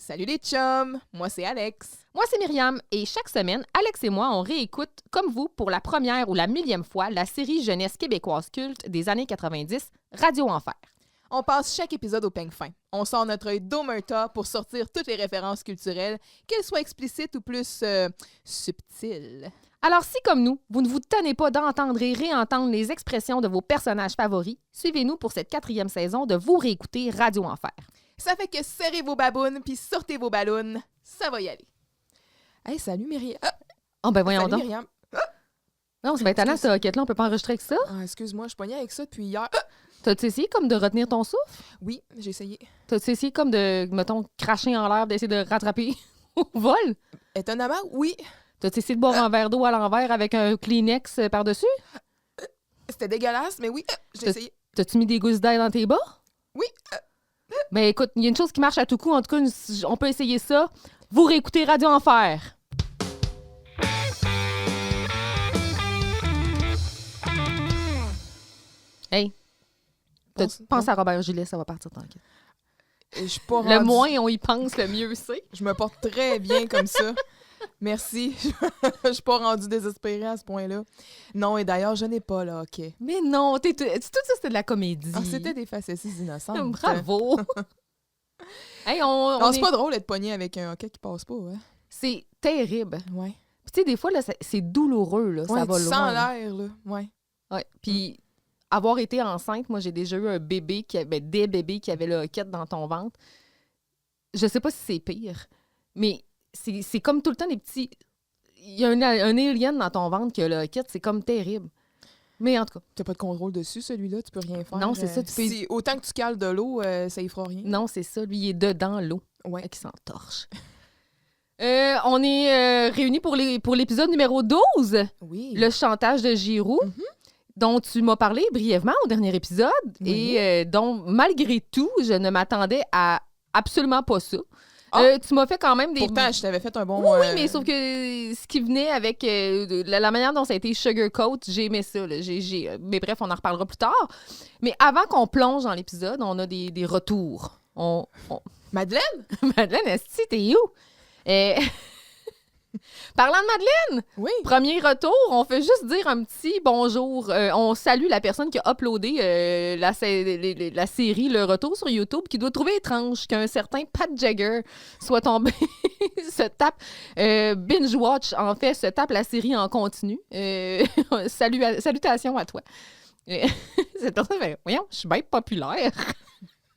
Salut les chums! Moi, c'est Alex. Moi, c'est Myriam, et chaque semaine, Alex et moi, on réécoute, comme vous, pour la première ou la millième fois, la série jeunesse québécoise culte des années 90, Radio Enfer. On passe chaque épisode au peigne fin. On sort notre œil d'omerta pour sortir toutes les références culturelles, qu'elles soient explicites ou plus subtiles. Alors, si comme nous, vous ne vous tenez pas d'entendre et réentendre les expressions de vos personnages favoris, suivez-nous pour cette 4e saison de Vous réécouter Radio Enfer. Ça fait que serrez vos babounes puis sortez vos ballons. Ça va y aller. Hey, salut Myriam. Oh ben voyons Salut donc. Myriam. Non, c'est bien étonnant, cette hoquette-là, on peut pas enregistrer avec ça. Ah, excuse-moi, je pognais avec ça depuis hier. T'as-tu essayé comme de retenir ton souffle? Oui, j'ai essayé. T'as-tu essayé comme de, mettons, cracher en l'air, d'essayer de rattraper au vol? Étonnamment, oui. T'as-tu essayé de boire un verre d'eau à l'envers avec un Kleenex par-dessus? C'était dégueulasse, mais oui, j'ai essayé. T'as-tu mis des gousses d'ail dans tes bas? Oui. Ben écoute, il y a une chose qui marche à tout coup. En tout cas, on peut essayer ça. Vous réécoutez Radio Enfer. Hey, pense à Robert Gillet, ça va partir tranquille. Je suis pas Le rendue- moins on y pense, le mieux c'est. Je me porte très bien comme ça. Merci. Je suis pas rendue désespérée à ce point-là. Non, et d'ailleurs, je n'ai pas là, OK. Mais non, tout ça, c'était de la comédie. Ah, c'était des facéties innocentes. Bravo. Hey, Non, c'est pas drôle d'être pogné avec un hockey qui passe pas, hein? C'est terrible. Ouais. Puis tu sais, des fois, là, c'est douloureux, là, Ouais, ça va tu loin. sens l'air, là. Ouais. Ouais. Puis avoir été enceinte, moi, j'ai déjà eu un bébé des bébés qui avaient le hoquette dans ton ventre. Je sais pas si c'est pire, mais c'est comme tout le temps des petits... Il y a un alien dans ton ventre qui a le hoquette, c'est comme terrible. Mais en tout cas, T'as pas de contrôle dessus, celui-là, tu peux rien faire. Non, c'est ça, tu peux- Autant que tu cales de l'eau, ça y fera rien. non, c'est ça. Lui, il est dedans l'eau, Ouais. qui s'entorche. On est réunis pour l'épisode numéro 12, Oui. le chantage de Giroux, dont tu m'as parlé brièvement au dernier épisode, Oui. et dont, malgré tout, je ne m'attendais à absolument pas ça. Ah! Tu m'as fait quand même des... Pourtant, je t'avais fait un bon... Oui, mais sauf que ce qui venait avec la manière dont ça a été sugarcoat, j'ai aimé ça. Là. Mais bref, on en reparlera plus tard. Mais avant qu'on plonge dans l'épisode, on a des retours. Madeleine? Madeleine, esti, t'es où? Parlant de Madeleine, Oui. premier retour, on fait juste dire un petit bonjour. On salue la personne qui a uploadé la série Le Retour sur YouTube, qui doit trouver étrange qu'un certain Pat Jagger soit tombé, binge-watch, en fait, se tape la série en continu. Salutations à toi. Cette personne fait, voyons, je suis bien populaire.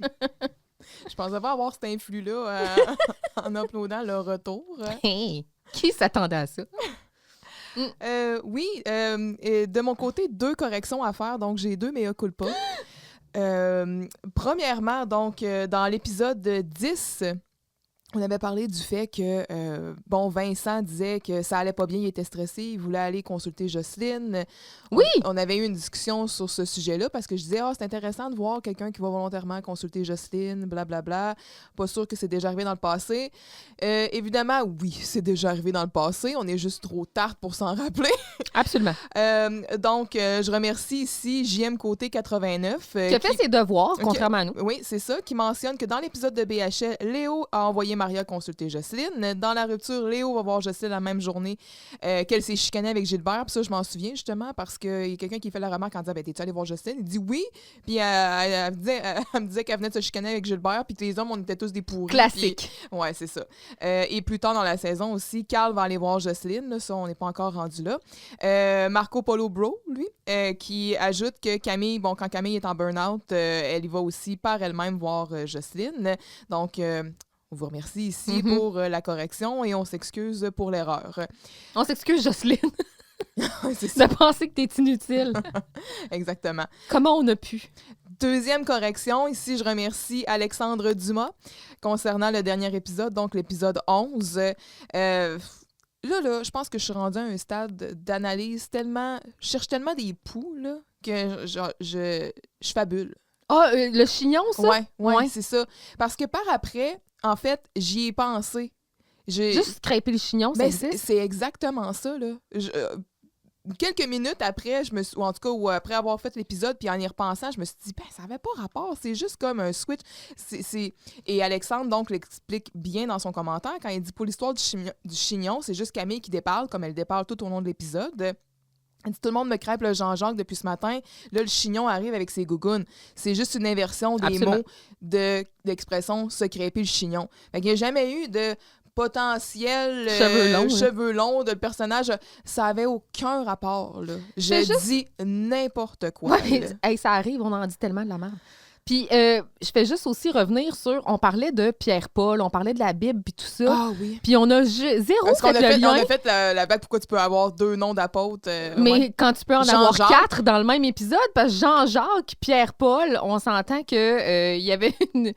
Je pensais pas avoir cet influx-là en uploadant le retour. Hey, qui s'attendait à ça? Oui, et de mon côté, 2 corrections à faire, donc j'ai 2 mea culpa. Premièrement, donc, dans l'épisode 10, on avait parlé du fait que, Vincent disait que ça allait pas bien, il était stressé, il voulait aller consulter Jocelyne. Oui! On avait eu une discussion sur ce sujet-là parce que je disais, c'est intéressant de voir quelqu'un qui va volontairement consulter Jocelyne, blablabla. Pas sûr que c'est déjà arrivé dans le passé. Évidemment, oui, c'est déjà arrivé dans le passé. On est juste trop tard pour s'en rappeler. Absolument. Donc, je remercie ici JM Côté 89. Qui a fait ses devoirs, Ok. contrairement à nous. Oui, c'est ça, qui mentionne que dans l'épisode de BHL, Léo a envoyé Maria consulter Jocelyne. Dans la rupture, Léo va voir Jocelyne la même journée qu'elle s'est chicanée avec Gilbert. Puis ça, je m'en souviens justement parce qu'il y a quelqu'un qui fait la remarque en disant t'es-tu allé voir Jocelyne? Il dit oui. Puis elle me disait qu'elle venait de se chicaner avec Gilbert. Puis que les hommes, on était tous des pourris. Classique. Puis, ouais, c'est ça. Et plus tard dans la saison aussi, Carl va aller voir Jocelyne. Là, ça, on n'est pas encore rendu là. Marco Polo Bro, lui, qui ajoute que Camille, quand Camille est en burn-out, elle y va aussi par elle-même voir Jocelyne. Donc, on vous remercie ici pour la correction et on s'excuse pour l'erreur. On s'excuse, Jocelyne, C'est ça, de penser que t'es inutile. exactement. Comment on a pu? Deuxième correction, ici, je remercie Alexandre Dumas concernant le dernier épisode, donc l'épisode 11. Là, je pense que je suis rendue à un stade d'analyse tellement... Je cherche tellement des poux, là, que je fabule. Ah, le chignon, ça? Ouais, c'est ça. Parce que par après, en fait, j'y ai pensé. Juste scraper le chignon, ça Ben, existe? c'est exactement ça, là. quelques minutes après, ou en tout cas, ou après avoir fait l'épisode, puis en y repensant, je me suis dit, ben, ça n'avait pas rapport, c'est juste comme un switch. Et Alexandre, donc, l'explique bien dans son commentaire, quand il dit, pour l'histoire du chignon, c'est juste Camille qui déparle, comme elle déparle tout au long de l'épisode. Elle dit, tout le monde me crêpe le Jean-Jacques depuis ce matin. Là, le chignon arrive avec ses gougounes. C'est juste une inversion des mots d'expression se crêper le chignon. Fait qu'il n'y a jamais eu de potentiel cheveux longs de personnage. Ça avait aucun rapport, là. Dis n'importe quoi. Ouais, ça arrive, on en dit tellement de la merde. Puis, je fais juste aussi revenir sur... On parlait de Pierre-Paul, on parlait de la Bible, puis tout ça. Ah oui. Puis on a zéro parce qu'on fait le lien. On a fait la blague pourquoi tu peux avoir 2 noms d'apôtres. Mais quand tu peux en avoir 4 dans le même épisode, parce que Jean-Jacques, Pierre-Paul, on s'entend qu'il y avait une...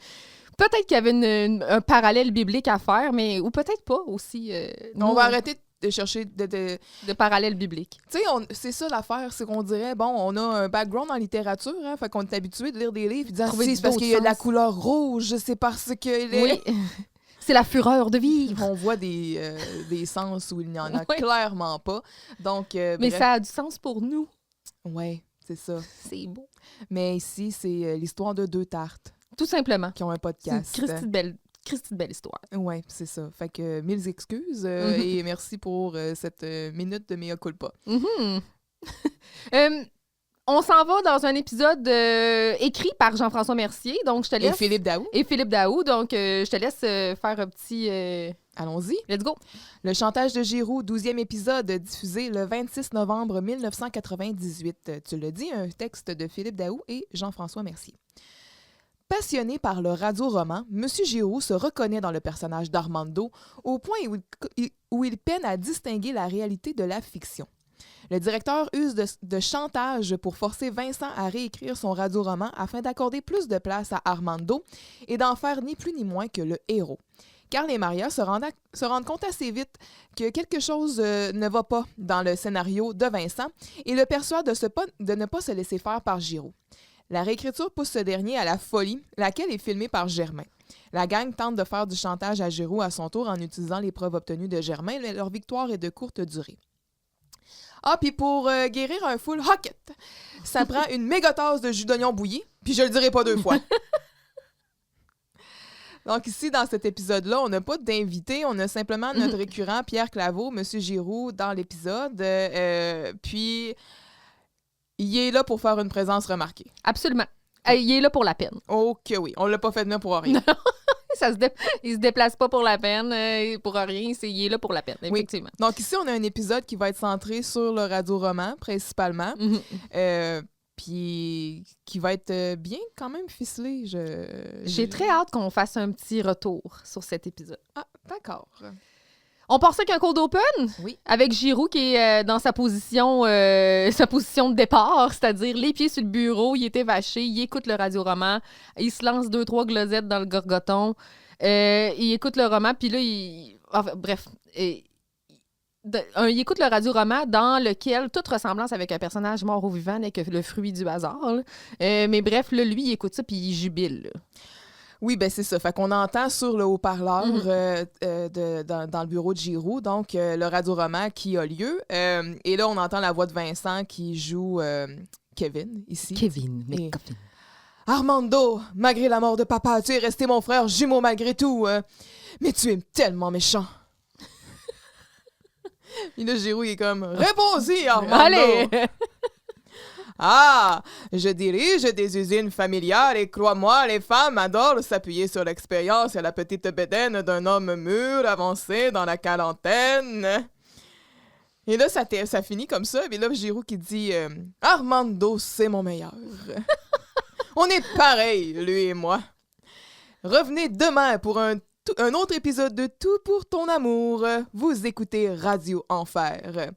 Peut-être qu'il y avait un parallèle biblique à faire, mais ou peut-être pas aussi. On va arrêter de chercher de parallèles bibliques. Tu sais, c'est ça l'affaire, c'est qu'on dirait, bon, on a un background en littérature, hein, fait qu'on est habitué de lire des livres et de dire, c'est parce qu'il y a de la couleur rouge, c'est parce que... Oui, c'est la fureur de vivre. On voit des sens où il n'y en a clairement pas. Donc, mais bref. ça a du sens pour nous. Oui, c'est ça. C'est beau. Mais ici, c'est l'histoire de 2 tartes. Tout simplement. Qui ont un podcast. C'est une Christy de belle histoire. Oui, c'est ça. Fait que 1000 excuses et merci pour cette minute de mea culpa. On s'en va dans un épisode écrit par Jean-François Mercier, donc je te laisse... Et Philippe Daou. Donc je te laisse faire un petit... Allons-y. Let's go. Le chantage de Giroux, 12e épisode, diffusé le 26 novembre 1998. Tu l'as dit, un texte de Philippe Daou et Jean-François Mercier. Passionné par le radio-roman, M. Giroux se reconnaît dans le personnage d'Armando au point où il peine à distinguer la réalité de la fiction. Le directeur use de chantage pour forcer Vincent à réécrire son radio-roman afin d'accorder plus de place à Armando et d'en faire ni plus ni moins que le héros. Carl et Maria se rendent compte assez vite que quelque chose ne va pas dans le scénario de Vincent et le persuadent de ne pas se laisser faire par Giroux. La réécriture pousse ce dernier à la folie, laquelle est filmée par Germain. La gang tente de faire du chantage à Giroux à son tour en utilisant les preuves obtenues de Germain, mais leur victoire est de courte durée. Ah, puis pour guérir un full hocket, ça prend une méga tasse de jus d'oignon bouilli, puis je le dirai pas 2 fois. Donc ici, dans cet épisode-là, on n'a pas d'invité, on a simplement notre récurrent Pierre Claveau, M. Giroux, dans l'épisode, puis... Il est là pour faire une présence remarquée. Absolument. Il est là pour la peine. Ok, oui. On l'a pas fait de même pour rien. Il se déplace pas pour la peine, pour rien. Il est là pour la peine, effectivement. Oui. Donc ici, on a un épisode qui va être centré sur le radio-roman, principalement. Puis qui va être bien quand même ficelé. J'ai très hâte qu'on fasse un petit retour sur cet épisode. Ah, d'accord. On part ça avec un cold open? Oui. Avec Giroux qui est dans sa position de départ, c'est-à-dire les pieds sur le bureau, il est évaché, il écoute le radio-roman, il se lance 2-3 glosettes dans le gorgoton, il écoute le roman, puis là, il écoute le radio-roman dans lequel toute ressemblance avec un personnage mort ou vivant n'est que le fruit du hasard. Mais bref, là, lui, il écoute ça, puis il jubile, là. Oui, ben c'est ça. Fait qu'on entend sur le haut-parleur dans le bureau de Giroux, donc le radio-roman qui a lieu. Et là, on entend la voix de Vincent qui joue Kevin, ici. Kevin. Armando, malgré la mort de papa, tu es resté mon frère jumeau malgré tout. Mais tu es tellement méchant. Et là, Giroux, il est comme « Réponds-y, Armando! » Allez! Ah, je dirige des usines familiales et crois-moi, les femmes adorent s'appuyer sur l'expérience et la petite bédaine d'un homme mûr, avancé dans la quarantaine. Et là, ça finit comme ça. Et là, Giroux qui dit Armando, c'est mon meilleur. On est pareil, lui et moi. Revenez demain pour un autre épisode de Tout pour ton amour. Vous écoutez Radio Enfer.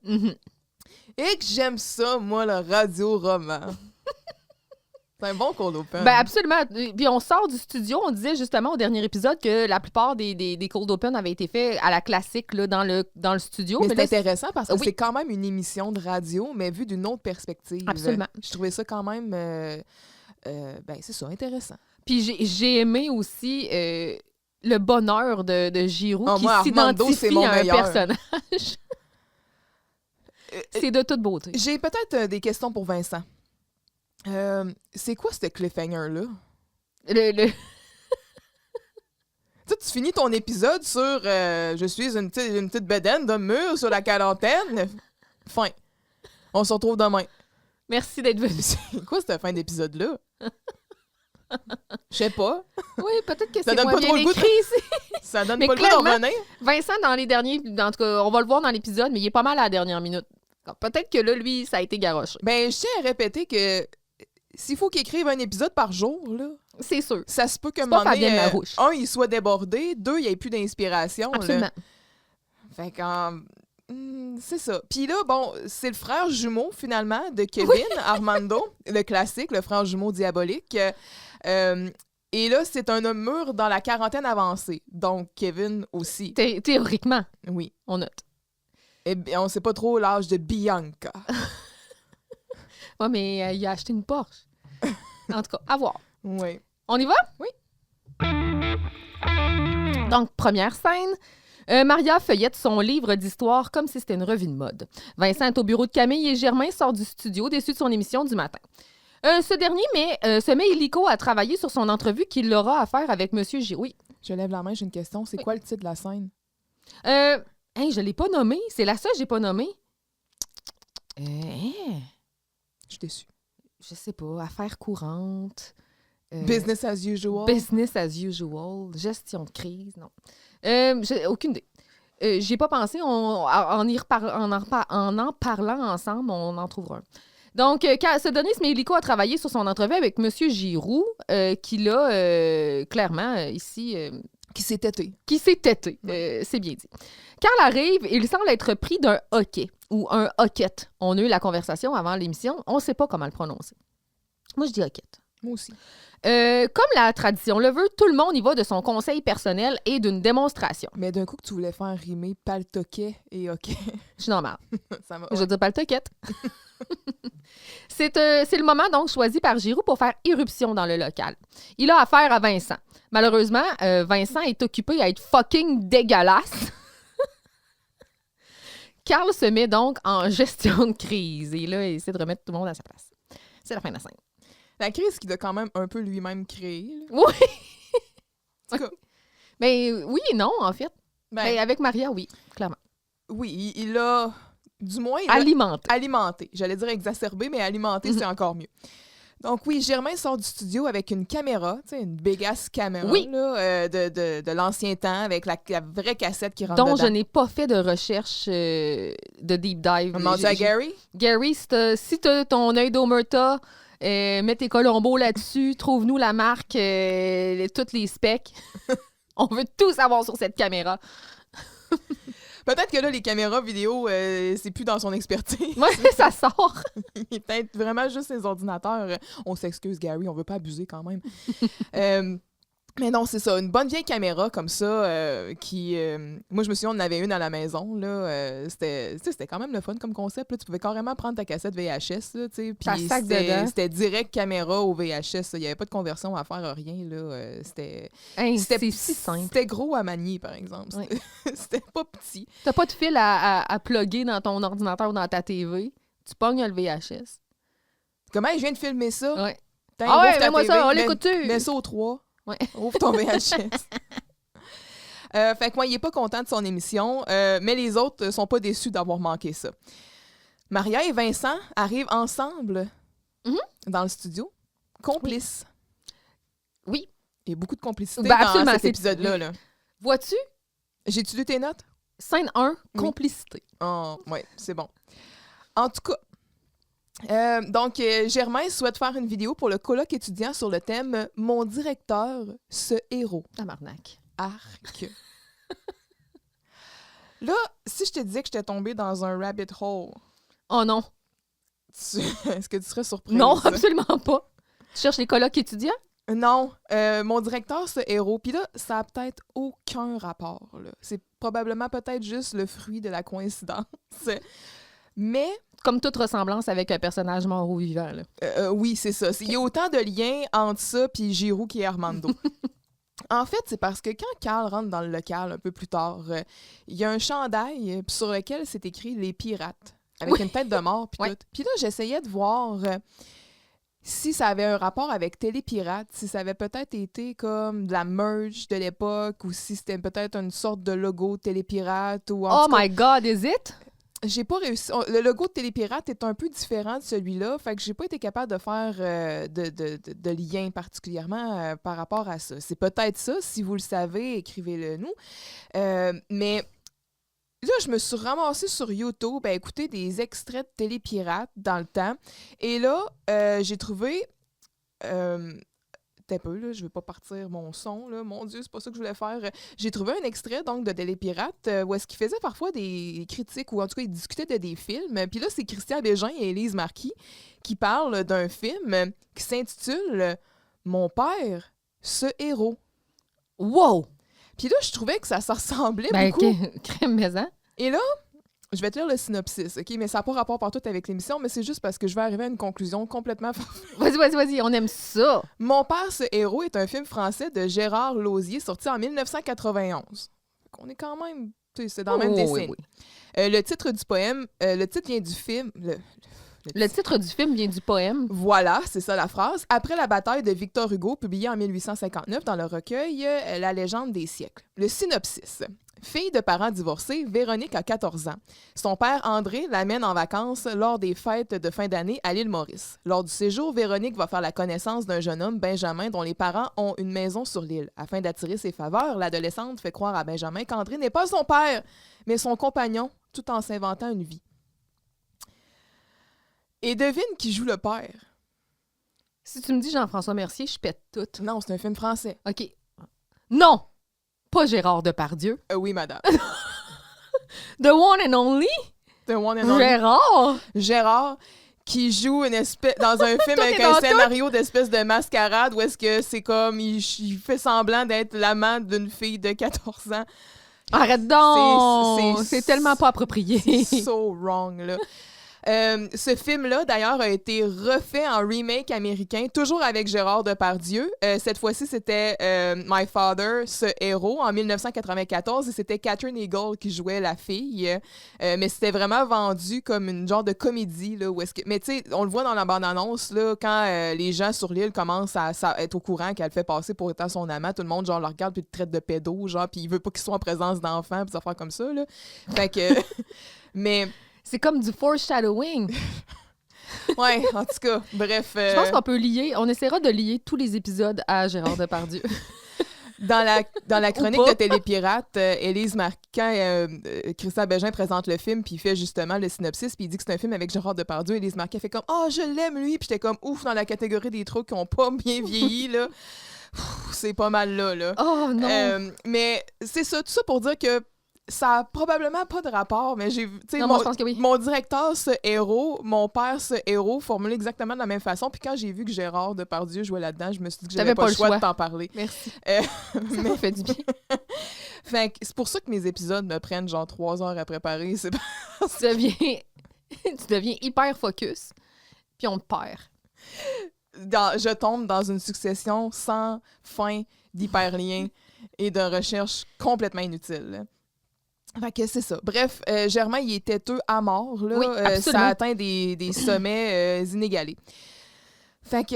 Et que j'aime ça, moi, le radio-roman. C'est un bon cold open. Ben absolument. Puis on sort du studio, on disait justement au dernier épisode que la plupart des cold open avaient été faits à la classique là, dans le studio. Mais c'est intéressant parce que c'est quand même une émission de radio, mais vue d'une autre perspective. Absolument. Je trouvais ça quand même, c'est ça, intéressant. Puis j'ai aimé aussi le bonheur de Giroux qui moi, Armando, s'identifie à un personnage. C'est de toute beauté. J'ai peut-être des questions pour Vincent. C'est quoi ce cliffhanger-là? Le... Tu finis ton épisode sur je suis une petite bedaine d'un mur sur la quarantaine. Fin. On se retrouve demain. Merci d'être venu. C'est quoi cette fin d'épisode-là? Je sais pas. Oui, peut-être que Ça c'est donne moins pas bien trop le goût de- écrit ici. Ça donne Mais pas le goût d'en clairement- revenir. Vincent, dans les derniers... En tout cas, on va le voir dans l'épisode, mais il est pas mal à la dernière minute. Alors, peut-être que là, lui, ça a été garoché. Ben, je tiens à répéter que s'il faut qu'il écrive un épisode par jour, là, C'est sûr. ça se peut qu'à un C'est pas moment donné, Fabienne Larouche. il soit débordé, 2, il n'y ait plus d'inspiration. là. Absolument. Fait que, c'est ça. Puis là, bon, c'est le frère jumeau, finalement, de Kevin, Armando, le classique, le frère jumeau diabolique. Et là, c'est un homme mûr dans la quarantaine avancée. Donc, Kevin aussi. Théoriquement, Oui. on note. Et on sait pas trop l'âge de Bianca. Ouais, mais il a acheté une Porsche. En tout cas, à voir. Oui. On y va? Oui. Donc, première scène. Maria feuillette son livre d'histoire comme si c'était une revue de mode. Vincent est au bureau de Camille et Germain sort du studio déçu de son émission du matin. Ce dernier se met illico à travailler sur son entrevue qu'il aura à faire avec M. Giroux. Je lève la main, j'ai une question. C'est Oui. quoi le titre de la scène? Je l'ai pas nommé. C'est la seule que j'ai pas nommée. Je suis déçue. Je sais pas. Affaires courantes. Business as usual. Business as usual. Gestion de crise. Non. J'ai aucune idée. J'y ai pas pensé. En parlant ensemble, on en trouvera un. Donc, ce dernier se met illico à travailler sur son entrevue avec M. Giroux, qui l'a clairement ici... Qui s'est têté. qui s'est têté, c'est bien dit. Carl arrive, il semble être pris d'un hoquet ou un hoquette. On a eu la conversation avant l'émission, on ne sait pas comment le prononcer. Moi, je dis hoquette. Moi aussi. Comme la tradition le veut, tout le monde y va de son conseil personnel et d'une démonstration. Mais d'un coup que tu voulais faire rimer paltoquet et ok. Je suis normale. Ça m'a... Je veux dire pas le toquette. C'est le moment donc choisi par Giroux pour faire irruption dans le local. Il a affaire à Vincent. Malheureusement, Vincent est occupé à être fucking dégueulasse. Carl se met donc en gestion de crise et là, il essaie de remettre tout le monde à sa place. C'est la fin de la scène. La crise qu'il a quand même un peu lui-même créée. là. Oui! En tout cas, Mais oui et non, en fait. ben, Ben, avec Maria, oui, clairement. oui, il a... Du moins, il a Alimenté. alimenté. J'allais dire exacerbé, mais alimenté, c'est encore mieux. Donc oui, Germain sort du studio avec une caméra, tu sais, une big-ass caméra Oui. là, de l'ancien temps, avec la vraie cassette qui rentre Dont dedans. je n'ai pas fait de recherche de deep dive. On demande ça à Gary? Gary, si t'as ton œil d'Omerta, mets tes colombos là-dessus, trouve-nous la marque, toutes les specs. On veut tout savoir sur cette caméra. Peut-être que là, les caméras vidéo, c'est plus dans son expertise. Moi, ça sort. Il est peut-être vraiment juste les ordinateurs. On s'excuse, Gary, on veut pas abuser quand même. Mais non, c'est ça. Une bonne vieille caméra comme ça, qui... moi, je me souviens, on en avait une à la maison. Là, c'était quand même le fun comme concept. Là. Tu pouvais carrément prendre ta cassette VHS. Là, puis Ta sac dedans. c'était direct caméra au VHS. là. Il n'y avait pas de conversion à faire, rien. Là. C'était C'est si simple. C'était gros à manier, par exemple. Ouais. C'était pas petit. T'as pas de fil à plugger dans ton ordinateur ou dans ta TV. Tu pognes le VHS. Comment je viens de filmer ça? Ouais. Tiens, Ah ouais, ouvre ta mets-moi TV, ça, on mets- l'écoute-tu? Mets ça au 3. Ouais. Ouvre ton VHS. Fait que moi, il est pas content de son émission, mais les autres sont pas déçus d'avoir manqué ça. Maria et Vincent arrivent ensemble dans le studio, complices. Oui. Il y a beaucoup de complicité Ben, dans absolument, cet c'est- épisode-là. Là. Vois-tu? J'ai-tu lu tes notes? Scène 1, Oui. complicité. Oh, oui, c'est bon. En tout cas, donc, Germain souhaite faire une vidéo pour le colloque étudiant sur le thème « Mon directeur, ce héros ». Tabarnak. Arc. Là, si je te disais que j'étais tombée dans un rabbit hole, Oh non. est-ce que tu serais surprise? Non, absolument pas. Tu cherches les colloques étudiants? Non, mon directeur, ce héros. Puis là, ça a peut-être aucun rapport. Là. C'est probablement peut-être juste le fruit de la coïncidence. Mais Comme toute ressemblance avec un personnage mort ou vivant. Là. oui, c'est ça. Il y a autant de liens entre ça et Giroux qui est Armando. En fait, c'est parce que quand Carl rentre dans le local un peu plus tard, il y a un chandail sur lequel c'est écrit « Les pirates ». avec Oui. une tête de mort, puis Ouais. tout. Puis là, j'essayais de voir si ça avait un rapport avec Télépirate, si ça avait peut-être été comme de la merge de l'époque, ou si c'était peut-être une sorte de logo Télépirate, ou en Oh tout cas, my God, is it? j'ai pas réussi. Le logo de Télépirate est un peu différent de celui-là, fait que j'ai pas été capable de faire de lien particulièrement par rapport à ça. C'est peut-être ça, si vous le savez, écrivez-le nous. Mais là, je me suis ramassée sur YouTube à écouter des extraits de Télépirate dans le temps. Et là, j'ai trouvé... T'as peu, là, je vais pas partir mon son, là. Mon Dieu, c'est pas ça que je voulais faire. J'ai trouvé un extrait, donc, de Télépirate, où est-ce qu'il faisait parfois des critiques, ou en tout cas, il discutait de des films. Puis là, c'est Christian Bégin et Élise Marquis qui parlent d'un film qui s'intitule « Mon père, ce héros Wow! ». Puis là, je trouvais que ça se ressemblait Ben, beaucoup. crème maison. Et là, je vais te lire le synopsis, OK? Mais ça n'a pas rapport partout avec l'émission, mais c'est juste parce que je vais arriver à une conclusion complètement... Vas-y, on aime ça. Mon père, ce héros est un film français de Gérard Lauzier sorti en 1991. On est quand même... tu sais, c'est dans la même Oh, décennie. oui, oui. Le titre du poème... le titre vient du film... Le titre du film vient du poème. Voilà, c'est ça la phrase. Après la bataille de Victor Hugo, publiée en 1859 dans le recueil La légende des siècles. Le synopsis. Fille de parents divorcés, Véronique a 14 ans. Son père, André, l'amène en vacances lors des fêtes de fin d'année à l'île Maurice. Lors du séjour, Véronique va faire la connaissance d'un jeune homme, Benjamin, dont les parents ont une maison sur l'île. Afin d'attirer ses faveurs, l'adolescente fait croire à Benjamin qu'André n'est pas son père, mais son compagnon, tout en s'inventant une vie. Et devine qui joue le père. Si tu me dis Jean-François Mercier, je pète tout. Non, c'est un film français. OK. Non! Pas Gérard Depardieu. Oui, madame. The one and only? The one and only. Gérard! Gérard, qui joue dans un film Tout avec est un dans scénario d'espèce de mascarade où est-ce que c'est comme il fait semblant d'être l'amant d'une fille de 14 ans. Arrête donc! C'est- C'est tellement pas approprié. C'est so wrong, là. Ce film-là, d'ailleurs, a été refait en remake américain, toujours avec Gérard Depardieu. Cette fois-ci, c'était My Father, ce héros, en 1994, et c'était Katherine Heigl qui jouait la fille. Mais c'était vraiment vendu comme une genre de comédie, là, où est-ce que... Mais tu sais, on le voit dans la bande-annonce, là, quand les gens sur l'île commencent à être au courant qu'elle fait passer pour étant son amant, tout le monde, genre, le regarde puis le traite de pédo, genre, puis il veut pas qu'ils soient en présence d'enfants, puis des affaires comme ça, là. Fait que... Mais... C'est comme du foreshadowing. Ouais, en tout cas, bref. Je pense qu'on peut lier, on essaiera de lier tous les épisodes à Gérard Depardieu. Dans la chronique Ou pas. de Télépirate, Élise Marquand, Christian Bégin présente le film, puis il fait justement le synopsis, puis il dit que c'est un film avec Gérard Depardieu. Élise Marquand fait comme « Oh, je l'aime, lui! » Puis j'étais comme « Ouf, dans la catégorie des trucs qui ont pas bien vieilli, là. » C'est pas mal là. Oh non! Mais c'est ça, tout ça pour dire que ça a probablement pas de rapport, mais j'ai vu, tu sais, Non, moi, je pense que oui. mon directeur, ce héros, mon père, ce héros, formulé exactement de la même façon. Puis quand j'ai vu que Gérard Depardieu jouait là-dedans, je me suis dit que j'avais pas le choix de t'en parler. Merci. Euh, Ça m'a fait du bien. Fait que c'est pour ça que mes épisodes me prennent genre 3 heures à préparer. C'est Tu deviens hyper focus, puis on te perd. je tombe dans une succession sans fin d'hyperliens et de recherches complètement inutiles. Fait que c'est ça. Bref, Germain, il est têteux à mort. Là. Oui, absolument. Ça atteint des sommets inégalés. Fait que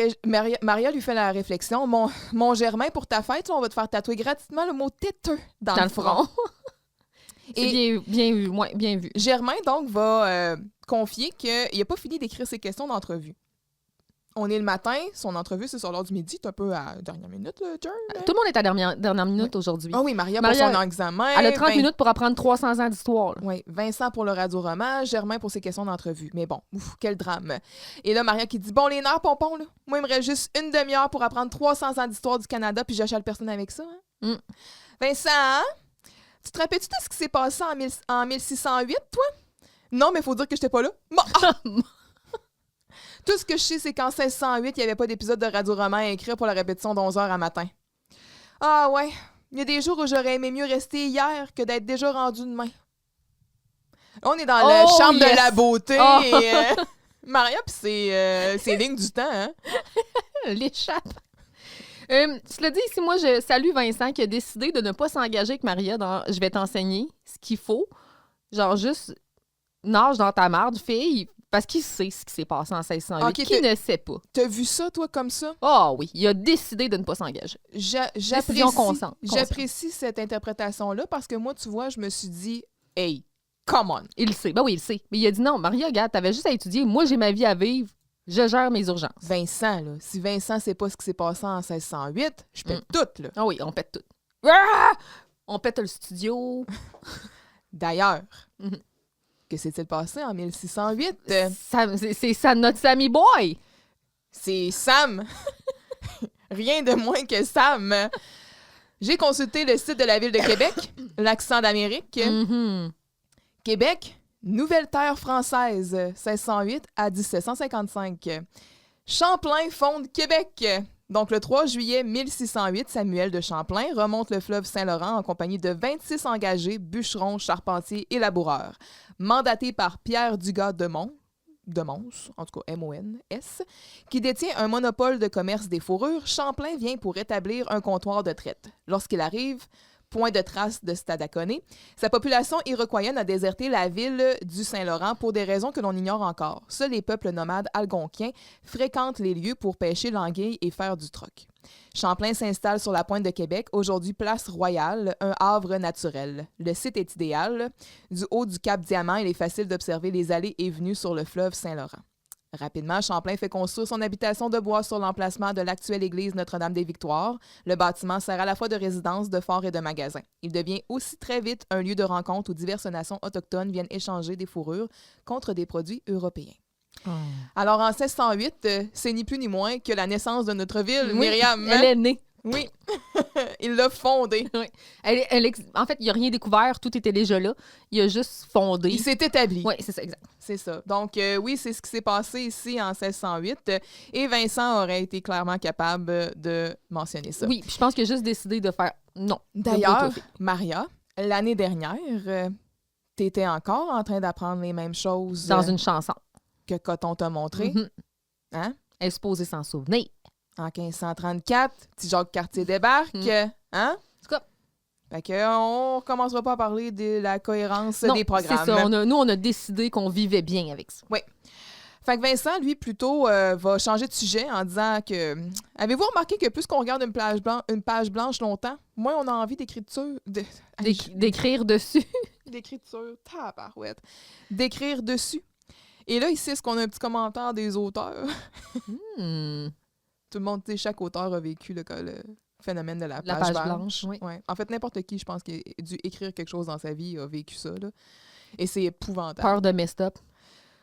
Maria lui fait la réflexion. Mon Germain, pour ta fête, là, on va te faire tatouer gratuitement le mot têteux dans le front. C'est bien vu. Germain, donc, va confier qu'il n'a pas fini d'écrire ses questions d'entrevue. On est le matin, son entrevue, c'est sur l'heure du midi, c'est un peu à dernière minute, là, Jern. Tout le monde est à dernière minute aujourd'hui. Ah oui, Maria pour son examen. Elle a 30 minutes pour apprendre 300 ans d'histoire. Oui, Vincent pour le radio-roman, Germain pour ses questions d'entrevue. Mais bon, quel drame. Et là, Maria qui dit « Bon, les nerfs, pompons, là, moi, il me reste juste une demi-heure pour apprendre 300 ans d'histoire du Canada, puis j'achète personne avec ça. Hein? Vincent, hein? Tu te rappelles-tu de ce qui s'est passé en 1608, toi? Non, mais il faut dire que j'étais pas là. Tout ce que je sais, c'est qu'en 1608, il n'y avait pas d'épisode de radio-roman à écrire pour la répétition d'11h à matin. Ah ouais, il y a des jours où j'aurais aimé mieux rester hier que d'être déjà rendu demain. On est dans la chambre de la beauté. Et, Maria, puis c'est ligne du temps. Hein? L'échappe. Cela dit, ici, moi, je salue Vincent qui a décidé de ne pas s'engager avec Maria dans « Je vais t'enseigner ce qu'il faut ». Genre juste nage dans ta marde, fille, parce qu'il sait ce qui s'est passé en 1608. Ok, Qui ne sait pas? T'as vu ça, toi, comme ça? Ah oui, il a décidé de ne pas s'engager. Décision consciente. J'apprécie cette interprétation-là parce que moi, tu vois, je me suis dit, hey, come on. Il le sait. Ben oui, il le sait. Mais il a dit non, Maria, regarde, t'avais juste à étudier. Moi, j'ai ma vie à vivre. Je gère mes urgences. Vincent, là, si Vincent sait pas ce qui s'est passé en 1608, je pète tout, là. Ah oui, on pète tout. Ah! On pète le studio. D'ailleurs, Mhm. que s'est-il passé en 1608? C'est notre Sammy Boy. C'est Sam. Rien de moins que Sam. J'ai consulté le site de la ville de Québec, l'accent d'Amérique. Mhm. Québec, nouvelle terre française, 1608 à 1755. Champlain fonde Québec. Donc, le 3 juillet 1608, Samuel de Champlain remonte le fleuve Saint-Laurent en compagnie de 26 engagés, bûcherons, charpentiers et laboureurs. Mandaté par Pierre Dugas de Mons, en tout cas M-O-N-S, qui détient un monopole de commerce des fourrures, Champlain vient pour établir un comptoir de traite. Lorsqu'il arrive, point de trace de Stadaconé, sa population iroquoienne a déserté la ville du Saint-Laurent pour des raisons que l'on ignore encore. Seuls les peuples nomades algonquiens fréquentent les lieux pour pêcher l'anguille et faire du troc. Champlain s'installe sur la pointe de Québec, aujourd'hui place Royale, un havre naturel. Le site est idéal. Du haut du Cap Diamant, il est facile d'observer les allées et venues sur le fleuve Saint-Laurent. Rapidement, Champlain fait construire son habitation de bois sur l'emplacement de l'actuelle église Notre-Dame-des-Victoires. Le bâtiment sert à la fois de résidence, de fort et de magasin. Il devient aussi très vite un lieu de rencontre où diverses nations autochtones viennent échanger des fourrures contre des produits européens. Oh. Alors, en 1608, c'est ni plus ni moins que la naissance de notre ville, Oui, Myriam. elle est née. Oui, il l'a fondée. Oui. En fait, il n'a rien découvert, tout était déjà là. Il a juste fondé. Il s'est établi. Oui, c'est ça, exact. C'est ça. Donc, oui, c'est ce qui s'est passé ici en 1608. Et Vincent aurait été clairement capable de mentionner ça. Oui, puis je pense qu'il a juste décidé de faire non. D'ailleurs, Maria, l'année dernière, tu étais encore en train d'apprendre les mêmes choses dans une chanson. Que Coton t'a montré. Mhm. Hein? Elle est supposée s'en souvenir. En 1534, petit Jacques Cartier débarque. Hein? En tout cas, Fait qu'on ne recommencera pas à parler de la cohérence non, des programmes. c'est ça. Nous, on a décidé qu'on vivait bien avec ça. Oui. Fait que Vincent, lui, plutôt, va changer de sujet en disant que... Avez-vous remarqué que plus qu'on regarde une page blanche longtemps, moins on a envie d'écriture... D'écrire dessus. D'écriture, tabarouette. D'écrire dessus. Et là, ici, est-ce qu'on a un petit commentaire des auteurs? Tout le monde, tu sais, chaque auteur a vécu le phénomène de la page blanche. Oui. Ouais. En fait, n'importe qui, je pense, qui a dû écrire quelque chose dans sa vie a vécu ça. Là. Et c'est épouvantable. Peur de messed up.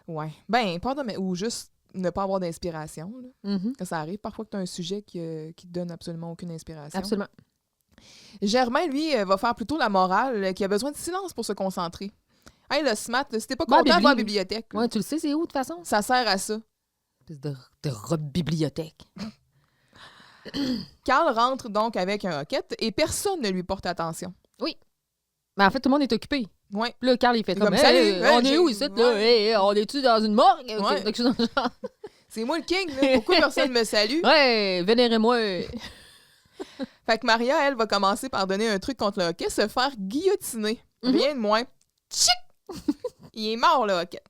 Ouais. Ben, ou juste ne pas avoir d'inspiration. Là. Mm-hmm. Que ça arrive parfois que tu as un sujet qui te donne absolument aucune inspiration. Absolument. Germain, lui, va faire plutôt la morale, qui a besoin de silence pour se concentrer. Hey, le SMAT, si t'es pas content, va à la bibliothèque. Ouais, tu le sais, c'est où, de toute façon? Ça sert à ça. Espèce de robe bibliothèque. Carl rentre donc avec un hoquette et personne ne lui porte attention. Oui. Mais en fait, tout le monde est occupé. Ouais. Puis là, Carl, il fait comme salut, on est où ici? Ouais. On est-tu dans une morgue? Ouais. Quelque chose dans le genre. C'est moi le king, là. Pourquoi personne me salue? Ouais, vénérez-moi. Fait que Maria, elle, va commencer par donner un truc contre le hoquet, se faire guillotiner. Rien de moins. Tchic! Il est mort, le hoquet.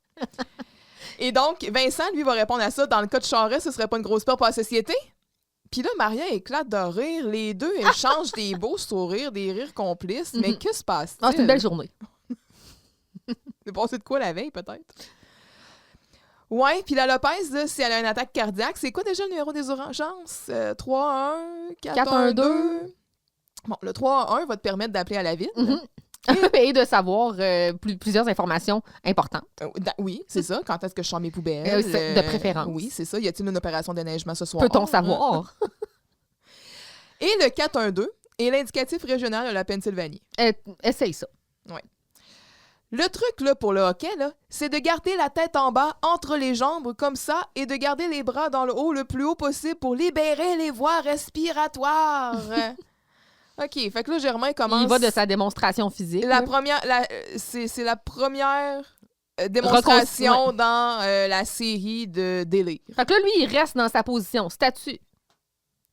Et donc, Vincent, lui, va répondre à ça. Dans le cas de Charest, ce serait pas une grosse peur pour la société? Puis là, Maria éclate de rire. Les deux échangent des beaux sourires, des rires complices. Mais que se passe-t-il? Ah, c'est une belle journée. C'est passé de quoi la veille, peut-être? Ouais, puis la Lopez, là, si elle a une attaque cardiaque, c'est quoi déjà le numéro des urgences? 3-1, 4-1-2. Bon, le 3-1 va te permettre d'appeler à la ville. Et de savoir plusieurs informations importantes. Oui, c'est ça. Quand est-ce que je sors mes poubelles? De préférence. Oui, c'est ça. Y a-t-il une opération de déneigement ce soir? Peut-on savoir? Et le 4-1-2 est l'indicatif régional de la Pennsylvanie. Essaye ça. Oui. Le truc là, pour le hockey, là, c'est de garder la tête en bas entre les jambes comme ça et de garder les bras dans le haut le plus haut possible pour libérer les voies respiratoires. OK, fait que là, Germain commence... Il va de sa démonstration physique. C'est la première démonstration dans la série de délire. Fait que là, lui, il reste dans sa position, statue.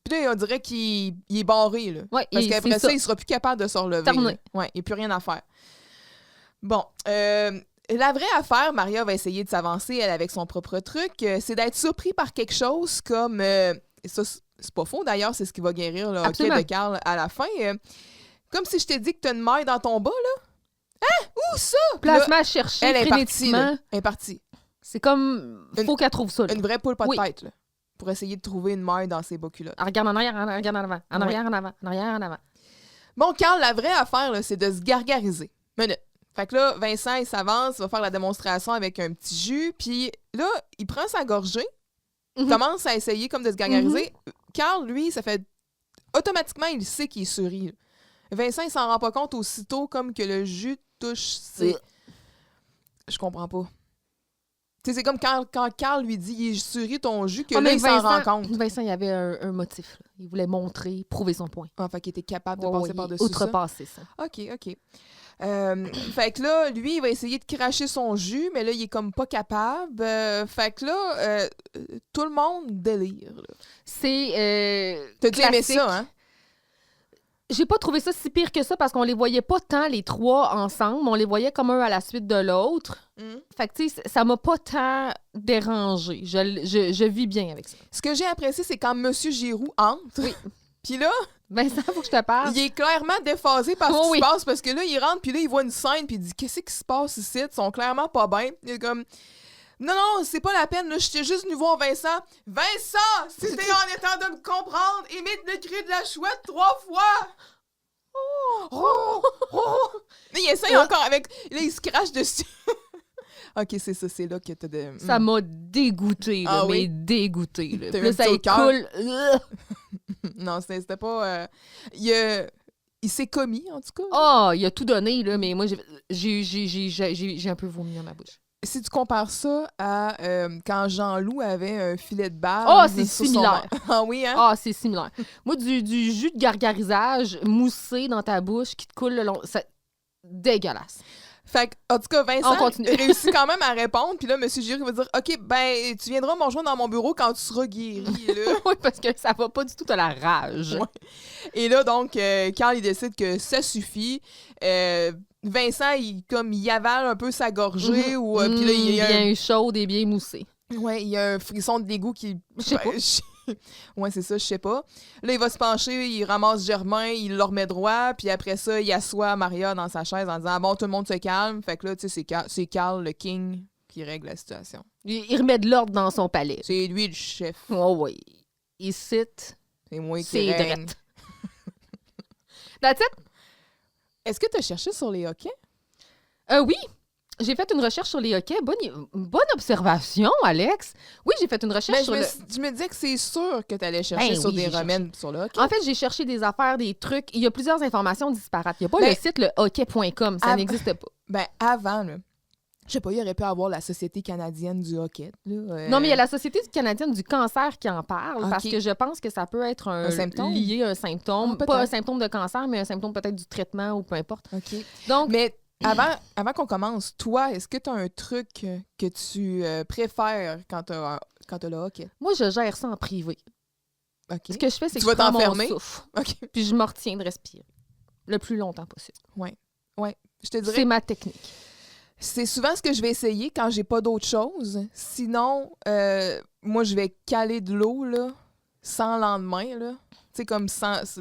Puis là, on dirait qu'il est barré, là. Ouais, parce qu'après ça, il sera plus capable de se relever. Terminé. Ouais, il n'y a plus rien à faire. Bon, la vraie affaire, Maria va essayer de s'avancer, elle, avec son propre truc, c'est d'être surpris par quelque chose comme... ça, c'est pas faux, d'ailleurs, c'est ce qui va guérir le hockey de Carl à la fin. Comme si je t'ai dit que t'as une maille dans ton bas, là. Hein? Où ça? Plasma chercher elle est partie, frénétiquement. là. Elle est partie. C'est comme... Faut qu'elle trouve ça. Là. Une vraie poule pas de tête, là. Pour essayer de trouver une maille dans ses bas culottes. Elle regarde en arrière, elle regarde en avant. En arrière, en avant. En arrière, en avant. Bon, Carl, la vraie affaire, là, c'est de se gargariser. Minute. Fait que là, Vincent, il s'avance, il va faire la démonstration avec un petit jus, puis là, il prend sa gorgée, commence à essayer comme de se gargariser. Carl, lui, ça fait... Automatiquement, il sait qu'il est suri. Vincent, il s'en rend pas compte aussitôt comme que le jus touche ses... Je comprends pas. Tu sais, c'est comme quand Carl lui dit « Il est suri ton jus », que là, il s'en rend compte. Vincent, il avait un motif. Là. Il voulait montrer, prouver son point. Ah, fait qu'il était capable de passer par-dessus ça. Outrepasser ça. OK. Fait que là, lui, il va essayer de cracher son jus, mais là, il est comme pas capable. Fait que là, tout le monde délire. Là. C'est T'as dû aimer ça, hein? J'ai pas trouvé ça si pire que ça parce qu'on les voyait pas tant les trois ensemble. On les voyait comme un à la suite de l'autre. Fait que, tu sais, ça m'a pas tant dérangé. Je vis bien avec ça. Ce que j'ai apprécié, c'est quand M. Giroux entre. Oui. Puis là... Vincent, faut que je te parle. Il est clairement déphasé par ce qui se passe parce que là, il rentre, puis là, il voit une scène, puis il dit « Qu'est-ce qui se passe ici? Ils sont clairement pas bien. » Il est comme... Non, c'est pas la peine, là, j'étais juste venu voir Vincent. Vincent, si t'es en état de me comprendre, imite le cri de la chouette 3 fois. Là, il essaye encore avec... Là, il se crache dessus. OK, c'est ça, c'est là que t'as de... Ça m'a dégoûté, là, mais dégoûté. Là. Puis là, ça coule. Non, c'était pas... Il s'est commis, en tout cas. Ah, il a tout donné, là, mais moi, j'ai un peu vomi dans ma bouche. Si tu compares ça à quand Jean-Loup avait un filet de balle... Ah, c'est similaire. Ah oui, hein? Ah, c'est similaire. Moi, du jus de gargarisage moussé dans ta bouche qui te coule le long... C'est dégueulasse. Fait que, en tout cas, Vincent réussit quand même à répondre. Puis là, M. Giroux va dire « OK, ben, tu viendras me rejoindre dans mon bureau quand tu seras guéri. » Oui, parce que ça va pas du tout à la rage. Ouais. Et là, donc, Carl, il décide que ça suffit. Vincent, il avale un peu sa gorgée. Puis là, il y a bien chaude et bien moussée. Ouais, il y a un frisson de dégoût qui... Je sais pas. Ouais, c'est ça, je sais pas. Là, il va se pencher, il ramasse Germain, il le remet droit, puis après ça, il assoit Maria dans sa chaise en disant « Ah bon, tout le monde se calme. » Fait que là, tu sais, c'est Carl, le king, qui règle la situation. Il remet de l'ordre dans son palais. C'est lui le chef. Oh oui. Il cite... C'est moi qui règne. That's it. Est-ce que tu as cherché sur les hockey? Oui. J'ai fait une recherche sur les hockey. Bonne observation, Alex. Oui, j'ai fait une recherche sur Je me disais que c'est sûr que tu allais chercher sur des remèdes sur le hockey. En fait, j'ai cherché des affaires, des trucs. Il y a plusieurs informations disparates. Il n'y a pas le site lehockey.com. Ça n'existe pas. Ben, avant, là, je sais pas, il aurait pu avoir la Société canadienne du hockey. Là, Non, mais il y a la Société canadienne du cancer qui en parle parce que je pense que ça peut être un symptôme? Lié à un symptôme. Pas un symptôme de cancer, mais un symptôme peut-être du traitement ou peu importe. OK. Donc, mais avant qu'on commence, toi, est-ce que tu as un truc que tu préfères quand tu as le hockey? Moi, je gère ça en privé. OK. Ce que je fais, c'est que tu je prends vas t'enfermer? mon souffle. OK. Puis je me retiens de respirer le plus longtemps possible. Ouais. Je te dirais... C'est ma technique. C'est souvent ce que je vais essayer quand j'ai pas d'autre chose. Sinon, moi, je vais caler de l'eau, là, sans lendemain, là. Tu sais, comme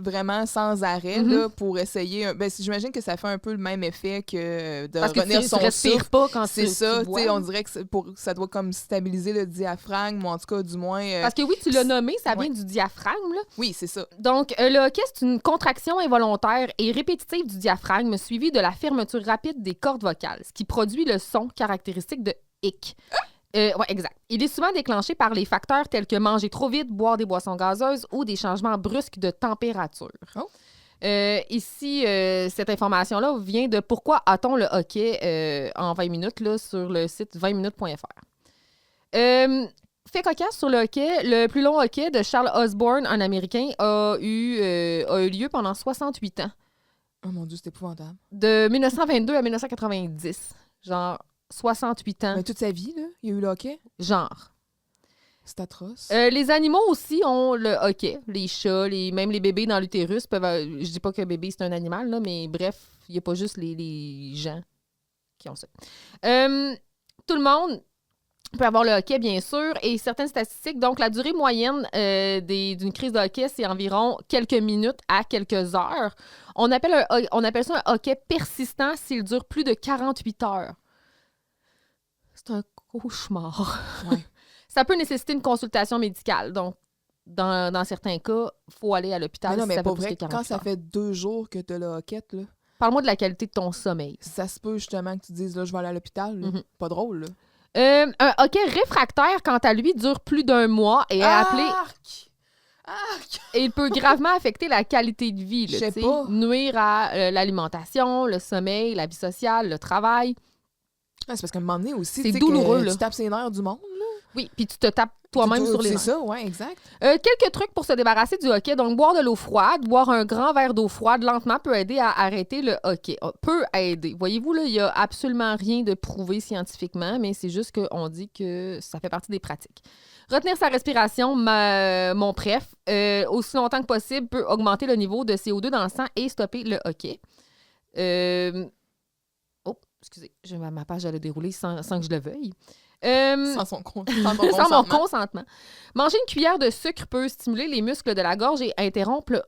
vraiment sans arrêt, là, pour essayer... Ben, j'imagine que ça fait un peu le même effet que de revenir son souffle. Parce que tu respires pas quand c'est ça, tu bois. On dirait que ça doit comme stabiliser le diaphragme, ou en tout cas, du moins... Parce que oui, tu l'as nommé, ça vient du diaphragme, là. Oui, c'est ça. Donc, le hockey, c'est une contraction involontaire et répétitive du diaphragme suivie de la fermeture rapide des cordes vocales, ce qui produit le son caractéristique de hic. Oui, exact. Il est souvent déclenché par les facteurs tels que manger trop vite, boire des boissons gazeuses ou des changements brusques de température. Oh. Ici, cette information-là vient de Pourquoi a-t-on le hockey en 20 minutes là, sur le site 20minutes.fr. Fait cocasse sur le hockey, le plus long hockey de Charles Osborne, un Américain, a eu lieu pendant 68 ans. Oh mon Dieu, c'est épouvantable. De 1922 à 1990. Genre... 68 ans. Mais toute sa vie, là, il y a eu le hockey? Genre. C'est atroce. Les animaux aussi ont le hockey. Les chats, même les bébés dans l'utérus peuvent... je dis pas qu'un bébé, c'est un animal, là, mais bref, il n'y a pas juste les gens qui ont ça. Tout le monde peut avoir le hockey, bien sûr, et certaines statistiques. Donc, la durée moyenne d'une crise de hockey, c'est environ quelques minutes à quelques heures. On appelle ça un hockey persistant s'il dure plus de 48 heures. C'est un cauchemar. Ouais. Ça peut nécessiter une consultation médicale. Donc, dans certains cas, il faut aller à l'hôpital. Mais si ça pas fait plus vrai, que 48 quand ça heures. fait 2 jours que tu as le hockey, là, Parle-moi de la qualité de ton sommeil. ça se peut justement que tu dises, là, je vais aller à l'hôpital. Là. Mhm. Pas drôle, là. Un hockey réfractaire, quant à lui, dure plus d'1 mois et est appelé... Arc! Arc! Et il peut gravement affecter la qualité de vie. Là, Je sais tu sais. pas. Nuire à l'alimentation, le sommeil, la vie sociale, le travail. Ah, c'est parce qu'à un moment donné aussi, C'est tu sais, douloureux, que là. tu tapes ses nerfs du monde. Oui, puis tu te tapes toi-même sur les C'est nerfs. ça, ouais, exact. Quelques trucs pour se débarrasser du hockey. Donc, boire de l'eau froide, boire un grand verre d'eau froide lentement peut aider à arrêter le hockey. Peut aider. Voyez-vous, là, il n'y a absolument rien de prouvé scientifiquement, mais c'est juste qu'on dit que ça fait partie des pratiques. Retenir sa respiration, mon préf, aussi longtemps que possible, peut augmenter le niveau de CO2 dans le sang et stopper le hockey. Excusez, ma page allait dérouler sans que je le veuille. Sans mon Sans mon consentement. Manger une cuillère de sucre peut stimuler les muscles de la gorge et interrompre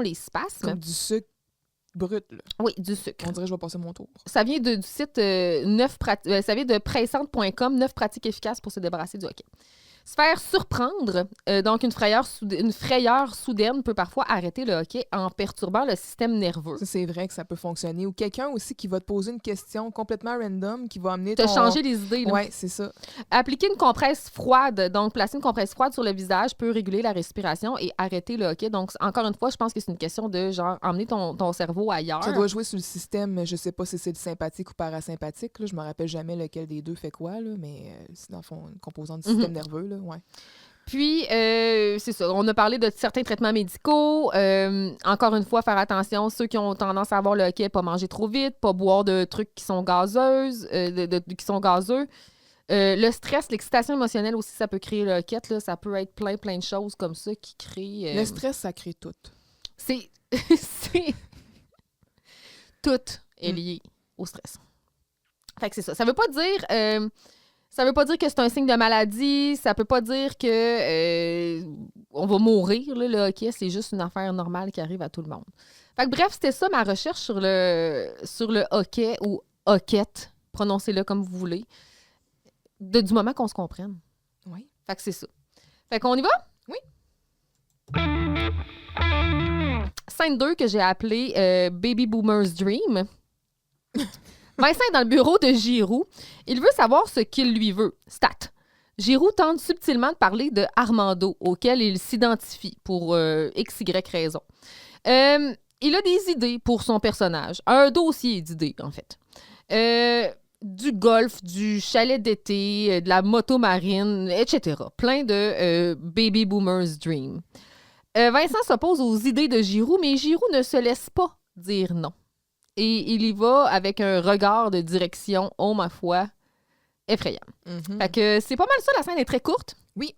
les spasmes. Comme du sucre brut, là. Oui, du sucre. On dirait que je vais passer mon tour. Ça vient du site ça vient de pressante.com, 9 pratiques efficaces pour se débarrasser du hockey. Se faire surprendre, donc une frayeur soudaine peut parfois arrêter le hockey en perturbant le système nerveux. Ça, c'est vrai que ça peut fonctionner. Ou quelqu'un aussi qui va te poser une question complètement random qui va amener Te changer les idées. Oui, c'est ça. Appliquer une compresse froide, donc placer une compresse froide sur le visage peut réguler la respiration et arrêter le hockey. Donc, encore une fois, je pense que c'est une question de genre emmener ton cerveau ailleurs. Ça doit jouer sur le système, je sais pas si c'est le sympathique ou parasympathique. Là. Je me rappelle jamais lequel des deux fait quoi, là, mais c'est dans le fond une composante du système nerveux. Là, ouais. Puis, c'est ça, on a parlé de certains traitements médicaux. Encore une fois, faire attention, ceux qui ont tendance à avoir le hockey, pas manger trop vite, pas boire de trucs qui sont gazeux. Le stress, l'excitation émotionnelle aussi, ça peut créer le hockey. Là. Ça peut être plein de choses comme ça qui créent... Le stress, ça crée tout. C'est... Tout est lié au stress. Fait que c'est ça. Ça veut pas dire... Ça veut pas dire que c'est un signe de maladie, ça peut pas dire que on va mourir, là, le hockey, c'est juste une affaire normale qui arrive à tout le monde. Fait que bref, c'était ça ma recherche sur le hockey ou hockette, prononcez-le comme vous voulez, du moment qu'on se comprenne. Oui. Fait que c'est ça. Fait qu'on y va? Oui. Scène 2 que j'ai appelée Baby Boomer's Dream. Vincent est dans le bureau de Giroux. Il veut savoir ce qu'il lui veut. Stat. Giroux tente subtilement de parler de Armando, auquel il s'identifie pour XY raison. Il a des idées pour son personnage. Un dossier d'idées, en fait. Du golf, du chalet d'été, de la moto marine, etc. Plein de Baby Boomer's Dream. Vincent s'oppose aux idées de Giroux, mais Giroux ne se laisse pas dire non. Et il y va avec un regard de direction, oh ma foi, effrayant. Mm-hmm. Fait que c'est pas mal ça, la scène est très courte. Oui.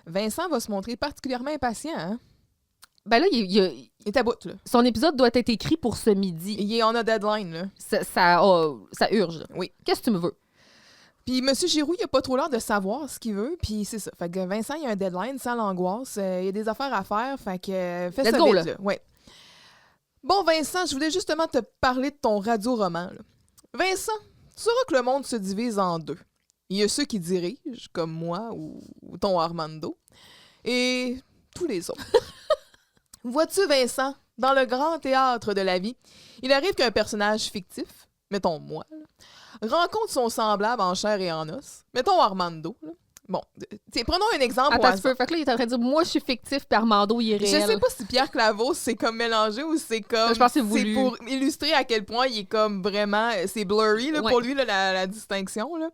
Vincent va se montrer particulièrement impatient. Hein? Ben là, Il est à bout, là. son épisode doit être écrit pour ce midi. Il est on a deadline, là. Ça urge. Là. Oui. Qu'est-ce que tu me veux? Puis M. Giroux, il a pas trop l'air de savoir ce qu'il veut, puis c'est ça. Fait que Vincent, il a un deadline sans l'angoisse. Il y a des affaires à faire, fait que fais Let's ça go, vite, là. là. Ouais. Bon, Vincent, je voulais justement te parler de ton radio-roman. Là. Vincent, tu sauras que le monde se divise en deux. Il y a ceux qui dirigent, comme moi ou ton Armando, et tous les autres. Vois-tu, Vincent, dans le grand théâtre de la vie, il arrive qu'un personnage fictif, mettons moi, là, rencontre son semblable en chair et en os, mettons Armando. Là. Bon, prenons un exemple. Attends un peu. Fait que là, il est en train de dire, moi, je suis fictif, puis Armando, il est réel. Je sais pas si Pierre Claveau, c'est comme mélangé ou c'est comme... Je pense que c'est voulu. C'est pour illustrer à quel point il est comme vraiment... C'est blurry là, Ouais. pour lui, là, la distinction. Là.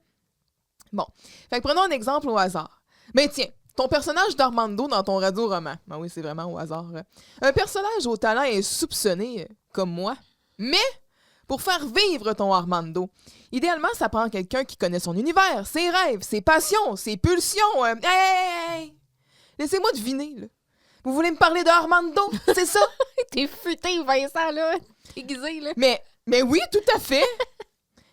Bon. Fait que prenons un exemple au hasard. Mais tiens, ton personnage d'Armando dans ton radio-roman. Ben oui, c'est vraiment au hasard. Un personnage au talent insoupçonné, comme moi. Mais... pour faire vivre ton Armando. Idéalement, ça prend quelqu'un qui connaît son univers, ses rêves, ses passions, ses pulsions. Hey! Laissez-moi deviner, là. Vous voulez me parler de Armando, c'est ça? T'es futé, Vincent, là. Aiguisé, là. Mais oui, tout à fait.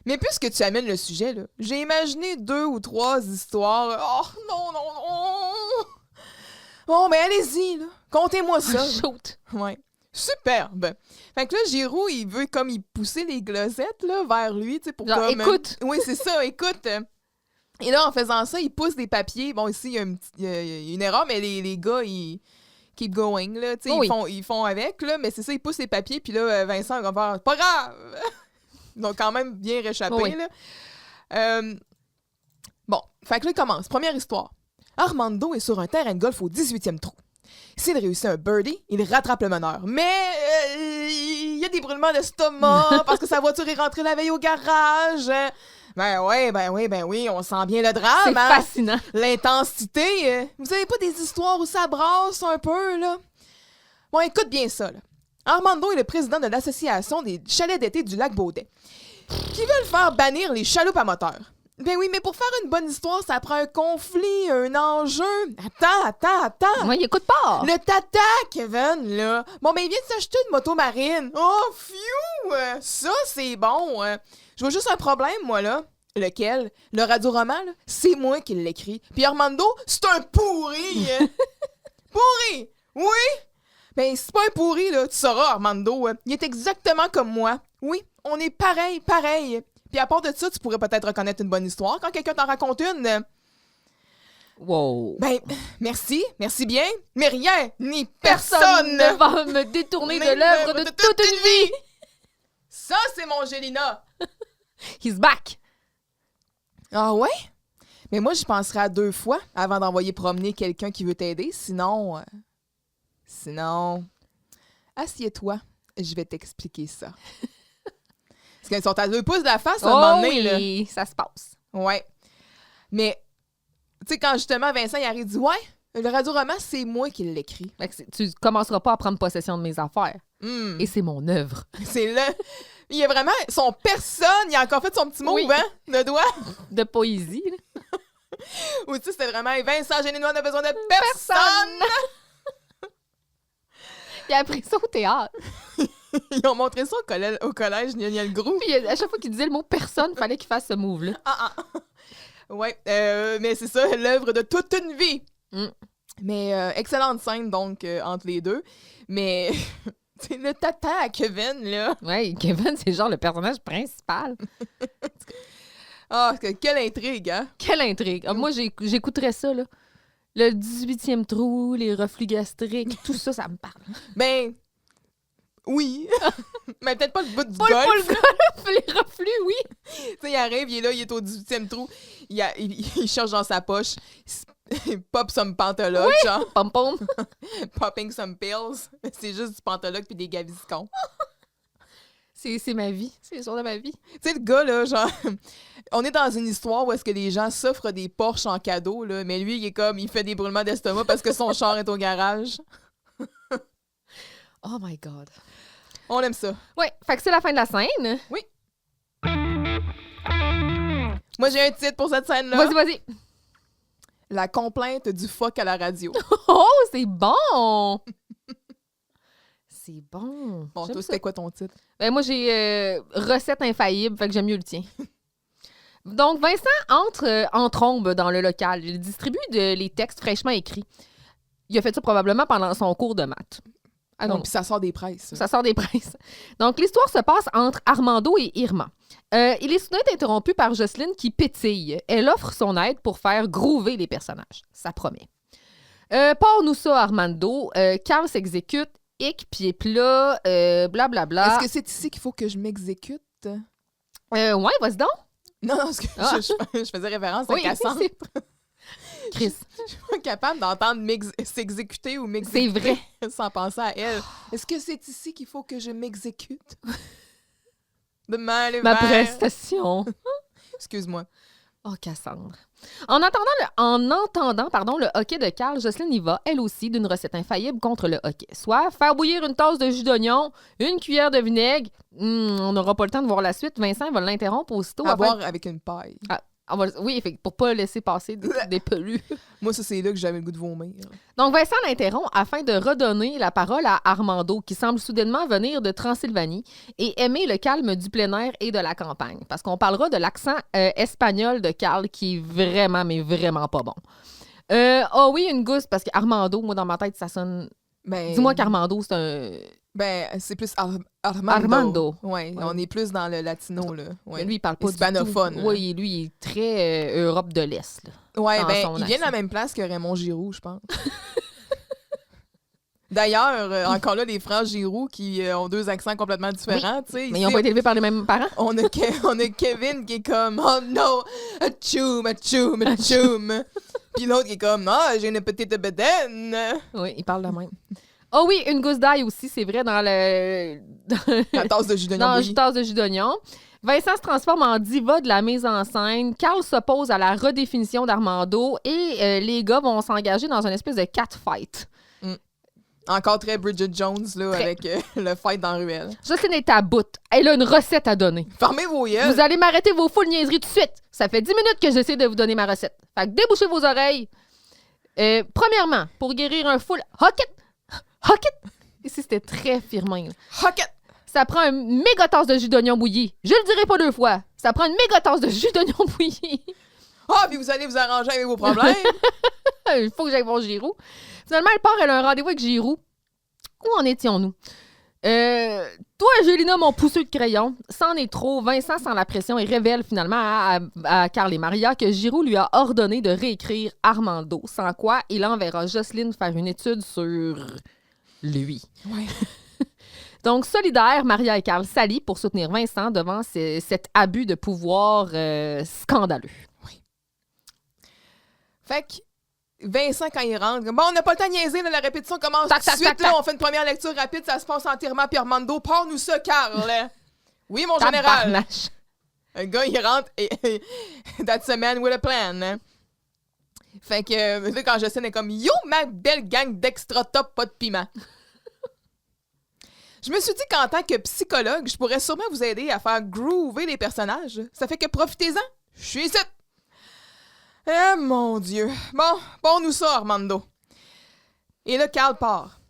Mais puisque tu amènes le sujet, là, j'ai imaginé 2 ou 3 histoires. Oh, non, non, non! Bon, ben allez-y, là. Contez-moi ça. Shoot. Ouais. Superbe. Fait que là, Giroud, il veut comme il pousser les glosettes là, vers lui, tu sais, pour Genre, comme... écoute. Oui, c'est ça, écoute. Et là, en faisant ça, il pousse des papiers. Bon, ici, il y a une erreur, mais les gars, ils keep going, là, tu sais, Oui. ils font avec, là, mais c'est ça, ils poussent les papiers, puis là, Vincent va faire « Pas grave! » Ils ont quand même bien réchappé, Oui. là. Bon, fait que là, il commence. Première histoire. Armando est sur un terrain de golf au 18e trou. S'il réussit un birdie, il rattrape le meneur. Mais il y a des brûlements d'estomac parce que sa voiture est rentrée la veille au garage. Ben oui, on sent bien le drame. C'est hein? fascinant. L'intensité. Vous avez pas des histoires où ça brasse un peu, là? Bon, écoute bien ça, là. Armando est le président de l'association des chalets d'été du lac Baudet, qui veulent faire bannir les chaloupes à moteur. Ben oui, mais pour faire une bonne histoire, ça prend un conflit, un enjeu. Attends. Moi, il écoute pas. Le tata, Kevin, là. Bon, ben, il vient de s'acheter une moto marine. Oh, phew! Ça, c'est bon. Je vois juste un problème, moi, là. Lequel? Le radio-roman, là, c'est moi qui l'écris. Puis Armando, c'est un pourri. Pourri! Oui! Ben, c'est pas un pourri, là. Tu sauras, Armando. Il est exactement comme moi. Oui, on est pareil. Puis à part de ça, tu pourrais peut-être reconnaître une bonne histoire quand quelqu'un t'en raconte une. Wow. Ben, merci bien, mais rien ni personne ne va me détourner de l'œuvre de toute une vie. Ça, c'est mon Gélina. He's back. Ah ouais? Mais moi, j'y penserai à 2 fois avant d'envoyer promener quelqu'un qui veut t'aider. Sinon, assieds-toi, je vais t'expliquer ça. Parce qu'ils sont à 2 pouces de la face, à un moment donné, là. Oui, ça se passe. Ouais. Mais, tu sais, quand justement Vincent, il arrive, dit « Ouais, le radio-roman, c'est moi qui l'écris. Fait que tu commenceras pas à prendre possession de mes affaires. Hmm. Et c'est mon œuvre. » C'est là. Il a vraiment son personne. Il a encore fait son petit mot, Oui. hein, de doigt. De poésie. Là. Ou tu sais, c'était vraiment « Vincent Géninois n'a besoin de personne. » Il a appris ça au théâtre. Ils ont montré ça au collège, il y a le groupe. Puis à chaque fois qu'il disait le mot personne, il fallait qu'il fasse ce move-là. Ouais, mais c'est ça, l'œuvre de toute une vie. Mm. Mais excellente scène, donc, entre les deux. Mais, c'est le tata à Kevin, là. Ouais, Kevin, c'est genre le personnage principal. Ah, quelle intrigue, hein? Quelle intrigue. Ah, moi, j'écouterais ça, là. Le 18e trou, les reflux gastriques, tout ça, ça me parle. Ben, oui. Mais peut-être pas le bout du Pas golf. le golf, les reflux, oui. Tu sais, il arrive, il est là, il est au 18e trou. Il cherche dans sa poche. Il pop some pantologue, genre. Pom-pom. Popping some pills. C'est juste du pantologue puis des gaviscons. C'est ma vie. C'est sur de ma vie. Tu sais, le gars, là, genre, on est dans une histoire où est-ce que les gens s'offrent des Porsche en cadeau, là, mais lui, il fait des brûlements d'estomac parce que son char est au garage. Oh my God. On aime ça. Ouais, fait que c'est la fin de la scène. Oui. Moi, j'ai un titre pour cette scène-là. Vas-y. La complainte du fuck à la radio. Oh, c'est bon! C'est bon. Bon, J'aime toi, ça. c'était quoi ton titre? Ben, moi, j'ai recette infaillible, fait que j'aime mieux le tien. Donc, Vincent entre en trombe dans le local. Il distribue les textes fraîchement écrits. Il a fait ça probablement pendant son cours de maths. Ah non, Puis ça sort des presses. ça sort des presses. Donc, l'histoire se passe entre Armando et Irma. Il est soudain interrompu par Jocelyne qui pétille. Elle offre son aide pour faire groover les personnages. Ça promet. Pars-nous ça, Armando. Carl s'exécute. Hic, pied plat, blablabla. Est-ce que c'est ici qu'il faut que je m'exécute? Ouais, vas-y donc. Non, parce que je faisais référence à Cassandre. Chris. Je suis pas capable d'entendre s'exécuter ou m'exécuter. C'est vrai. Sans penser à elle. Est-ce que c'est ici qu'il faut que je m'exécute? De mal et Ma vert. prestation. Excuse-moi. Oh, Cassandre. En entendant le hockey de Carl, Jocelyne y va, elle aussi, d'une recette infaillible contre le hockey. Soit faire bouillir une tasse de jus d'oignon, une cuillère de vinaigre. On n'aura pas le temps de voir la suite. Vincent va l'interrompre aussitôt. À boire avec une paille. Ah, Oui, pour pas laisser passer des pelus. Moi, ça, c'est là que j'avais le goût de vomir. Donc, Vincent l'interrompt afin de redonner la parole à Armando, qui semble soudainement venir de Transylvanie et aimer le calme du plein air et de la campagne. Parce qu'on parlera de l'accent espagnol de Carl qui est vraiment, mais vraiment pas bon. Oui, une gousse, parce qu'Armando, moi, dans ma tête, ça sonne... Ben, Dis-moi qu'Armando, c'est un... Ben, c'est plus Armando. Armando. Ouais, on est plus dans le latino, là. Ouais. Mais lui, il parle pas hispanophone. du tout. Oui, lui, il est très Europe de l'Est. Là, ouais, dans ben, son il vient de la accent. même place que Raymond Giroux, je pense. D'ailleurs, encore là, les frères Giroux qui ont 2 accents complètement différents, tu sais. Mais ils n'ont pas été élevés par les mêmes parents? On a Kevin qui est comme « Oh no, atchoum, atchoum, atchoum ». Puis l'autre qui est comme « Ah, j'ai une petite bedaine ». Oui, il parle de même. Oh oui, une gousse d'ail aussi, c'est vrai, dans La tasse de jus d'oignon dans bouilli. une tasse de jus d'oignon. Vincent se transforme en diva de la mise en scène. Carl s'oppose à la redéfinition d'Armando et les gars vont s'engager dans une espèce de catfight. Encore très Bridget Jones, là, Très. avec le fight dans la ruelle. Jocelyne est à bout. Elle a une recette à donner. Fermez vos yeux. Vous allez m'arrêter vos foules niaiseries tout de suite. Ça fait 10 minutes que j'essaie de vous donner ma recette. Fait que débouchez vos oreilles. Premièrement, pour guérir un full hocket. Ici, c'était très firmin. Là. Hocket. Ça prend une méga tasse de jus d'oignon bouilli. Je le dirai pas 2 fois. Ça prend une méga tasse de jus d'oignon bouilli. Ah, puis vous allez vous arranger avec vos problèmes. Il faut que j'aille voir Giroux. Finalement, elle part, elle a un rendez-vous avec Giroux. Où en étions-nous? Toi, Angelina, mon pousseux de crayon, c'en est trop. Vincent sent la pression et révèle finalement à Carl et Maria que Giroux lui a ordonné de réécrire Armando, sans quoi il enverra Jocelyne faire une étude sur lui. Ouais. Donc, solidaires, Maria et Carl s'allient pour soutenir Vincent devant cet abus de pouvoir scandaleux. Fait que Vincent, quand il rentre, bon, on n'a pas le temps de niaiser, là, la répétition commence Tac, tout de tac, suite. tac, Là, tac. on fait une première lecture rapide, ça se passe entièrement. Puis Armando, pars-nous ça, Carl. Oui, mon général. Tabarnache. Un gars, il rentre et that's a man with a plan. Hein? Fait que là, quand Jocelyne est comme yo, ma belle gang d'extra top, pas de piment. Je me suis dit qu'en tant que psychologue, je pourrais sûrement vous aider à faire groover les personnages. Ça fait que profitez-en. Je suis ici. Eh mon Dieu. Bon, nous ça, Armando. Et là, Carl part.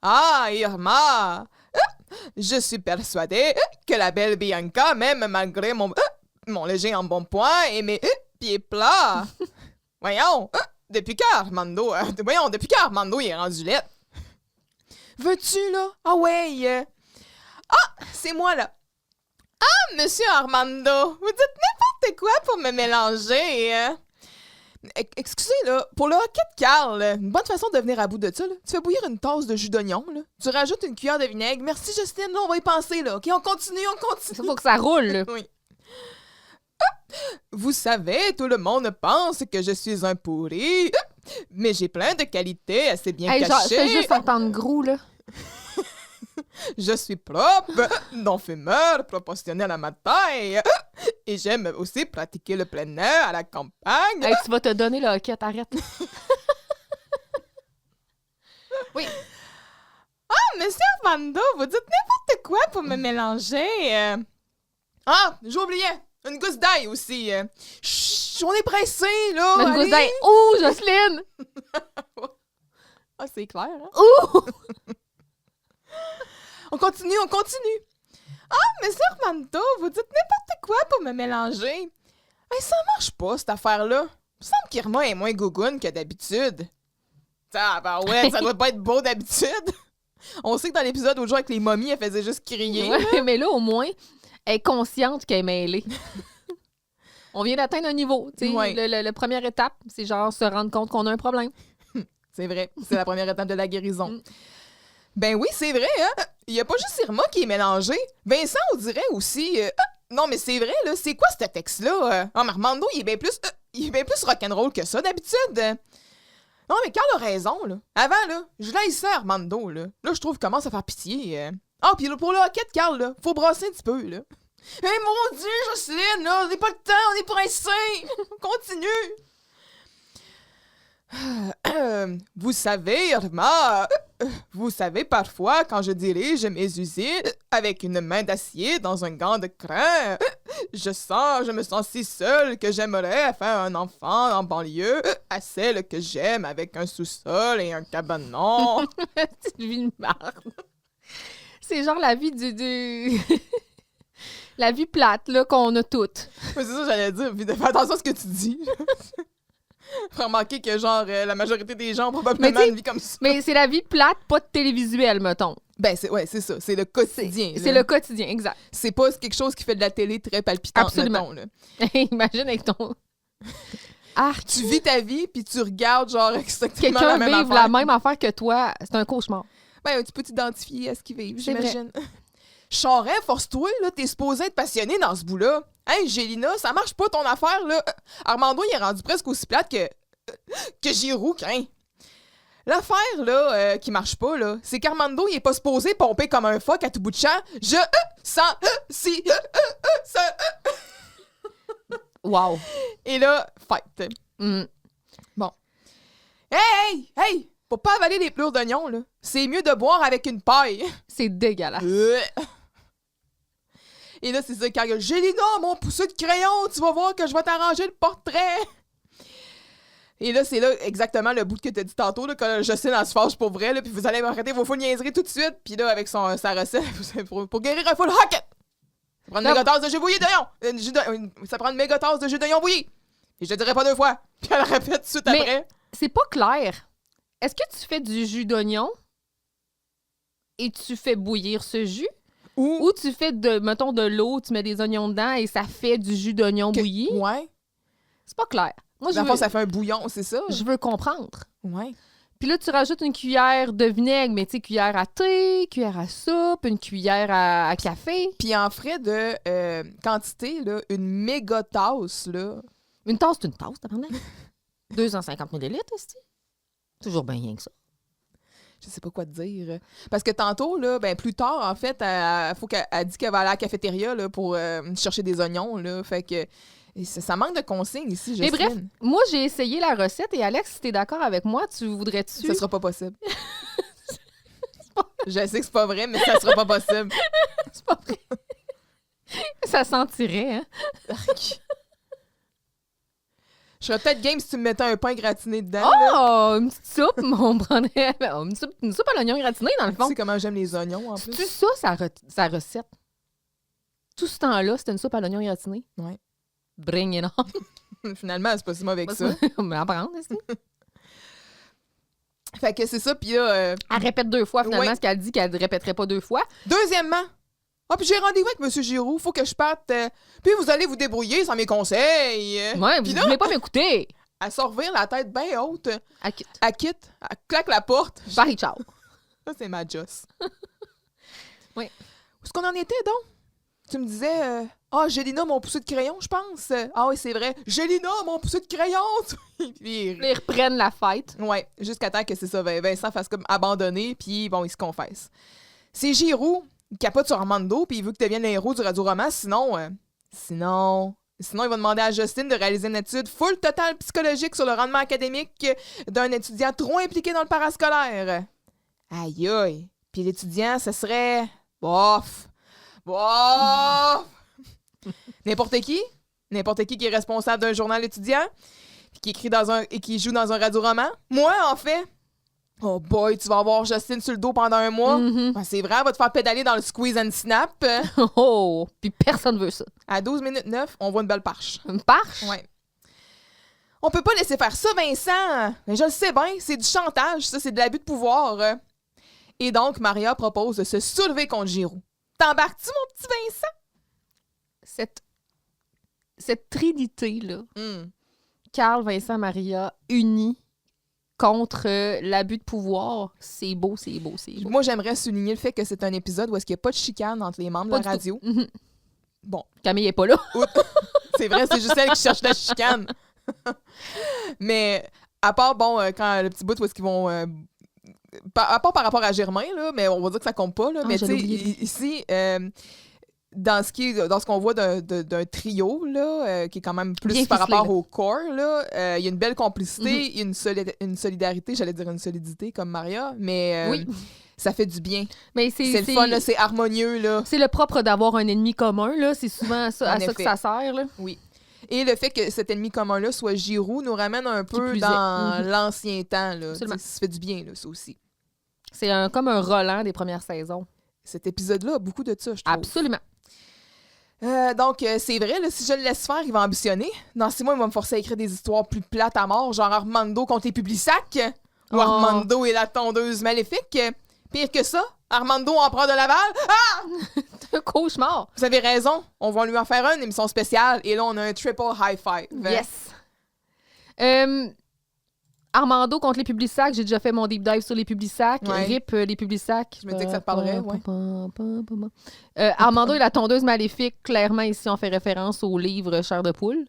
Ah, Irma. Je suis persuadée que la belle Bianca, même malgré mon léger embonpoint et mes pieds plats. Voyons, depuis qu'Armando il est rendu laid. Veux-tu, là? Ah ouais. Ah, c'est moi, là. Ah, monsieur Armando, vous dites n'importe quoi pour me mélanger. Excusez, là, pour le hockey de Carl, une bonne façon de venir à bout de ça, là, tu fais bouillir une tasse de jus d'oignon, là, tu rajoutes une cuillère de vinaigre. Merci, Justine, là, on va y penser, là. OK, on continue. Il faut que ça roule. Là. Oui. Vous savez, tout le monde pense que je suis un pourri, mais j'ai plein de qualités assez bien Hey, genre, cachées. fais juste entendre Grou, là. Je suis propre, non fumeur, proportionnel à ma taille, et j'aime aussi pratiquer le plein air à la campagne. Hey, tu vas te donner le hockey, arrête. Oui. Ah, monsieur Armando, vous dites n'importe quoi pour me mélanger. Ah, j'oubliais, une gousse d'ail aussi. Chut, on est pressé, là. Une allez. gousse d'ail. Ouh, Jocelyne! Ah, c'est clair, hein? Ouh! On continue. Ah, monsieur Armando, vous dites n'importe quoi pour me mélanger. Hey, ça marche pas, cette affaire-là. Il me semble qu'Irma est moins gougoune que d'habitude. Ouais, ça doit pas être beau d'habitude. On sait que dans l'épisode où je jouais avec les momies, elle faisait juste crier. Ouais, mais là, au moins, elle est consciente qu'elle est mêlée. On vient d'atteindre un niveau. Tu sais, Ouais. la première étape, c'est genre se rendre compte qu'on a un problème. C'est vrai, c'est la première étape de la guérison. Ben oui, c'est vrai, hein? Il y a pas juste Irma qui est mélangée. Vincent, on dirait aussi... non, mais c'est vrai, là. C'est quoi ce texte-là? Ah, mais Armando, il est bien plus rock'n'roll que ça, d'habitude. Non, mais Carl a raison, là. Avant, là, je laissais Armando, là. Là, je trouve qu'il commence à faire pitié. Ah, puis pour le hockey de Carl, là, faut brasser un petit peu, là. Mon Dieu, Jocelyne, là, on n'a pas le temps, on est pressés. Continue. Vous savez, Irma, Vous savez, parfois, quand je dirige mes usines avec une main d'acier dans un gant de crin, je me sens si seule que j'aimerais faire un enfant en banlieue à celle que j'aime avec un sous-sol et un cabanon. C'est une vie de merde. C'est genre la vie la vie plate, là, qu'on a toutes. Mais c'est ça que j'allais dire. Puis fais attention à ce que tu dis. Faut remarquer que, genre, la majorité des gens ont probablement une vie comme ça. Mais c'est la vie plate, pas de télévisuel, mettons. Ben, c'est ça. C'est le quotidien. C'est le quotidien, exact. C'est pas quelque chose qui fait de la télé très palpitante, Absolument. mettons, là. Imagine avec ton... Arc. Tu vis ta vie, puis tu regardes, genre, exactement Quelqu'un la même vive affaire. la même affaire que toi, c'est un cauchemar. Ben, tu peux t'identifier à ce qu'ils vivent, C'est j'imagine. Charest, force-toi, là, t'es supposé être passionné dans ce bout-là. Hey, Gélina, ça marche pas ton affaire, là. Armando, il est rendu presque aussi plate que Giroux, craint. L'affaire, là, qui marche pas, là, c'est qu'Armando, il est pas supposé pomper comme un phoque à tout bout de champ. Je sens si ça. Wow. Et là, fight. Mm. Bon. Hey! Faut pas avaler des plures d'oignons, là. C'est mieux de boire avec une paille. C'est dégueulasse. Et là, c'est ça, quand il y a Gélina, mon pousseux de crayon, tu vas voir que je vais t'arranger le portrait. Et là, c'est là exactement le bout que t'as dit tantôt, là, quand Jocelyne se fâche pour vrai, là, puis vous allez arrêter vos fous niaiseries tout de suite. Puis là, avec sa recette, pour guérir un full hocket, ça prend une méga tasse de jus bouilli d'oignon. Ça prend une méga tasse de jus d'oignon bouilli. Et je te dirai pas 2 fois. Puis elle répète tout de suite Mais après. c'est pas clair. Est-ce que tu fais du jus d'oignon et tu fais bouillir ce jus? Ou tu fais, mettons, de l'eau, tu mets des oignons dedans et ça fait du jus d'oignon bouilli? Ouais. C'est pas clair. Moi, Dans le fond, ça fait un bouillon, c'est ça? Je veux comprendre. Ouais. Puis là, tu rajoutes une cuillère de vinaigre, mais tu sais, cuillère à thé, cuillère à soupe, une cuillère à café. Puis en frais de quantité, là, une méga tasse, là. Une tasse, c'est une tasse, t'as parlé? 250 ml, aussi. Toujours bien rien que ça. Je sais pas quoi te dire. Parce que tantôt, là, ben plus tard, en fait, faut qu'elle dit qu'elle va aller à la cafétéria là, pour chercher des oignons. Là, fait que ça manque de consignes ici, Mais Jocelyne. bref, moi, j'ai essayé la recette et Alex, si t'es d'accord avec moi, tu voudrais-tu... Ça sera pas possible. Je sais que c'est pas vrai, mais ça sera pas possible. C'est pas vrai. Ça sentirait, hein? Je serais peut-être game si tu me mettais un pain gratiné dedans. là. Oh, une petite soupe, on prendrait... Une soupe à l'oignon gratiné, dans le Tu fond. sais comment j'aime les oignons, en plus. C'est-tu ça, sa recette? Tout ce temps-là, c'était une soupe à l'oignon gratiné? Ouais. Bring it on. Finalement, c'est pas si mauvais que ça. On va apprendre, est-ce que? Fait que c'est ça, puis là... Elle répète 2 fois, finalement, Ouais. ce qu'elle dit qu'elle ne répéterait pas 2 fois. Deuxièmement, puis j'ai rendez-vous avec M. Giroux, faut que je parte. Puis vous allez vous débrouiller sans mes conseils. Ouais, Puis vous là, voulez pas m'écouter. elle sort revire la tête bien haute. Elle quitte. Elle quitte, elle claque la porte. Bye, ciao. Ça, c'est ma Joss. Oui. Où est-ce qu'on en était, donc? Tu me disais, Gélina, mon pousseux de crayon, je pense. Ah oui, c'est vrai. Gélina, mon pousseux de crayon. Puis, Ils reprennent la fête. ouais, jusqu'à temps que c'est ça, Vincent fasse comme abandonner, puis bon, il se confesse. C'est Giroux, il capote sur Armando, puis il veut que tu deviennes le héros du radio-roman, sinon, il va demander à Justine de réaliser une étude full totale psychologique sur le rendement académique d'un étudiant trop impliqué dans le parascolaire. Aïe aïe. Puis l'étudiant, ce serait... Bof. N'importe qui qui est responsable d'un journal étudiant, puis qui écrit et qui joue dans un radio-roman. Moi, en fait. Oh boy, tu vas avoir Justine sur le dos pendant un mois. Mhm. Ben, c'est vrai, elle va te faire pédaler dans le squeeze and snap. Oh, puis personne veut ça. À 12 minutes 9, on voit une belle parche. Une parche? Ouais. On peut pas laisser faire ça, Vincent. Mais je le sais bien, c'est du chantage, ça, c'est de l'abus de pouvoir. Et donc, Maria propose de se soulever contre Giroux. T'embarques-tu, mon petit Vincent? Cette trinité-là, Mm. Carl, Vincent, Maria, unis contre l'abus de pouvoir, c'est beau, c'est beau, c'est beau. Moi, j'aimerais souligner le fait que c'est un épisode où est-ce qu'il n'y a pas de chicane entre les membres Pas de la du tout. radio. Mhm. Bon, Camille est pas là. c'est vrai, c'est juste elle qui cherche la chicane. Mais à part, quand le petit bout où est-ce qu'ils vont... à part par rapport à Germain, là, mais on va dire que ça compte pas. Là, Ah, mais tu j'allais sais, oublier. ici, dans ce qu'on voit d'un trio, là, qui est quand même plus Bien par ficelé, rapport là. au corps, là, il y a une belle complicité, une solidarité, j'allais dire une solidité comme Maria, mais Oui. ça fait du bien. Mais C'est le fun, là, c'est harmonieux, là. C'est le propre d'avoir un ennemi commun, là. C'est souvent ça, En à ça que effet. ça sert, là. Oui. Et le fait que cet ennemi commun-là soit Giroud nous ramène un peu plus est. dans l'ancien temps, là. Absolument. Ça fait du bien, là, ça aussi. C'est comme un Roland des premières saisons. Cet épisode-là a beaucoup de ça, je trouve. Absolument. Donc, c'est vrai, là, si je le laisse faire, il va ambitionner. Dans 6 mois, il va me forcer à écrire des histoires plus plates à mort, genre Armando contre les Publisac, ou Oh. Armando et la tondeuse maléfique. Pire que ça, Armando empereur de Laval. Ah! C'est un cauchemar. Vous avez raison, on va lui en faire une émission spéciale, et là, on a un triple high five. Yes. Armando contre les Publisac. J'ai déjà fait mon deep dive sur les Publisac. Ouais. RIP les Publisac. Je me disais que ça te parlerait, ouais. Armando et la tondeuse maléfique. Clairement, ici, on fait référence au livre Chair de poule.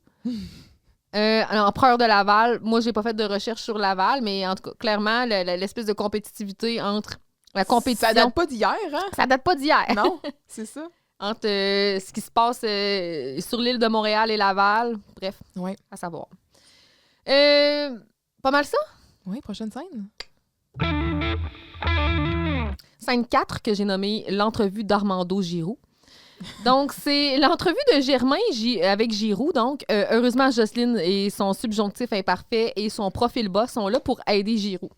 Empereur de Laval. Moi, j'ai pas fait de recherche sur Laval, mais en tout cas, clairement, l'espèce de compétitivité entre la compétition... Ça date pas d'hier, hein? Ça date pas d'hier. Non, c'est ça. Entre ce qui se passe sur l'île de Montréal et Laval. Bref, Ouais. à savoir. Pas mal ça? Oui, prochaine scène. Scène 4 que j'ai nommée l'entrevue d'Armando Giroux. Donc, c'est l'entrevue de Germain avec Giroux. Donc, heureusement, Jocelyne et son subjonctif imparfait et son profil bas sont là pour aider Giroux.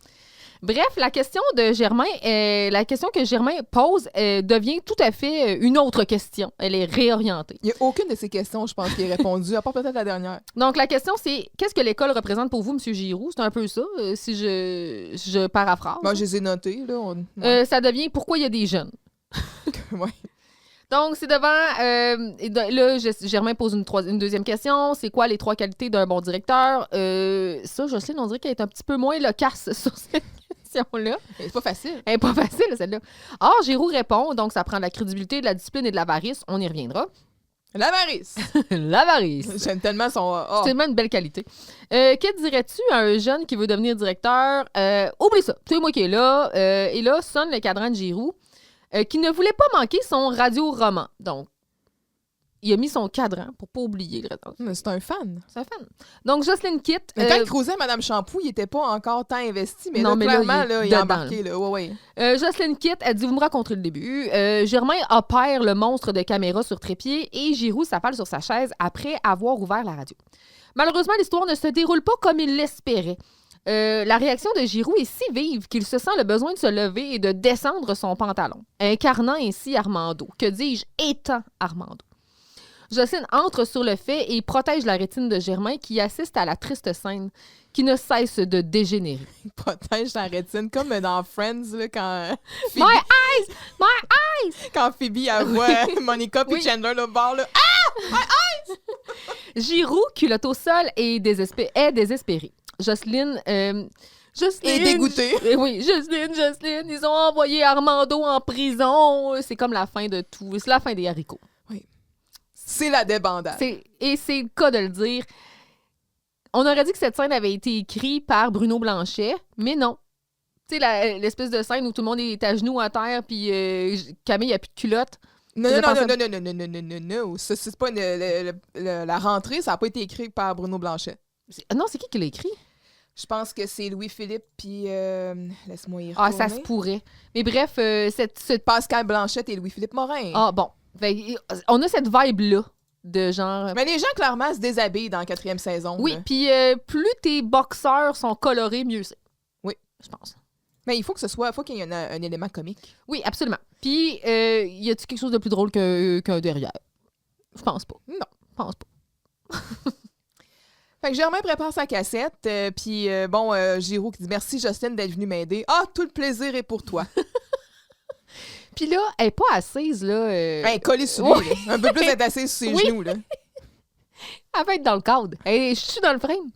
Bref, la question que Germain pose devient tout à fait une autre question. Elle est réorientée. Il n'y a aucune de ces questions, je pense, qui est répondue, à part peut-être la dernière. Donc, la question, c'est qu'est-ce que l'école représente pour vous, M. Giroux? C'est un peu ça, si je paraphrase. Moi, je les ai notés, là. Ouais. Ça devient pourquoi il y a des jeunes. Ouais. Donc, c'est devant... là, Germain pose une deuxième question. C'est quoi les 3 qualités d'un bon directeur? Ça, Jocelyne, on dirait qu'elle est un petit peu moins loquace sur cette question-là. C'est pas facile. Elle n'est pas facile, celle-là. Or, Giroux répond, donc ça prend de la crédibilité, de la discipline et de l'avarice. On y reviendra. L'avarice. L'avarice. J'aime tellement son... C'est tellement une belle qualité. Que dirais-tu à un jeune qui veut devenir directeur? Oublie ça. C'est moi qui est là. Et là, sonne le cadran de Giroux, qui ne voulait pas manquer son radio-roman. Donc, il a mis son cadran pour pas oublier le reste. Mais c'est un fan. C'est un fan. Donc, Jocelyne quitte. Mais quand il croisait Mme Champoux, il était pas encore tant investi, mais Non, là, mais là, clairement, il est il est dedans, embarqué. Là. Ouais. Jocelyne quitte. Elle dit, vous me raconterez le début. Germain opère le monstre de caméra sur trépied et Giroux s'affale sur sa chaise après avoir ouvert la radio. Malheureusement, l'histoire ne se déroule pas comme il l'espérait. La réaction de Giroux est si vive qu'il se sent le besoin de se lever et de descendre son pantalon, incarnant ainsi Armando. Que dis-je, étant Armando. Jocelyne entre sur le fait et protège la rétine de Germain qui assiste à la triste scène qui ne cesse de dégénérer. Il protège la rétine, comme dans Friends, là, quand Phoebe, My eyes! My eyes! quand Phoebe elle voit Monica puis Oui. Chandler le bord, là. Giroux, culotte au sol, est désespéré. Jocelyne... Jocelyne... Et dégoûtée. Oui, Jocelyne, ils ont envoyé Armando en prison. C'est comme la fin de tout. C'est la fin des haricots. C'est la débandade. Et c'est le cas de le dire. On aurait dit que cette scène avait été écrite par Bruno Blanchet, mais non. Tu sais, l'espèce de scène où tout le monde est à genoux à terre, puis Camille n'a plus de culotte. Non. Non. C'est pas la rentrée, ça n'a pas été écrit par Bruno Blanchet. Non, c'est qui l'a écrit? Je pense que c'est Louis-Philippe, puis laisse-moi y Ah, retourner. ça se pourrait. Mais bref, Pascal Blanchette et Louis-Philippe Morin. Ah, bon. Fait, on a cette vibe-là de genre... Mais les gens, clairement, se déshabillent dans la 4e saison. Oui, là. puis plus tes boxeurs sont colorés, mieux c'est. Oui. Je pense. Mais il faut qu'il y ait un élément comique. Oui, absolument. Puis, y a-t-il quelque chose de plus drôle qu'un derrière? Je pense pas. Non. Je pense pas. Fait que Germain prépare sa cassette, puis Giroux qui dit « Merci, Jocelyne, d'être venue m'aider. Ah, tout le plaisir est pour toi. » Puis là, elle est pas assise, là. Ben, collée sur lui, Oui. là. Un peu plus être assise sur ses Oui. genoux, là. Elle va être dans le cadre. Je suis dans le frame.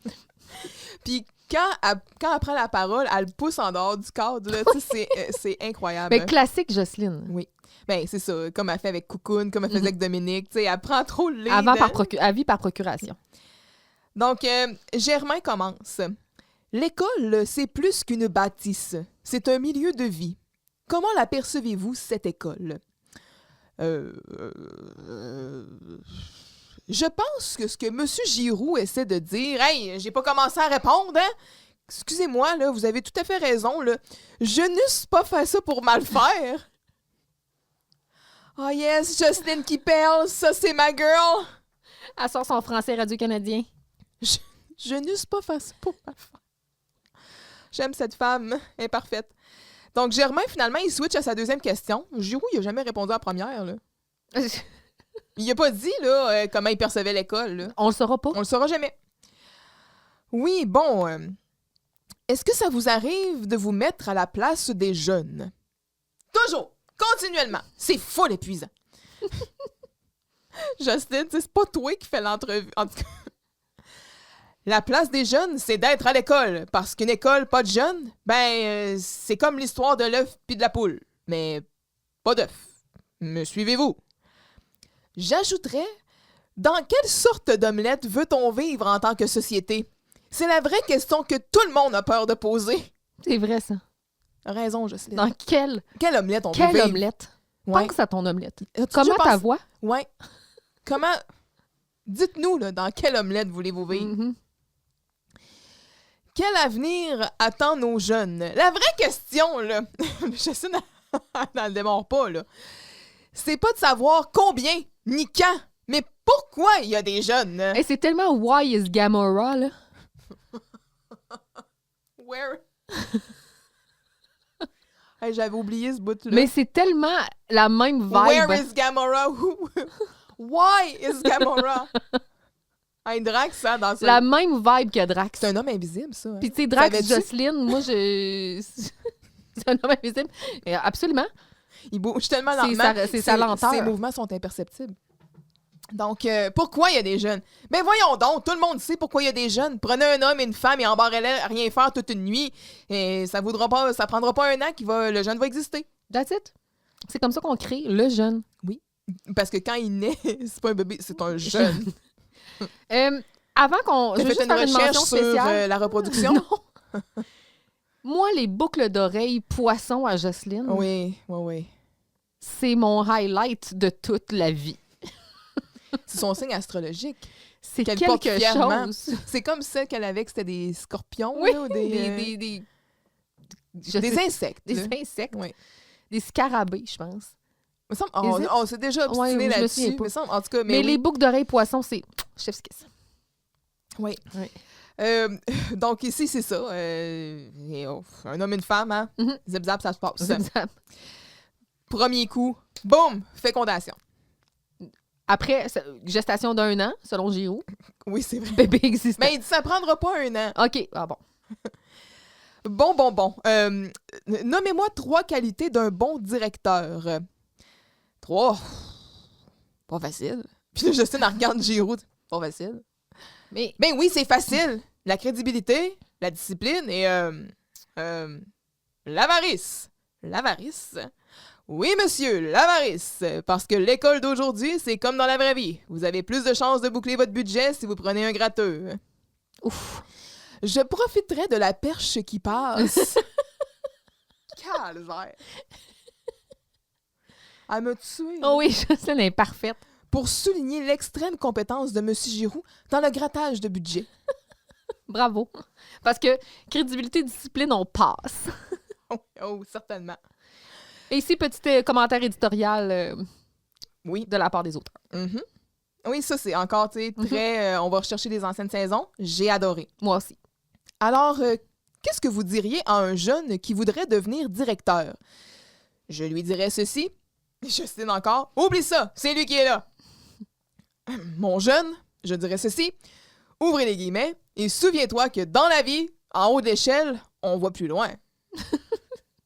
Puis quand elle prend la parole, elle pousse en dehors du cadre, là. Tu sais, c'est incroyable. Mais classique Jocelyne. Oui. Ben, c'est ça, comme elle fait avec Cocoon, comme elle faisait avec Dominique. Tu sais, elle prend trop le lead. À vie par procuration. Donc, Germain commence. L'école, c'est plus qu'une bâtisse. C'est un milieu de vie. Comment l'apercevez-vous, cette école? Je pense que ce que M. Giroux essaie de dire... Hey, j'ai pas commencé à répondre, hein? Excusez-moi, là, vous avez tout à fait raison, là. Je n'eusse pas fait ça pour mal faire. Oh yes, Jocelyne qui parle, ça c'est ma girl. Elle sort son français radio-canadien. Je n'eusse pas fait ça pour mal faire. J'aime cette femme, elle est parfaite. Donc, Germain, finalement, il switch à sa deuxième question. Giroux, il a jamais répondu à la première, là. Il a pas dit, là, comment il percevait l'école, là. On le saura pas. On le saura jamais. Oui, bon... est-ce que ça vous arrive de vous mettre à la place des jeunes? Toujours! Continuellement! C'est full épuisant! Justin, c'est pas toi qui fais l'entrevue. En tout cas, la place des jeunes, c'est d'être à l'école. Parce qu'une école, pas de jeunes, c'est comme l'histoire de l'œuf puis de la poule. Mais pas d'œuf. Me suivez-vous? J'ajouterais, dans quelle sorte d'omelette veut-on vivre en tant que société? C'est la vraie question que tout le monde a peur de poser. C'est vrai, ça. Raison, Jocelyne. Dans quelle omelette on veut Quelle vivre? omelette? Ouais. Pense à ton omelette. As-tu Comment déjà ta pensé- voix? Ouais. Comment... Dites-nous, là, dans quelle omelette voulez-vous vivre? Mhm. Quel avenir attend nos jeunes? La vraie question, là, Jocelyne, elle ne démarre pas, là. C'est pas de savoir combien, ni quand, mais pourquoi il y a des jeunes. Hey, c'est tellement Why is Gamora, là. Where? Hey, j'avais oublié ce bout-là. Mais c'est tellement la même vibe. Where is Gamora? Why is Gamora? Hey, Drax, ça, dans La même vibe que Drax. C'est un homme invisible, ça. Hein? Puis tu sais, Drax, Savais-tu? Jocelyne, moi, je... c'est un homme invisible. Et absolument. Il bouge tellement C'est lentement. sa- c'est sa lenteur. Ses mouvements sont imperceptibles. Donc, pourquoi il y a des jeunes? Ben voyons donc, tout le monde sait pourquoi il y a des jeunes. Prenez un homme et une femme et embarrez-les à rien faire toute une nuit. Et ça prendra pas un an le jeune va exister. That's it. C'est comme ça qu'on crée le jeune. Parce que quand il naît, c'est pas un bébé, c'est un jeune. Avant qu'on... Je T'as veux fait juste une faire une recherche mention sur spéciale. la reproduction? Non. Moi, les boucles d'oreilles poisson à Jocelyne, Oui. c'est mon highlight de toute la vie. C'est son signe astrologique. C'est Qu'elle porte quelque fièrement. chose. C'est comme celle qu'elle avait, que c'était des scorpions, Oui, là, ou je des sais- insectes. des là. insectes. Oui. Des scarabées, je pense. Me semble, Is it? on s'est déjà Ouais, obstiné je me là-dessus. souviens pas. Me semble, en tout cas, Mais oui. les boucles d'oreilles poisson, c'est chef's kiss. Oui. Oui. Donc ici, c'est ça. Un homme et une femme, hein? Mhm. Zip-zap, ça se passe. Zip, zap. Premier coup, boum, fécondation. Après, gestation d'1 an, selon Giroux. Oui, c'est vrai. Bébé existant. Mais il dit, ça prendra pas un an. OK. Ah bon. Bon. Nommez-moi 3 qualités d'un bon directeur. 3. Pas facile. Puis là, Justine, elle regarde Giroud. Pas facile. Mais Ben oui, c'est facile. La crédibilité, la discipline et l'avarice. L'avarice? Oui, monsieur, l'avarice. Parce que l'école d'aujourd'hui, c'est comme dans la vraie vie. Vous avez plus de chances de boucler votre budget si vous prenez un gratteux. ouf. Je profiterai de la perche qui passe. Calvaire. Elle m'a tué. Oh oui, Jocelyne est parfaite. Pour souligner l'extrême compétence de M. Giroux dans le grattage de budget. Bravo. Parce que crédibilité, discipline, on passe. Oh, certainement. Et ici, petit commentaire éditorial Oui. de la part des auteurs. Mhm. Oui, ça, c'est encore, tu sais, très... on va rechercher les anciennes saisons. J'ai adoré. Moi aussi. Alors, qu'est-ce que vous diriez à un jeune qui voudrait devenir directeur? Je lui dirais ceci. Justine encore. Oublie ça, c'est lui qui est là. Mon jeune, je dirais ceci. Ouvrez les guillemets et souviens-toi que dans la vie, en haut de l'échelle, on voit plus loin.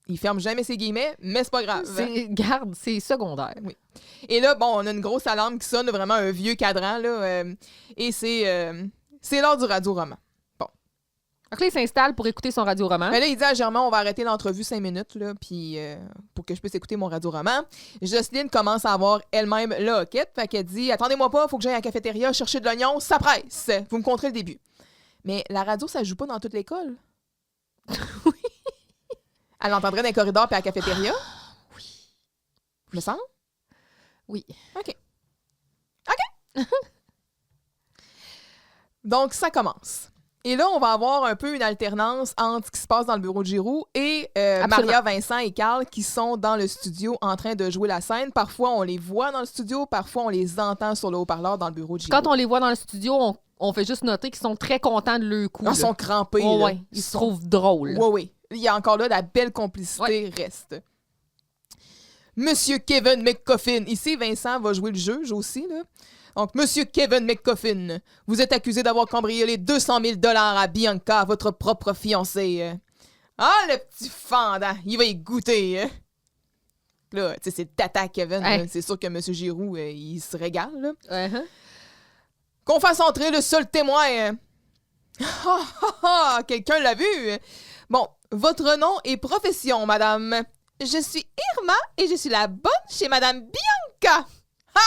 Il ferme jamais ses guillemets, mais c'est pas grave. Garde, c'est secondaire. Oui. Et là, bon, on a une grosse alarme qui sonne, vraiment un vieux cadran, là, et c'est l'heure du radio-roman. Donc là, il s'installe pour écouter son radio-roman. Mais là, il dit à Germain, on va arrêter l'entrevue 5 minutes, là, puis pour que je puisse écouter mon radio-roman. Jocelyne commence à avoir elle-même le hoquette, fait qu'elle dit, attendez-moi pas, faut que j'aille à la cafétéria chercher de l'oignon, ça presse. Vous me compterez le début. Mais la radio, ça joue pas dans toute l'école. Oui. Elle l'entendrait dans les corridors puis à la cafétéria. Oui. Me semble. Oui. OK. Donc, ça commence. Et là, on va avoir un peu une alternance entre ce qui se passe dans le bureau de Giroux et Maria, Vincent et Carl qui sont dans le studio en train de jouer la scène. Parfois, on les voit dans le studio, parfois, on les entend sur le haut-parleur dans le bureau de Giroux. Quand on les voit dans le studio, on fait juste noter qu'ils sont très contents de leur coup. Ils sont crampés. Oh, là. ouais. Ils se trouvent drôles. Oui, oui. Il y a encore là, la belle complicité reste. Monsieur Kevin McCoffin. Ici, Vincent va jouer le juge aussi, là. Donc, Monsieur Kevin McCoffin, vous êtes accusé d'avoir cambriolé 200 000 $ à Bianca, votre propre fiancée. Ah, le petit fendant, il va y goûter. Là, tu sais, c'est tata Kevin. Hey. Là. C'est sûr que Monsieur Giroux, il se régale. Là. Uh-huh. Qu'on fasse entrer le seul témoin. Quelqu'un l'a vu. Bon, votre nom et profession, madame. Je suis Irma et je suis la bonne chez madame Bianca. Ha!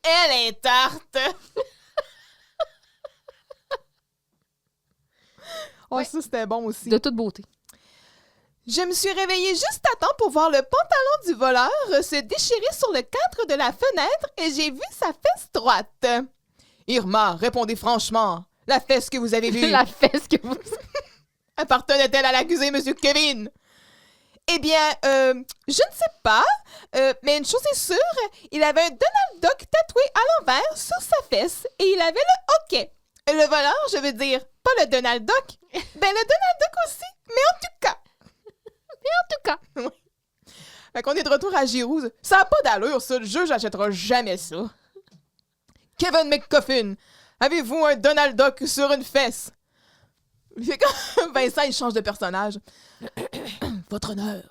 Elle est tarte! Ouais. Ça, c'était bon aussi. De toute beauté. Je me suis réveillée juste à temps pour voir le pantalon du voleur se déchirer sur le cadre de la fenêtre et j'ai vu sa fesse droite. Irma, répondez franchement. La fesse que vous avez vue, La fesse que vous... appartenait-elle à l'accusé, Monsieur Kevin? Eh bien, je ne sais pas, mais une chose est sûre, il avait un Donald Duck tatoué à l'envers sur sa fesse et il avait le hockey. Le voleur, je veux dire, pas le Donald Duck, ben le Donald Duck aussi, mais en tout cas. En tout cas. Oui. Fait qu'on est de retour à Giroux. Ça n'a pas d'allure, ça, le juge n'achètera jamais ça. Kevin McCoffin, avez-vous un Donald Duck sur une fesse? Fait que Vincent, il change de personnage. Votre honneur,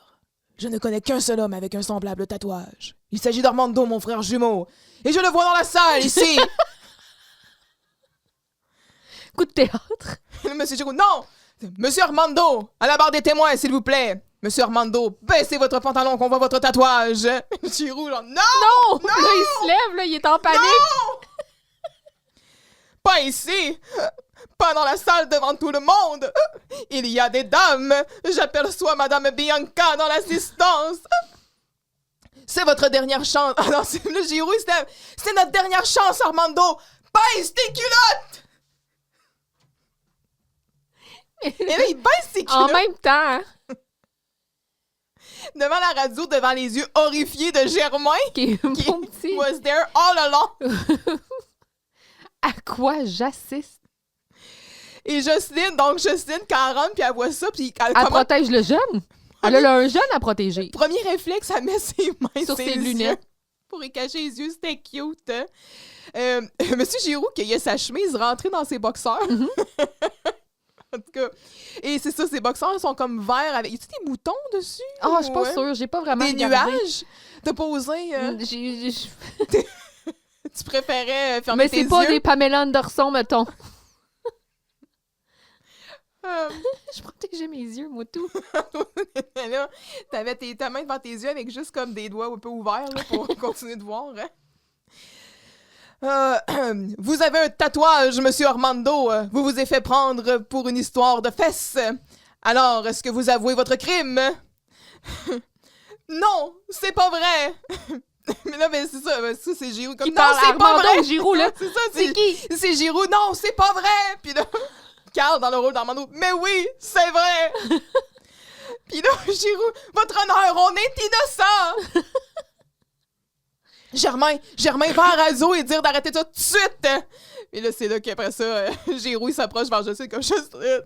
je ne connais qu'un seul homme avec un semblable tatouage. Il s'agit d'Armando, mon frère jumeau. Et je le vois dans la salle, ici. Coup de théâtre. Monsieur Giroux, non! Monsieur Armando, à la barre des témoins, s'il vous plaît. Monsieur Armando, baissez votre pantalon qu'on voit votre tatouage. Giroux, genre, non! Non! Là, il se lève, là, il est en panique. Non! Pas ici! Pas dans la salle devant tout le monde! Il y a des dames! J'aperçois Madame Bianca dans l'assistance! C'est votre dernière chance! Ah non, c'est le Giroux, c'est notre dernière chance, Armando! Baisse tes culottes! Et là, il baisse ses culottes! En même temps, Devant la radio, devant les yeux horrifiés de Germain, qui est qui mon petit. was there all along! À quoi j'assiste? Et Jocelyne, quand elle rentre, puis elle voit ça, puis elle Elle commence... protège le jeune. Elle a un jeune à protéger. Premier réflexe, elle met ses mains Sur ses yeux lunettes. pour y cacher les yeux. C'était cute. Hein? Monsieur Giroux, qui a sa chemise rentrée dans ses boxeurs. En tout cas. Et c'est ça, ses boxeurs sont comme verts. Avec... Y a-tu des boutons dessus? Ah, je suis pas Ouais. sûre. J'ai pas vraiment Des regardé. nuages? T'as posé... tu préférais fermer Mais tes c'est pas yeux? des Pamela Anderson, mettons. Je protégeais mes yeux, moi, tout. Là, t'avais ta main devant tes yeux avec juste comme des doigts un peu ouverts là, pour continuer de voir. Hein? Vous avez un tatouage, Monsieur Armando. Vous vous êtes fait prendre pour une histoire de fesses. Alors, est-ce que vous avouez votre crime? Non, c'est pas vrai. Mais là, ben, c'est ça, c'est Giroux comme Qui non, parle c'est pas Armando vrai. Giroux, là. C'est ça, C'est qui? c'est Giroux. Non, c'est pas vrai. Puis là, Carl dans le rôle d'Armando. Mais oui, c'est vrai. Puis là, Giroux, votre honneur, on est innocent. Germain va à la radio et dire d'arrêter ça tout de suite. Et là, c'est là qu'après ça, Giroux, il s'approche vers Jocelyne comme Jocelyne.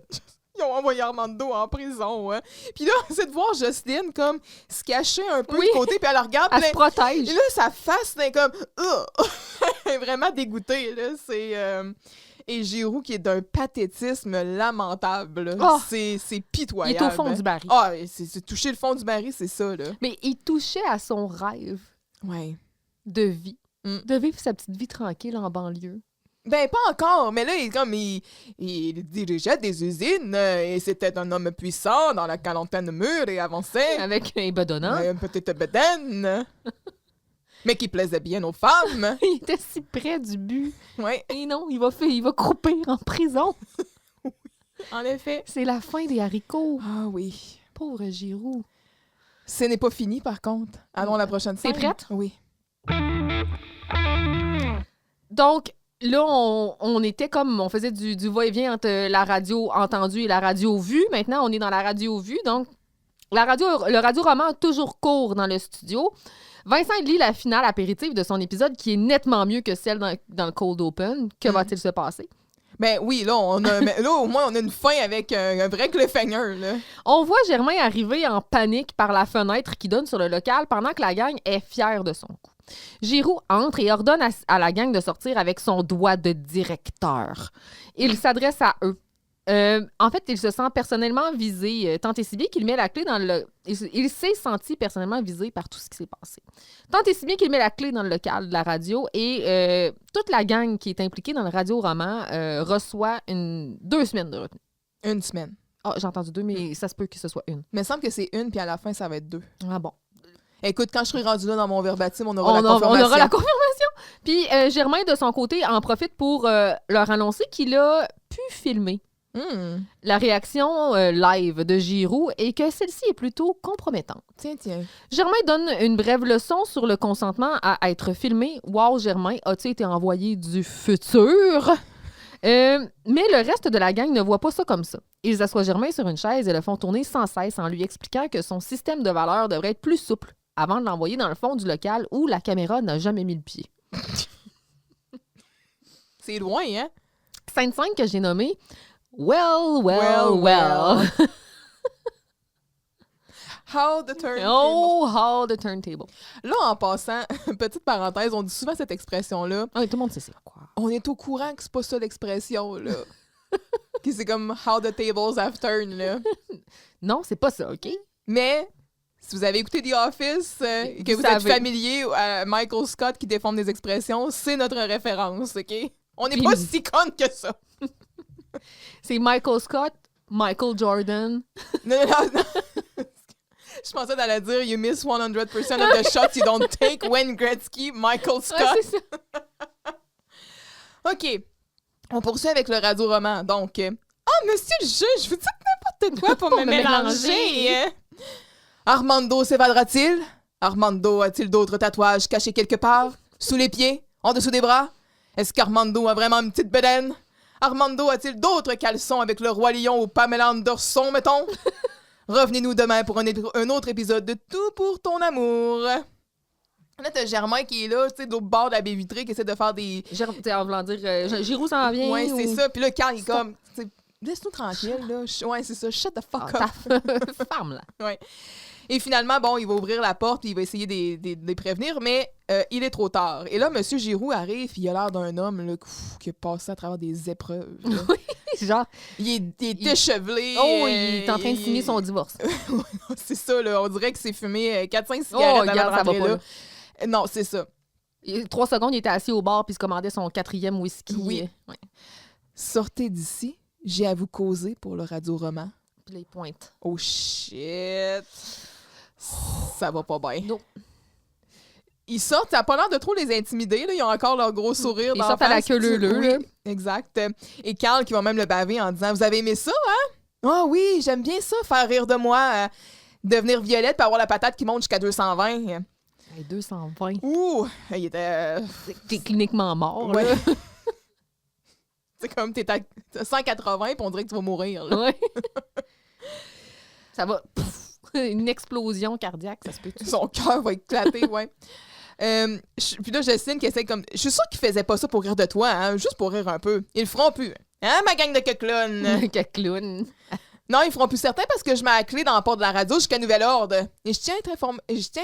Ils ont envoyé Armando en prison. Hein. Puis là, c'est de voir Jocelyne comme se cacher un peu Oui. de côté, puis elle la regarde. Elle puis se protège. et là, sa face, c'est comme... Elle est vraiment dégoûtée, là. C'est... Et Giroux qui est d'un pathétisme lamentable. Là. Oh! C'est Il pitoyable. est au fond du baril. Ah, c'est toucher le fond du baril, c'est ça, là. Mais il touchait à son rêve Ouais. de vie. Mm. De vivre sa petite vie tranquille en banlieue. Ben, pas encore, mais là, il dirigeait des usines et c'était un homme puissant dans la quarantaine mûre et avancé. Avec un bedonnant. Une petite bedaine. Mais qui plaisait bien aux femmes. Il était si près du but. Oui, Et non, il va croupir en prison. en effet. C'est la fin des haricots. Ah oui. Pauvre Giroux. Ce n'est pas fini, par contre. Allons à la prochaine T'es scène. prête? Oui. Donc, là, on était comme... On faisait du va-et-vient entre la radio entendue et la radio vue. Maintenant, on est dans la radio vue. Donc, le radio-roman toujours court dans le studio. Vincent lit la finale apéritive de son épisode qui est nettement mieux que celle dans le Cold Open. Que va-t-il se passer? Ben oui, là, là, au moins, on a une fin avec un vrai cliffhanger, là. On voit Germain arriver en panique par la fenêtre qui donne sur le local pendant que la gang est fière de son coup. Giroux entre et ordonne à la gang de sortir avec son doigt de directeur. Il s'adresse à eux. En fait, il se sent personnellement visé, tant et si bien qu'il met la clé dans le... Il s'est senti personnellement visé par tout ce qui s'est passé. Tant et si bien qu'il met la clé dans le local de la radio et toute la gang qui est impliquée dans le radio-roman reçoit 2 semaines de retenue. 1 semaine. Ah, j'ai entendu 2, mais ça se peut que ce soit 1. Mais il me semble que c'est 1, puis à la fin, ça va être 2. Ah bon. Écoute, quand je serai rendu là dans mon verbatim, on aura la confirmation. On aura la confirmation. Puis Germain, de son côté, en profite pour leur annoncer qu'il a pu filmer la réaction live de Giroux et que celle-ci est plutôt compromettante. Tiens. Germain donne une brève leçon sur le consentement à être filmé. Wow, Germain, as-tu été envoyé du futur? Mais le reste de la gang ne voit pas ça comme ça. Ils assoient Germain sur une chaise et le font tourner sans cesse en lui expliquant que son système de valeurs devrait être plus souple avant de l'envoyer dans le fond du local où la caméra n'a jamais mis le pied. C'est loin, hein? Scène 5 que j'ai nommée Well. How the turntable. Oh, how the turntable. Là, en passant, petite parenthèse, on dit souvent cette expression-là. Ah, tout le monde sait c'est quoi. On est au courant que c'est pas ça l'expression, là. Que c'est comme how the tables have turned, là. Non, c'est pas ça, OK? Mais si vous avez écouté The Office et que vous êtes familier à Michael Scott qui déforme des expressions, c'est notre référence, OK? On n'est pas si con que ça. C'est Michael Scott, Michael Jordan. Non. Je pensais d'aller dire You miss 100% of the shots you don't take. Wayne Gretzky, Michael Scott. Ouais, c'est ça. OK. On poursuit avec le radio-roman. Donc, monsieur le juge, vous dites n'importe quoi pour me mélanger. Armando s'évadera-t-il? Armando a-t-il d'autres tatouages cachés quelque part? Sous les pieds? En dessous des bras? Est-ce qu'Armando a vraiment une petite bedaine? Armando a-t-il d'autres caleçons avec le Roi Lion ou Pamela Anderson, mettons? Revenez-nous demain pour un autre épisode de Tout pour ton amour. Là, t'as Germain qui est là, tu sais, de l'autre bord de la baie vitrée, qui essaie de faire des... En voulant dire, Giroux s'en vient. Ouais, c'est ça. Puis là, Carl, il est comme... Laisse-nous tranquille, là. Ouais, c'est ça. Shut the fuck up. Femme, là. Ouais. Et finalement, bon, il va ouvrir la porte puis il va essayer de les prévenir, mais il est trop tard. Et là, M. Giroux arrive, il a l'air d'un homme là, qui a passé à travers des épreuves. Oui, genre... Il est déchevelé. Oh, il est en train de signer son divorce. C'est ça, là. On dirait que c'est fumé 4-5 cigarettes avant de rentrer là. Non, c'est ça. 3 secondes, il était assis au bar puis il se commandait son 4e whisky. Oui. Ouais. Sortez d'ici. J'ai à vous causer pour le radio-roman. Puis là, il pointe. Oh shit! Ça va pas bien. Non. Ils sortent, ça n'a pas l'air de trop les intimider. Là. Ils ont encore leur gros sourire. Ils sortent à la queue leu-leu. Oui, exact. Et Carl qui va même le baver en disant « Vous avez aimé ça, hein? »« Ah oui, j'aime bien ça, faire rire de moi. Devenir Violette pour avoir la patate qui monte jusqu'à 220. » 220. Ouh! Il était... T'es cliniquement mort, ouais. là. C'est comme t'es à 180 puis on dirait que tu vas mourir. Là. Ouais. Ça va... une explosion cardiaque, ça se peut. Son cœur va éclater, ouais. Puis là, Jocelyne qui essaie comme... Je suis sûre qu'ils faisaient pas ça pour rire de toi, hein, juste pour rire un peu. Ils le feront plus. Hein, ma gang de clowns? Clown. Non, ils feront plus certains parce que je mets la clé dans la porte de la radio jusqu'à nouvel ordre. Et je tiens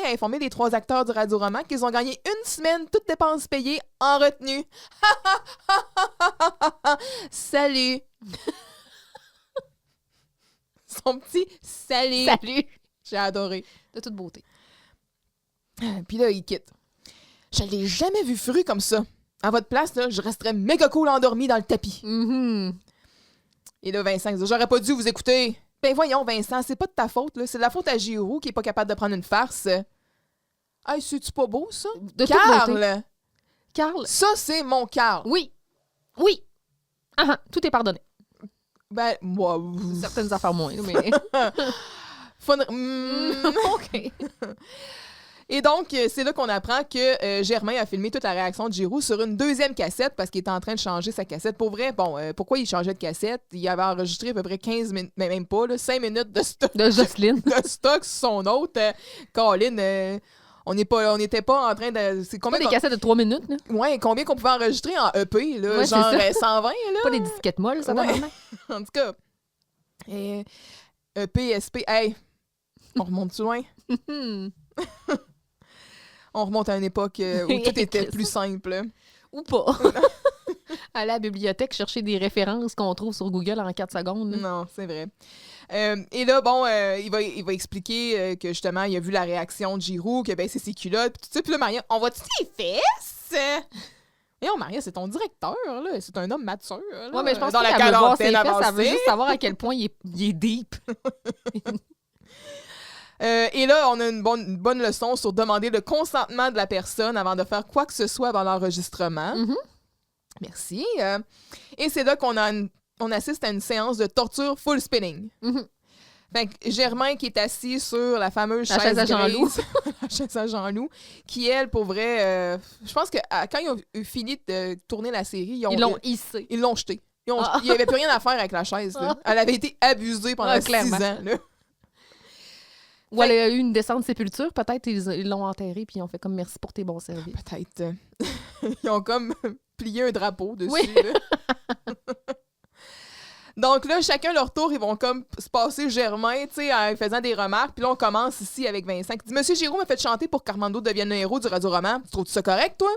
à informer les 3 acteurs du radio-roman qu'ils ont gagné 1 semaine, toutes dépenses payées, en retenue. Salut! Son petit salut! Salut! J'ai adoré. De toute beauté. Puis là, il quitte. Je l'ai jamais vu fru comme ça. À votre place, là, je resterais méga cool endormi dans le tapis. Mm-hmm. Et là, Vincent dit « J'aurais pas dû vous écouter. » Ben voyons, Vincent, c'est pas de ta faute, là. C'est de la faute à Giroux qui est pas capable de prendre une farce. Hey, c'est-tu pas beau, ça? De toute beauté. Carl! Carl! Ça, c'est mon Carl. Oui! Oui! Ah, tout est pardonné. Ben, moi... Certaines affaires moins, mais... Fun... OK. Et donc, c'est là qu'on apprend que Germain a filmé toute la réaction de Giroux sur une deuxième cassette parce qu'il était en train de changer sa cassette. Pour vrai, bon, pourquoi il changeait de cassette? Il avait enregistré à peu près 15 minutes, mais même pas, là, 5 minutes de stock. De Jocelyne. De stock sur son autre. Colin, on n'était pas en train de... C'est Pas combien des cassettes de 3 minutes, là. Ouais, combien qu'on pouvait enregistrer en EP, là? Ouais, genre c'est 120, là? Pas des disquettes molles, ça, Ouais. normalement. En tout cas. Et EP, SP, hey! On remonte loin? On remonte à une époque où tout était plus simple. Ou pas. Aller à la bibliothèque chercher des références qu'on trouve sur Google en 4 secondes. Là. Non, c'est vrai. Et là, bon, il va expliquer que justement, il a vu la réaction de Giroux, que ben c'est ses culottes, puis tout ça. Puis là, Maria, on voit-tu tes fesses? Et on, Maria, c'est ton directeur, là. C'est un homme mature. Là, Ouais, mais je pense dans qu'elle la veut voir ses quarantaine fesses, elle veut avancée. juste savoir à quel point il est deep. Et là, on a une bonne leçon sur demander le consentement de la personne avant de faire quoi que ce soit avant l'enregistrement. Mhm. Merci. Et c'est là qu'on assiste à une séance de torture full spinning. Mhm. Fait que Germain qui est assis sur la fameuse La chaise à Jean-Loup. grise, la chaise à Jean-Loup, qui, elle, pour vrai, je pense que quand ils ont eu fini de tourner la série, Ils l'ont hissé. ils l'ont jeté. Il n'y avait plus rien à faire avec la chaise. Là. Elle avait été abusée pendant 6 clairement. ans. Là. Ou elle a eu une descente de sépulture, peut-être ils l'ont enterré puis ils ont fait comme merci pour tes bons services. Peut-être. Ils ont comme plié un drapeau dessus. Oui. Là. Donc là, chacun leur tour, ils vont comme se passer Germain, tu sais, en faisant des remarques. Puis là, on commence ici avec Vincent qui dit « Monsieur Giroux m'a fait chanter pour qu'Armando devienne le héros du radio-roman. Tu trouves-tu ça correct, toi? »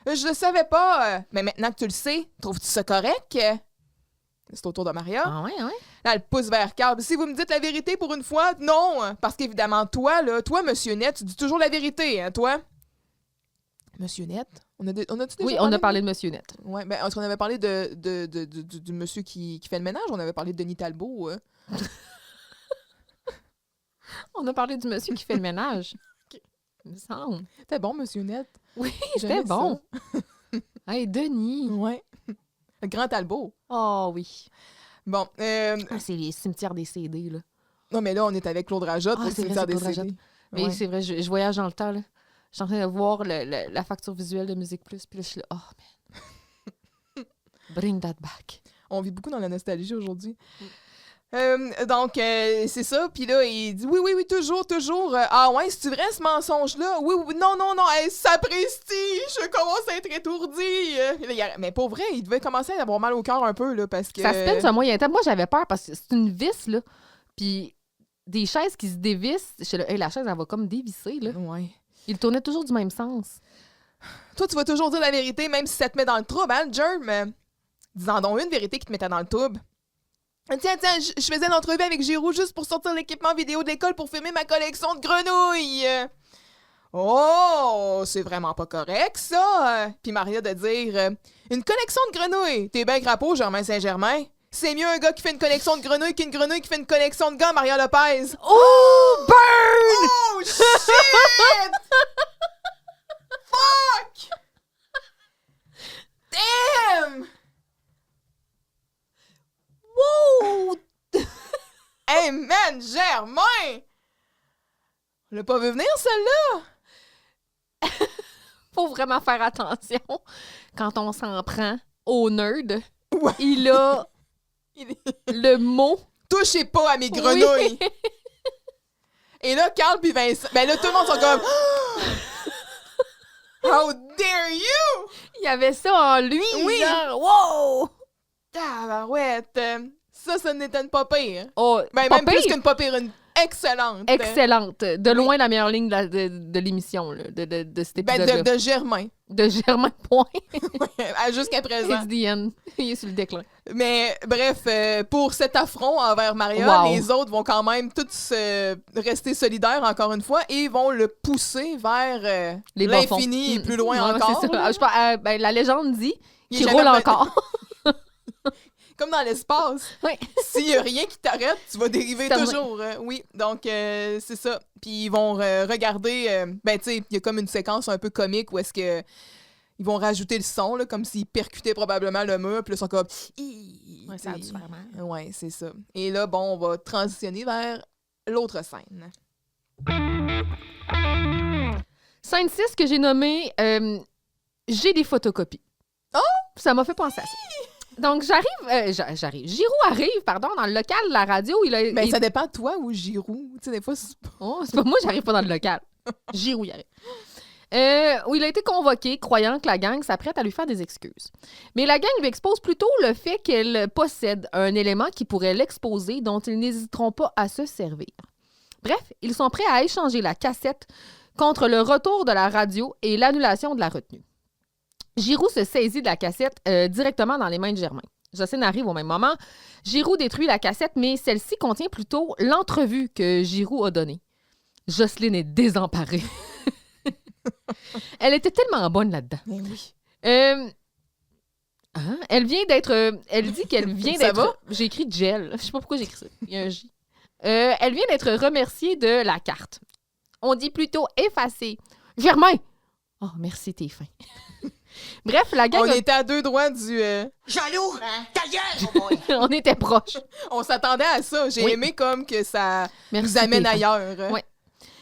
Je le savais pas. Mais maintenant que tu le sais, trouves-tu ça correct? C'est au tour de Maria. Ah ouais, ouais. Là, elle pousse vers Carl. Si vous me dites la vérité pour une fois, non. Parce qu'évidemment, toi, Monsieur Net, tu dis toujours la vérité, hein, toi? Monsieur Net? On a-tu déjà Oui, on a parlé de Monsieur Net. Ouais, ben, est-ce qu'on avait parlé du monsieur qui fait le ménage? On avait parlé de Denis Talbot. On a parlé du monsieur qui fait le ménage. Ok. Il me semble. C'était bon, Monsieur Net. Oui, J'aimais c'était bon. Hey, Denis. Ouais. Le grand Talbot. Oh oui. Bon. C'est les cimetières des CD, là. Non, mais là, on est avec Claude Rajotte pour le c'est vrai, cimetière c'est des Claude CD. Rajotte. Mais Ouais. c'est vrai, je voyage dans le temps, là. Je suis en train de voir la facture visuelle de Musique Plus, puis là, je suis là, oh, man. Bring that back. On vit beaucoup dans la nostalgie aujourd'hui. Donc, c'est ça. Puis là, il dit oui, toujours. Ah ouais, c'est-tu vrai ce mensonge-là? Oui, non, hey, sapristi, je commence à être étourdi. Mais pour vrai, il devait commencer à avoir mal au cœur un peu, là, parce que... Ça spin sur moi. Moi, j'avais peur parce que c'est une vis, là. Puis des chaises qui se dévissent. Je suis là, hey, la chaise, elle va comme dévisser, là. Ouais. Il tournait toujours du même sens. Toi, tu vas toujours dire la vérité, même si ça te met dans le trouble, hein, Germ? Dis-en donc une vérité qui te mettait dans le trouble. Tiens, je faisais une entrevue avec Giroux juste pour sortir l'équipement vidéo de l'école pour filmer ma collection de grenouilles. Oh, c'est vraiment pas correct, ça. Puis Maria de dire une collection de grenouilles. T'es bien crapaud, Germain Saint-Germain. C'est mieux un gars qui fait une collection de grenouilles qu'une grenouille qui fait une collection de gars, Maria Lopez. Oh, burn! Oh, shit! Fuck! Damn! Wow! Hey man, Germain! On l'a pas vu venir, celle-là? Faut vraiment faire attention quand on s'en prend au nerd. Ouais. Il a le mot. Touchez pas à mes grenouilles! Oui. Et là, Carl puis Vincent, ben là, tout le monde sont comme... How dare you! Il y avait ça en lui. Oui. Genre, wow! Tabarouette! Ça n'étonne pas pire. Oh, Ben, pas même plus pire. qu'une pas pire, une excellente. Excellente. De loin, la meilleure ligne de l'émission, là, de cet Ben, épisode-là. de Germain. De Germain Point. Jusqu'à présent. It's the end. Il est sur le déclin. Mais bref, pour cet affront envers Maria, Wow. les autres vont quand même tous rester solidaires encore une fois et vont le pousser vers Les bas-fonds. l'infini et plus loin Ouais, encore. c'est ça. là. Je pense, ben, la légende dit Il est qu'il jamais roule revenu. encore. Comme dans l'espace. Oui. S'il n'y a rien qui t'arrête, tu vas dériver C'est toujours. Oui, donc c'est ça. Puis ils vont regarder... ben, tu sais, il y a comme une séquence un peu comique où est-ce que ils vont rajouter le son, là, comme s'ils percutaient probablement le mur, puis là, ils sont comme... Ouais, ça a dû faire mal. Ouais, c'est ça. Et là, bon, on va transitionner vers l'autre scène. Scène 6 que j'ai nommée J'ai des photocopies. Oh! Ça m'a fait penser à ça. Donc, Giroux arrive, dans le local de la radio. Mais ça dépend de toi ou Giroux. Tu sais, des fois, c'est pas... Oh, c'est pas moi, j'arrive pas dans le local. Giroux y arrive. Où il a été convoqué, croyant que la gang s'apprête à lui faire des excuses. Mais la gang lui expose plutôt le fait qu'elle possède un élément qui pourrait l'exposer, dont ils n'hésiteront pas à se servir. Bref, ils sont prêts à échanger la cassette contre le retour de la radio et l'annulation de la retenue. Giroux se saisit de la cassette directement dans les mains de Germain. Jocelyne arrive au même moment. Giroux détruit la cassette, mais celle-ci contient plutôt l'entrevue que Giroux a donnée. Jocelyne est désemparée. Elle était tellement bonne là-dedans. Mais oui. Elle vient d'être... elle dit qu'elle vient Ça d'être... va? J'ai écrit gel. Je sais pas pourquoi j'ai écrit ça. Il y a un J. Elle vient d'être remerciée de la carte. On dit plutôt effacée. Germain! Oh, merci, t'es fin. Bref, la gang... On était à 2 doigts du... Jaloux, ta gueule, mon boy. On était proches. On s'attendait à ça. J'ai Oui. aimé comme que ça Merci, nous amène t'es fin. ailleurs. Ouais.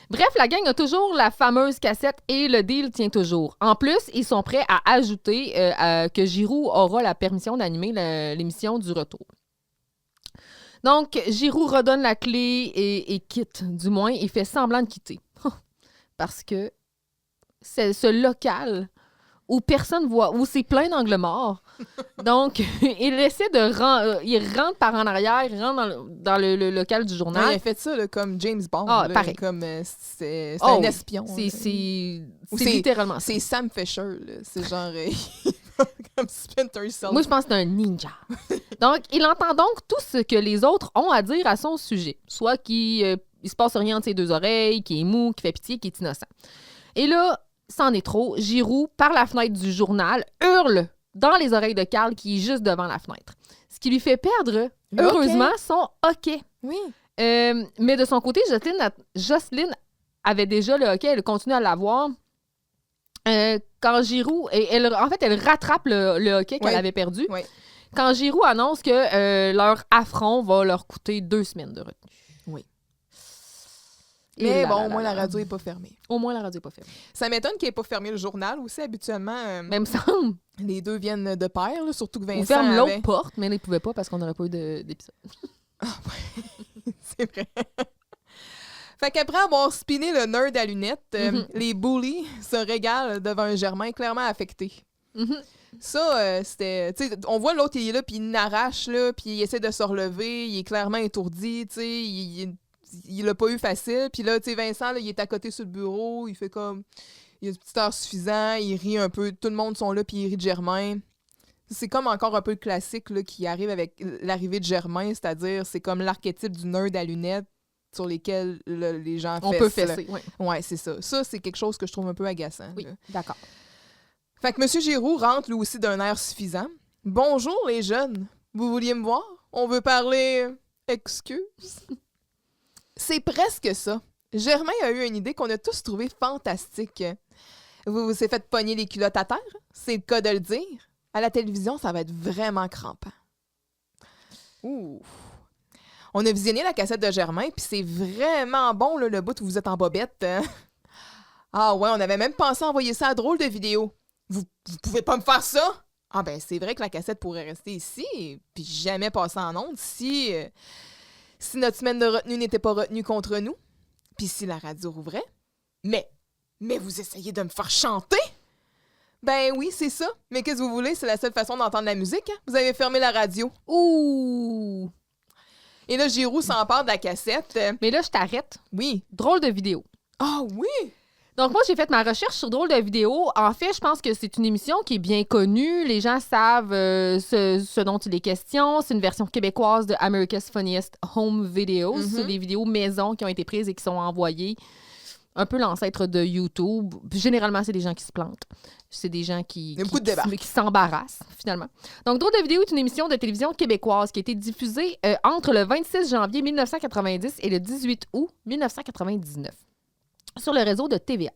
Bref, la gang a toujours la fameuse cassette et le deal tient toujours. En plus, ils sont prêts à ajouter que Giroux aura la permission d'animer l'émission du retour. Donc, Giroux redonne la clé et quitte. Du moins, il fait semblant de quitter. Parce que c'est ce local où personne voit, où c'est plein d'angles morts. Donc, il essaie de il rentre par en arrière, il rentre dans le local du Ouais, journal. il a fait ça là, comme James Bond. Ah, là, pareil. Comme c'est Oh, un oui. espion. là. C'est Ou littéralement ça. C'est Sam Fisher. là. C'est genre... comme Splinter Cell. Moi, je pense que c'est un ninja. Donc, il entend donc tout ce que les autres ont à dire à son sujet. Soit qu'il il se passe rien entre ses deux oreilles, qu'il est mou, qu'il fait pitié, qu'il est innocent. Et là, c'en est trop. Giroux, par la fenêtre du journal, hurle dans les oreilles de Carl qui est juste devant la fenêtre. Ce qui lui fait perdre, Le heureusement, son hockey. Oui. Mais de son côté, Jocelyne avait déjà le hockey, elle continue à l'avoir. Quand Giroux... elle rattrape le hockey qu'elle Ouais. avait perdu. Ouais. Quand Giroux annonce que leur affront va leur coûter 2 semaines de retenue. Oui. Et Mais là, bon, là, au moins, là, la là. radio n'est pas fermée. Au moins, la radio n'est pas fermée. Ça m'étonne qu'il n'ait pas fermé le journal aussi. Habituellement, Mais il me semble. les deux viennent de pair, là, surtout que Vincent On ferme l'autre avait... porte, mais là, ils ne pouvaient pas parce qu'on n'aurait pas eu d'épisode. C'est vrai. Fait qu'après avoir spiné le nerd à lunettes, les bullies se régalent devant un Germain clairement affecté. Mhm. Ça, c'était... Tu sais, on voit l'autre, il est là, puis il n'arrache, là, puis il essaie de se relever, il est clairement étourdi, tu sais, il l'a pas eu facile. Puis là, tu sais, Vincent, là, il est à côté sur le bureau, il fait comme... Il a un petit heure suffisant, il rit un peu, tout le monde sont là, puis il rit de Germain. C'est comme encore un peu le classique là, qui arrive avec l'arrivée de Germain, c'est-à-dire c'est comme l'archétype du nerd à lunettes sur lesquels les gens On fessent, peut là. fesser, oui. Ouais, c'est ça. Ça, c'est quelque chose que je trouve un peu agaçant. Oui, là. d'accord. Fait que M. Giroux rentre lui aussi d'un air suffisant. Bonjour les jeunes, vous vouliez me voir? On veut parler... Excuse? C'est presque ça. Germain a eu une idée qu'on a tous trouvée fantastique. Vous vous êtes fait pogner les culottes à terre? C'est le cas de le dire. À la télévision, ça va être vraiment crampant. Ouh. On a visionné la cassette de Germain, puis c'est vraiment bon, là, le bout où vous êtes en bobette. hein. Ah ouais, on avait même pensé envoyer ça à drôle de vidéo. Vous pouvez pas me faire ça? Ah ben, c'est vrai que la cassette pourrait rester ici, puis jamais passer en ondes si notre semaine de retenue n'était pas retenue contre nous, puis si la radio rouvrait. Mais vous essayez de me faire chanter? Ben oui, c'est ça. Mais qu'est-ce que vous voulez? C'est la seule façon d'entendre la musique. Hein? Vous avez fermé la radio. Ouh! Et là, Giroux s'empare de la cassette. Mais là, je t'arrête. Oui. Drôle de vidéo. Ah oui! Donc, moi, j'ai fait ma recherche sur Drôle de vidéo. En fait, je pense que c'est une émission qui est bien connue. Les gens savent ce dont il est question. C'est une version québécoise de America's Funniest Home Videos. Mhm. C'est des vidéos maison qui ont été prises et qui sont envoyées. Un peu l'ancêtre de YouTube. Puis, généralement, c'est des gens qui se plantent. C'est des gens Il y a beaucoup de débats. qui s'embarrassent, finalement. Donc, Drôle de vidéo est une émission de télévision québécoise qui a été diffusée entre le 26 janvier 1990 et le 18 août 1999 sur le réseau de TVA.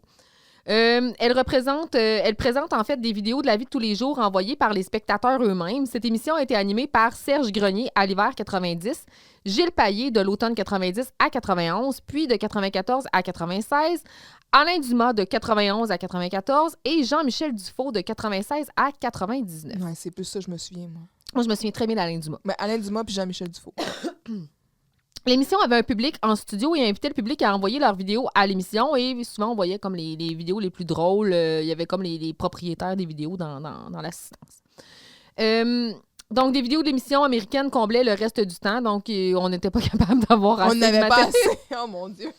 Elle présente en fait des vidéos de la vie de tous les jours envoyées par les spectateurs eux-mêmes. Cette émission a été animée par Serge Grenier à l'hiver 90, Gilles Payet de l'automne 90 à 91, puis de 94 à 96, Alain Dumas de 91 à 94 et Jean-Michel Dufault de 96 à 99. Ouais, c'est plus ça, je me souviens, moi. Moi, je me souviens très bien d'Alain Dumas. Ben, Alain Dumas puis Jean-Michel Dufault. L'émission avait un public en studio et invitait le public à envoyer leurs vidéos à l'émission. Et souvent, on voyait comme les vidéos les plus drôles. Il y avait comme les propriétaires des vidéos dans l'assistance. Donc, des vidéos d'émissions américaines comblaient le reste du temps. Donc, on n'était pas capable d'avoir assez On n'avait de pas matériel. assez. Oh mon Dieu.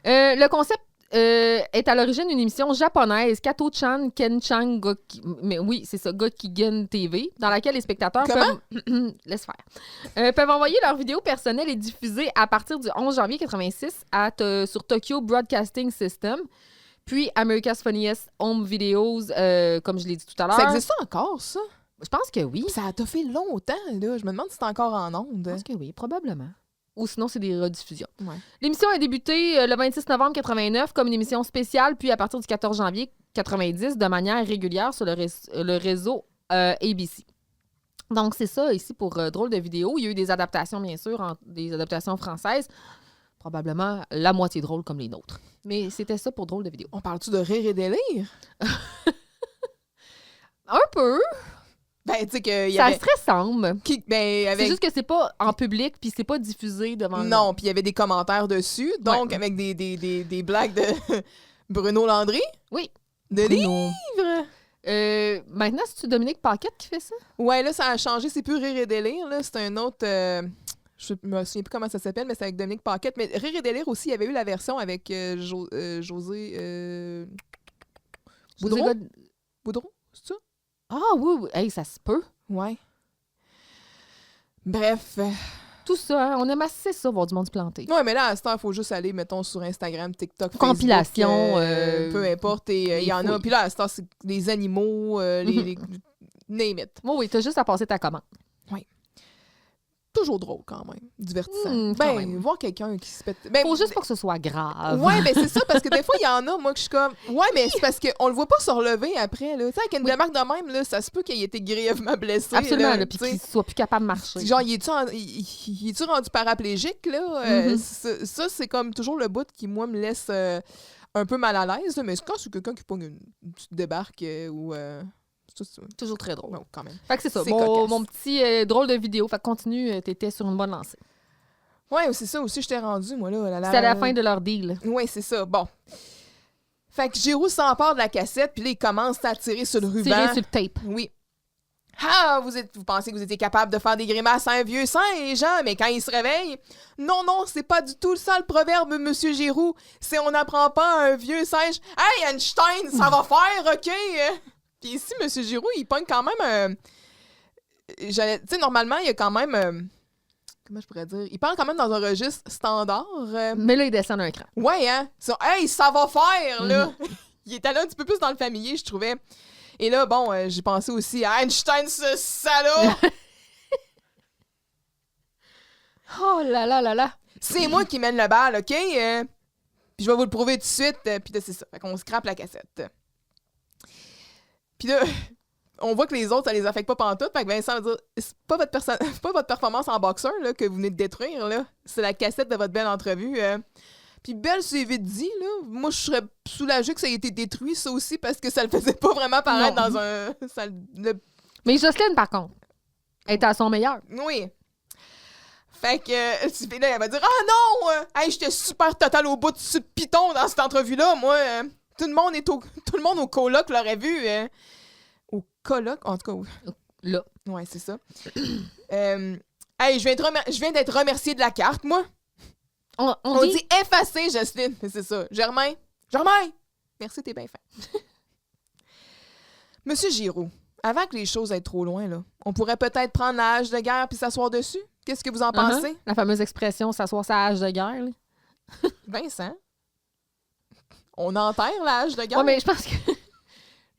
Le concept est à l'origine d'une émission japonaise, Kato-chan Ken-chan mais oui, c'est ça, Gokigen TV, dans laquelle les spectateurs laisse faire. Peuvent envoyer leurs vidéos personnelles et diffuser à partir du 11 janvier 86 sur Tokyo Broadcasting System, puis America's Funniest Home Videos, comme je l'ai dit tout à l'heure. Ça existe encore, ça? Je pense que oui. Ça a fait longtemps, là. Je me demande si c'est encore en ondes. Je pense que oui, probablement. Ou sinon, c'est des rediffusions. Ouais. L'émission a débuté le 26 novembre 89 comme une émission spéciale, puis à partir du 14 janvier 90 de manière régulière sur le réseau ABC. Donc, c'est ça ici pour Drôle de vidéo. Il y a eu des adaptations, bien sûr, des adaptations françaises. Probablement la moitié drôle comme les nôtres. Mais c'était ça pour Drôle de vidéo. On parle-tu de rire et délire? Un peu. Ben, tu sais qu'il y Ça avait... se ressemble. C'est juste que c'est pas en public puis c'est pas diffusé devant le Non, monde. puis il y avait des commentaires dessus, donc Ouais. avec des blagues de Bruno Landry. Oui. De Bruno. livres. Maintenant, c'est-tu Dominique Paquette qui fait ça? Ouais, là, ça a changé. C'est plus Rire et délire, là. C'est un autre... je me souviens plus comment ça s'appelle, mais c'est avec Dominique Paquette. Mais Rire et délire aussi, il y avait eu la version avec José... Boudreau? Boudreau, c'est ça? Ah oui, oui. Hey, ça se peut. Ouais. Bref. Tout ça, hein, on aime assez ça, voir du monde se planter. Ouais, mais là, à ce temps, il faut juste aller, mettons, sur Instagram, TikTok, Facebook. Compilation, peu importe. Et il y en a. fouilles. Puis là, à ce temps, c'est les animaux, les name it. Oui, oui, t'as juste à passer ta commande. Toujours drôle, quand même. Divertissant. Quand même. Voir quelqu'un qui se pète... Ben, Faut juste pas que ce soit grave. Ouais, mais c'est ça, parce que des fois, il y en a, moi, que je suis comme... Ouais, mais c'est parce qu'on le voit pas se relever après, là. Tu sais, avec une démarque de même, là, ça se peut qu'il ait été grièvement blessé. Absolument, là, là, puis tu sais. qu'il soit plus capable de marcher. Genre, il est-tu rendu paraplégique, là? Mhm. Ça, c'est comme toujours le bout qui, moi, me laisse un peu mal à l'aise, là. Mais quand c'est quelqu'un qui pogne une petite débarque ou... c'est Toujours très drôle. bon, quand même. Fait que c'est ça, C'est mon cocasse. mon petit drôle de vidéo. Fait que continue, t'étais sur une bonne lancée. Ouais, c'est ça aussi, je t'ai rendu, moi, là. C'était à la fin de leur deal. Oui, c'est ça. Bon. Fait que Giroud s'empare de la cassette, puis là, il commence à tirer sur le ruban. Tirer sur le tape. Oui. Ah, vous pensez que vous étiez capable de faire des grimaces à un vieux singe, mais quand il se réveille... Non, c'est pas du tout ça le proverbe, Monsieur Giroud. C'est on n'apprend pas à un vieux singe. Hey, Einstein, ça va faire, OK? Puis ici, Monsieur Giroud, il pogne quand même... tu sais, normalement, il y a quand même... comment je pourrais dire? Il parle quand même dans un registre standard. Mais là, il descend d'un cran. Ouais, hein? Hey, ça va faire, là! Il est allé un petit peu plus dans le familier, je trouvais. Et là, bon, j'ai pensé aussi à Einstein, ce salaud! Oh là là là là! C'est moi qui mène le bal, OK? Puis je vais vous le prouver tout de suite. Puis là, c'est ça. Fait qu'on scrape la cassette. Puis là, on voit que les autres, ça les affecte pas pantoute. Fait que Vincent va dire, c'est pas votre performance en boxeur là, que vous venez de détruire, là. C'est la cassette de votre belle entrevue. Puis Belle s'est vite dit, là, moi, je serais soulagée que ça ait été détruit, ça aussi, parce que ça le faisait pas vraiment paraître Non. dans un... Mais Jocelyne, par contre, elle était à son meilleur. Oui. Fait que, puis là, elle va dire, ah non! Hey, j'étais super total au bout de ce piton dans cette entrevue-là, moi. Tout le monde au coloc l'aurait vu. Au coloc? En tout cas, Là. ouais, c'est ça. Hey, je viens d'être remercié de la carte, moi. On dit effacer, Jocelyne. C'est ça. Germain! Merci, t'es bien fin. Monsieur Giroud, avant que les choses aillent trop loin, là, on pourrait peut-être prendre la hache de guerre puis s'asseoir dessus? Qu'est-ce que vous en pensez? La fameuse expression « s'asseoir sa hache de guerre ». Vincent? On enterre la hache de guerre? Ouais, mais je pense que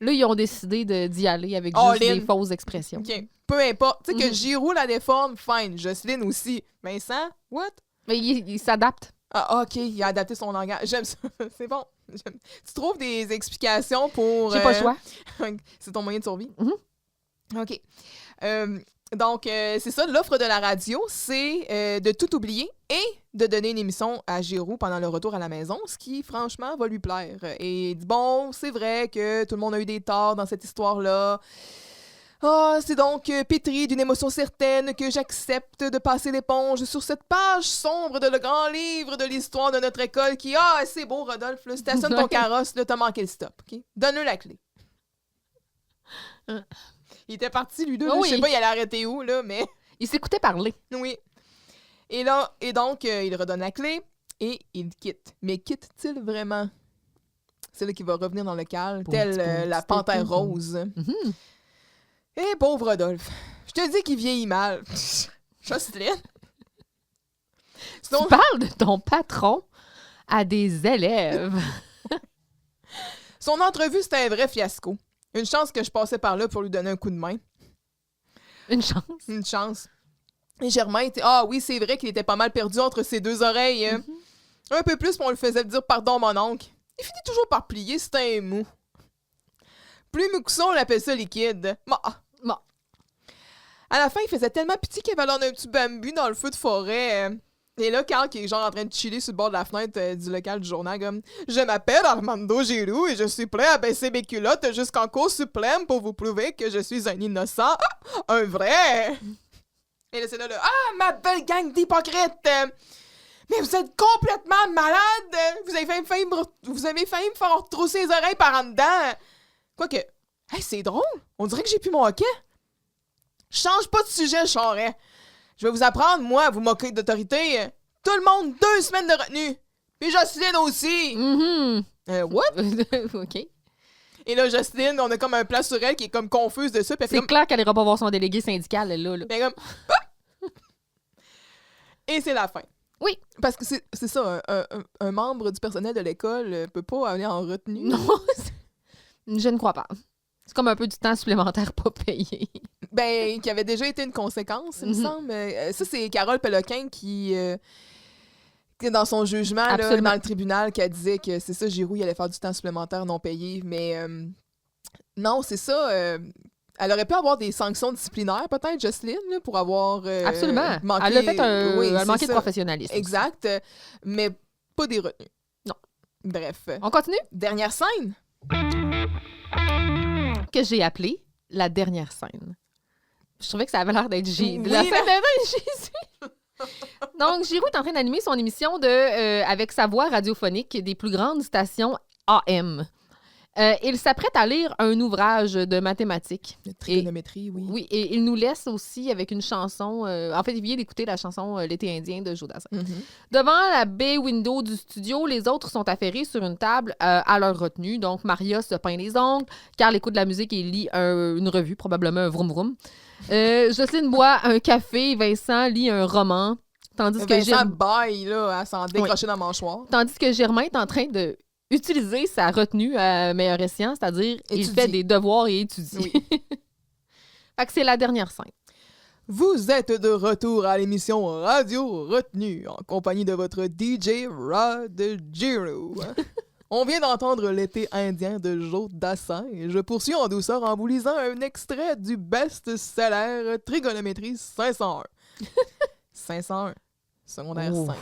là, ils ont décidé d'y aller avec All juste in. des fausses expressions. OK. Peu importe. Tu sais que Mhm. Giroud la déforme, fine. Jocelyne aussi. Vincent? What? Mais il s'adapte. Ah, OK. Il a adapté son langage. J'aime ça. C'est bon. Tu trouves des explications pour... J'ai pas le choix. C'est ton moyen de survie? Mhm. OK. Donc, c'est ça, l'offre de la radio, c'est de tout oublier et de donner une émission à Giroux pendant le retour à la maison, ce qui, franchement, va lui plaire. Et il dit, bon, c'est vrai que tout le monde a eu des torts dans cette histoire-là. Ah, c'est donc pétri d'une émotion certaine que j'accepte de passer l'éponge sur cette page sombre de le grand livre de l'histoire de notre école qui... Ah, c'est beau, Rodolphe, là, stationne ton carrosse, là, t'as manqué le stop, OK? Donne-le la clé. Il était parti, lui, là. Oui. Je sais pas, il allait arrêter où, là, mais... Il s'écoutait parler. Oui. Et donc, il redonne la clé et il quitte. Mais quitte-t-il vraiment? C'est là qu'il va revenir dans le calme, tel la panthère rose. Mhm. Eh, pauvre Rodolphe. Je te dis qu'il vieillit mal. Jocelyne. Tu parles de ton patron à des élèves. Son entrevue, c'était un vrai fiasco. Une chance que je passais par là pour lui donner un coup de main. Une chance. Une chance. Et Germain était... Ah oui, c'est vrai qu'il était pas mal perdu entre ses deux oreilles. Un peu plus, on le faisait dire pardon, mon oncle. Il finit toujours par plier, c'était un mou. Plus mou que ça, on l'appelle ça liquide. Bon. À la fin, il faisait tellement pitié qu'il avait l'air d'un petit bambou dans le feu de forêt. Et là, Carl, qui est genre en train de chiller sur le bord de la fenêtre du local du journal, comme « Je m'appelle Armando Giroux et je suis prêt à baisser mes culottes jusqu'en cour suprême pour vous prouver que je suis un innocent, un vrai! » Et là, c'est là, ah, ma belle gang d'hypocrites! Mais vous êtes complètement malade! Vous avez failli me faire retrousser les oreilles par en dedans! Quoique, hey, c'est drôle! On dirait que j'ai plus mon hockey! Change pas de sujet, Charest! Je vais vous apprendre, moi, à vous moquer d'autorité. Tout le monde, 2 semaines de retenue! Puis Jocelyne aussi! What? OK. Et là, Jocelyne, on a comme un plan sur elle qui est comme confuse de ça. C'est clair qu'elle ira pas voir son délégué syndical, là. Ben comme... Et c'est la fin. Oui. Parce que c'est ça, un membre du personnel de l'école peut pas aller en retenue. Non, je ne crois pas. C'est comme un peu du temps supplémentaire pas payé. Ben, qui avait déjà été une conséquence, il me semble. Ça, c'est Carole Péloquin qui dans son jugement, là, dans le tribunal, qui a dit que c'est ça, Giroux, il allait faire du temps supplémentaire non payé. Mais non, c'est ça. Elle aurait pu avoir des sanctions disciplinaires, peut-être, Jocelyne, là, pour avoir Absolument. manqué... Elle a fait un manqué de professionnalisme. Exact. Mais pas des retenues. Non. Bref. On continue? Dernière scène. Que j'ai appelée la dernière scène. Je trouvais que ça avait l'air d'être Oui, la scène de Jésus. Donc, Giroux est en train d'animer son émission avec sa voix radiophonique des plus grandes stations AM. Il s'apprête à lire un ouvrage de mathématiques. De trigonométrie, oui. Oui, et il nous laisse aussi avec une chanson... en fait, il vient d'écouter la chanson « L'été indien » de Joe Dassin. Devant la baie window du studio, les autres sont affairés sur une table à leur retenue. Donc, Maria se peint les ongles, Carl écoute de la musique et lit une revue, probablement un vroom vroom. Jocelyne boit un café, Vincent lit un roman. Tandis que Vincent baille, là, à s'en décrocher dans le mâchoire. Tandis que Germain est en train de... utiliser sa retenue à meilleur escient, c'est-à-dire il fait des devoirs et étudie. Oui. Fait que c'est la dernière scène. Vous êtes de retour à l'émission Radio Retenue en compagnie de votre DJ Rod Giroux. On vient d'entendre L'été indien de Joe Dassin et je poursuis en douceur en vous lisant un extrait du best-seller Trigonométrie 501. 501, secondaire 5.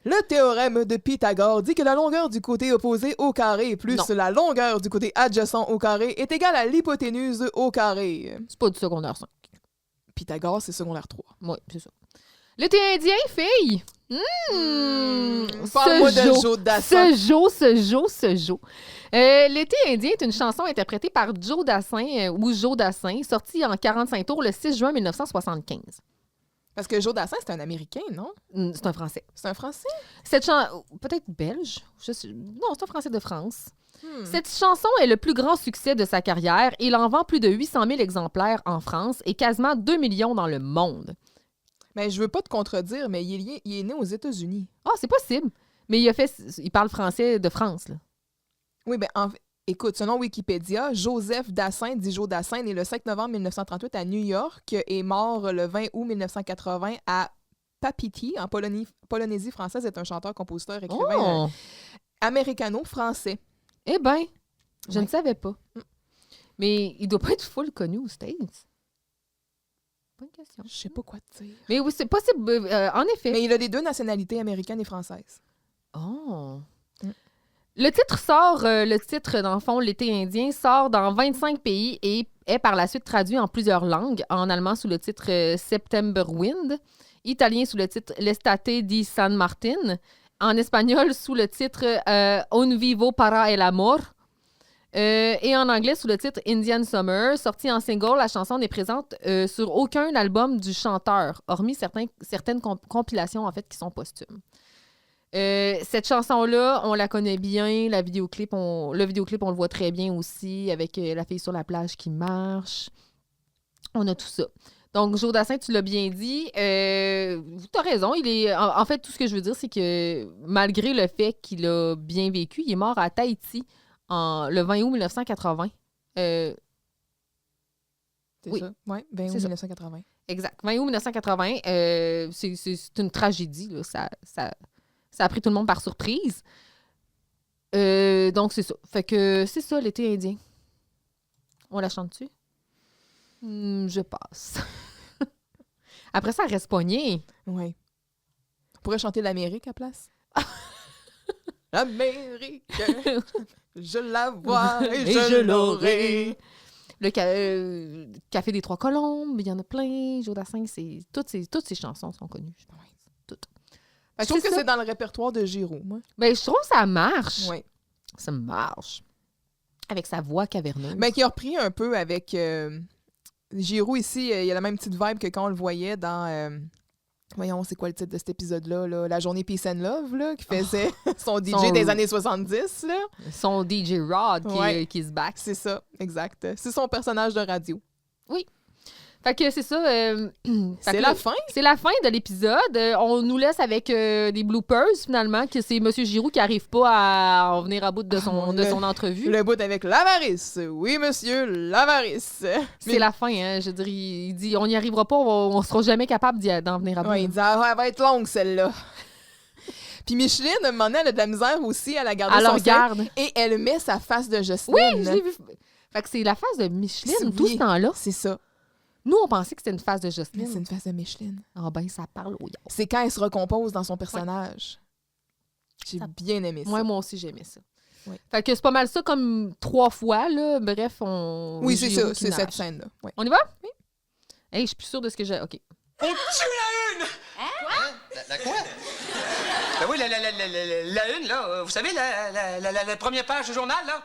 Le théorème de Pythagore dit que la longueur du côté opposé au carré plus la longueur du côté adjacent au carré est égale à l'hypoténuse au carré. C'est pas du secondaire 5. Pythagore, c'est secondaire 3. Oui, c'est ça. L'été indien, fille! Parle-moi de Joe Dassin. Ce Joe. L'été indien est une chanson interprétée par Joe Dassin, ou Joe Dassin, sortie en 45 tours le 6 juin 1975. Parce que Joe Dassin, c'est un Américain, non? C'est un Français. C'est un Français? Cette chanson... Peut-être belge? Non, c'est un Français de France. Cette chanson est le plus grand succès de sa carrière. Il en vend plus de 800 000 exemplaires en France et quasiment 2 millions dans le monde. Mais je veux pas te contredire, mais il est né aux États-Unis. Ah, c'est possible. Mais il parle français de France, là. Oui, ben en fait, écoute, selon Wikipédia, Joseph Dassin, dit Joe Dassin, né le 5 novembre 1938 à New York, est mort le 20 août 1980 à Papeete, en Polynésie française, est un chanteur, compositeur, écrivain américano-français. Eh ben, je ne Ouais. savais pas. Mais il doit pas être full connu aux States. Bonne question. Je sais pas quoi te dire. Mais oui, c'est possible, en effet. Mais il a les 2 nationalités, américaine et française. Oh. Mm. Le titre, dans le fond, L'été indien, sort dans 25 pays et est par la suite traduit en plusieurs langues. En allemand sous le titre September Wind, italien sous le titre L'estate di San Martin, en espagnol sous le titre Un vivo para el amor, et en anglais sous le titre Indian Summer. Sorti en single, la chanson n'est présente sur aucun album du chanteur, hormis certaines compilations en fait qui sont posthumes. Cette chanson-là, on la connaît bien. Le vidéoclip, on le voit très bien aussi, avec la fille sur la plage qui marche. On a tout ça. Donc, Joe Dassin, tu l'as bien dit. Tu as raison. En fait, tout ce que je veux dire, c'est que malgré le fait qu'il a bien vécu, il est mort à Tahiti le 20 août 1980. C'est Oui. ça? Oui, 20 C'est août ça. 1980. Exact. 20 août 1980, c'est une tragédie. Là. Ça a pris tout le monde par surprise. Donc, c'est ça. Fait que c'est ça, l'été indien. On la chante-tu? Je passe. Après ça, elle reste pognée. Oui. On pourrait chanter l'Amérique à place. L'Amérique, je la vois et je l'aurai. Le Café des Trois Colombes, il y en a plein. Joe Dassin, toutes ces chansons sont connues. Je pense. Toutes. Fait Je trouve que ça. c'est dans le répertoire de Giroud, moi. Ben, je trouve que ça marche. Oui. Ça marche. Avec sa voix caverneuse. Mais qui a repris un peu avec Giroud ici. Il y a la même petite vibe que quand on le voyait dans... voyons, c'est quoi le titre de cet épisode-là? Là? La journée Peace and Love, là, qui faisait son DJ des années 70. Là. Son DJ Rod Ouais. qui se back. C'est ça, exact. C'est son personnage de radio. Fait que c'est ça. C'est la fin. C'est la fin de l'épisode. On nous laisse avec des bloopers, finalement, que c'est M. Giroud qui n'arrive pas à en venir à bout de son entrevue. Le bout avec l'avarice. Oui, monsieur, l'avarice. C'est la fin, hein. Je veux dire, il dit on n'y arrivera pas, on sera jamais capable d'en venir à bout. Ouais, il dit ah, ouais, elle va être longue, celle-là. Puis Micheline, à un moment donné, elle a de la misère aussi à la garder Elle son regarde. sein, et elle met sa face de Oui, Jocelyne. je l'ai vu. Fait que c'est la face de Micheline C'est tout ce oui. temps-là. C'est ça. Nous, on pensait que c'était une face de Mais Jocelyne. c'est une face de Micheline. Ah ben, ça parle au yard. C'est quand elle se recompose dans son personnage. J'ai Ça- bien aimé ça. Moi aussi, j'aimais ça. Oui. Fait que c'est pas mal ça comme 3 fois, là. Bref, on... Oui, c'est Giroud ça, qui c'est nage. cette scène-là. Ouais. On y va? Oui. Hey, je suis plus sûre de ce que j'ai... OK. On tue la une! La quoi? Ben oui, la une, là. Vous savez, la première page du journal, là.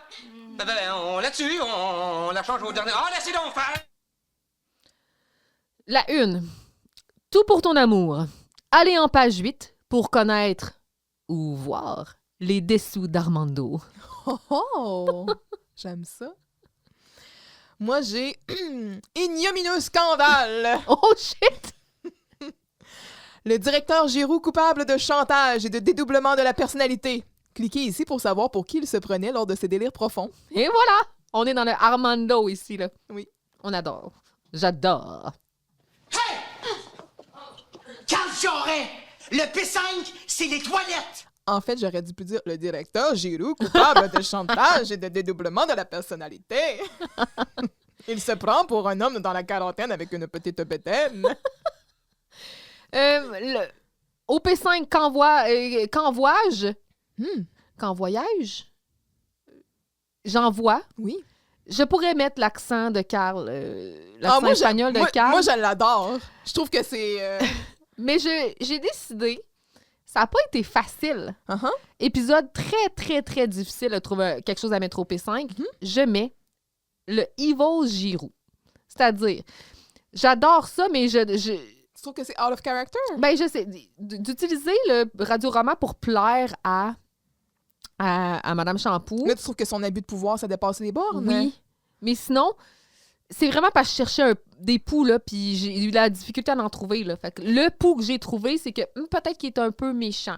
Ben, on la tue, on la change au dernier. Ah, laissez donc faire! La une. Tout pour ton amour. Allez en page 8 pour connaître ou voir les dessous d'Armando. Oh, oh! J'aime ça. Moi, j'ai ignominieux scandale. Oh shit! Le directeur Giroud coupable de chantage et de dédoublement de la personnalité. Cliquez ici pour savoir pour qui il se prenait lors de ses délires profonds. Et voilà! On est dans le Armando ici, là. Oui. On adore. J'adore. Carl Charret! Le P5, c'est les toilettes! En fait, j'aurais dû plus dire le directeur Giroud coupable de chantage et de dédoublement de la personnalité. Il se prend pour un homme dans la quarantaine avec une petite bédaine. Au P5, quand vois-je? Hmm, Quand voyage? J'envoie. oui. Je pourrais mettre l'accent de Carl, l'accent moi, espagnol de Carl. Moi, je l'adore. Je trouve que c'est... Mais j'ai décidé, ça n'a pas été facile. uh-huh. Épisode très, très, très difficile de trouver quelque chose à mettre au P5. Je mets le Evil Giroud. C'est-à-dire, j'adore ça, mais Tu trouves que c'est out of character? ben, je sais, d'utiliser le Radiorama pour plaire à Madame Champoux. Là, tu trouves que son abus de pouvoir, ça dépasse les bornes? Oui. Mais sinon, c'est vraiment parce que je cherchais des poux, là, puis j'ai eu la difficulté à en trouver, là. Fait que le pou que j'ai trouvé, c'est que peut-être qu'il est un peu méchant.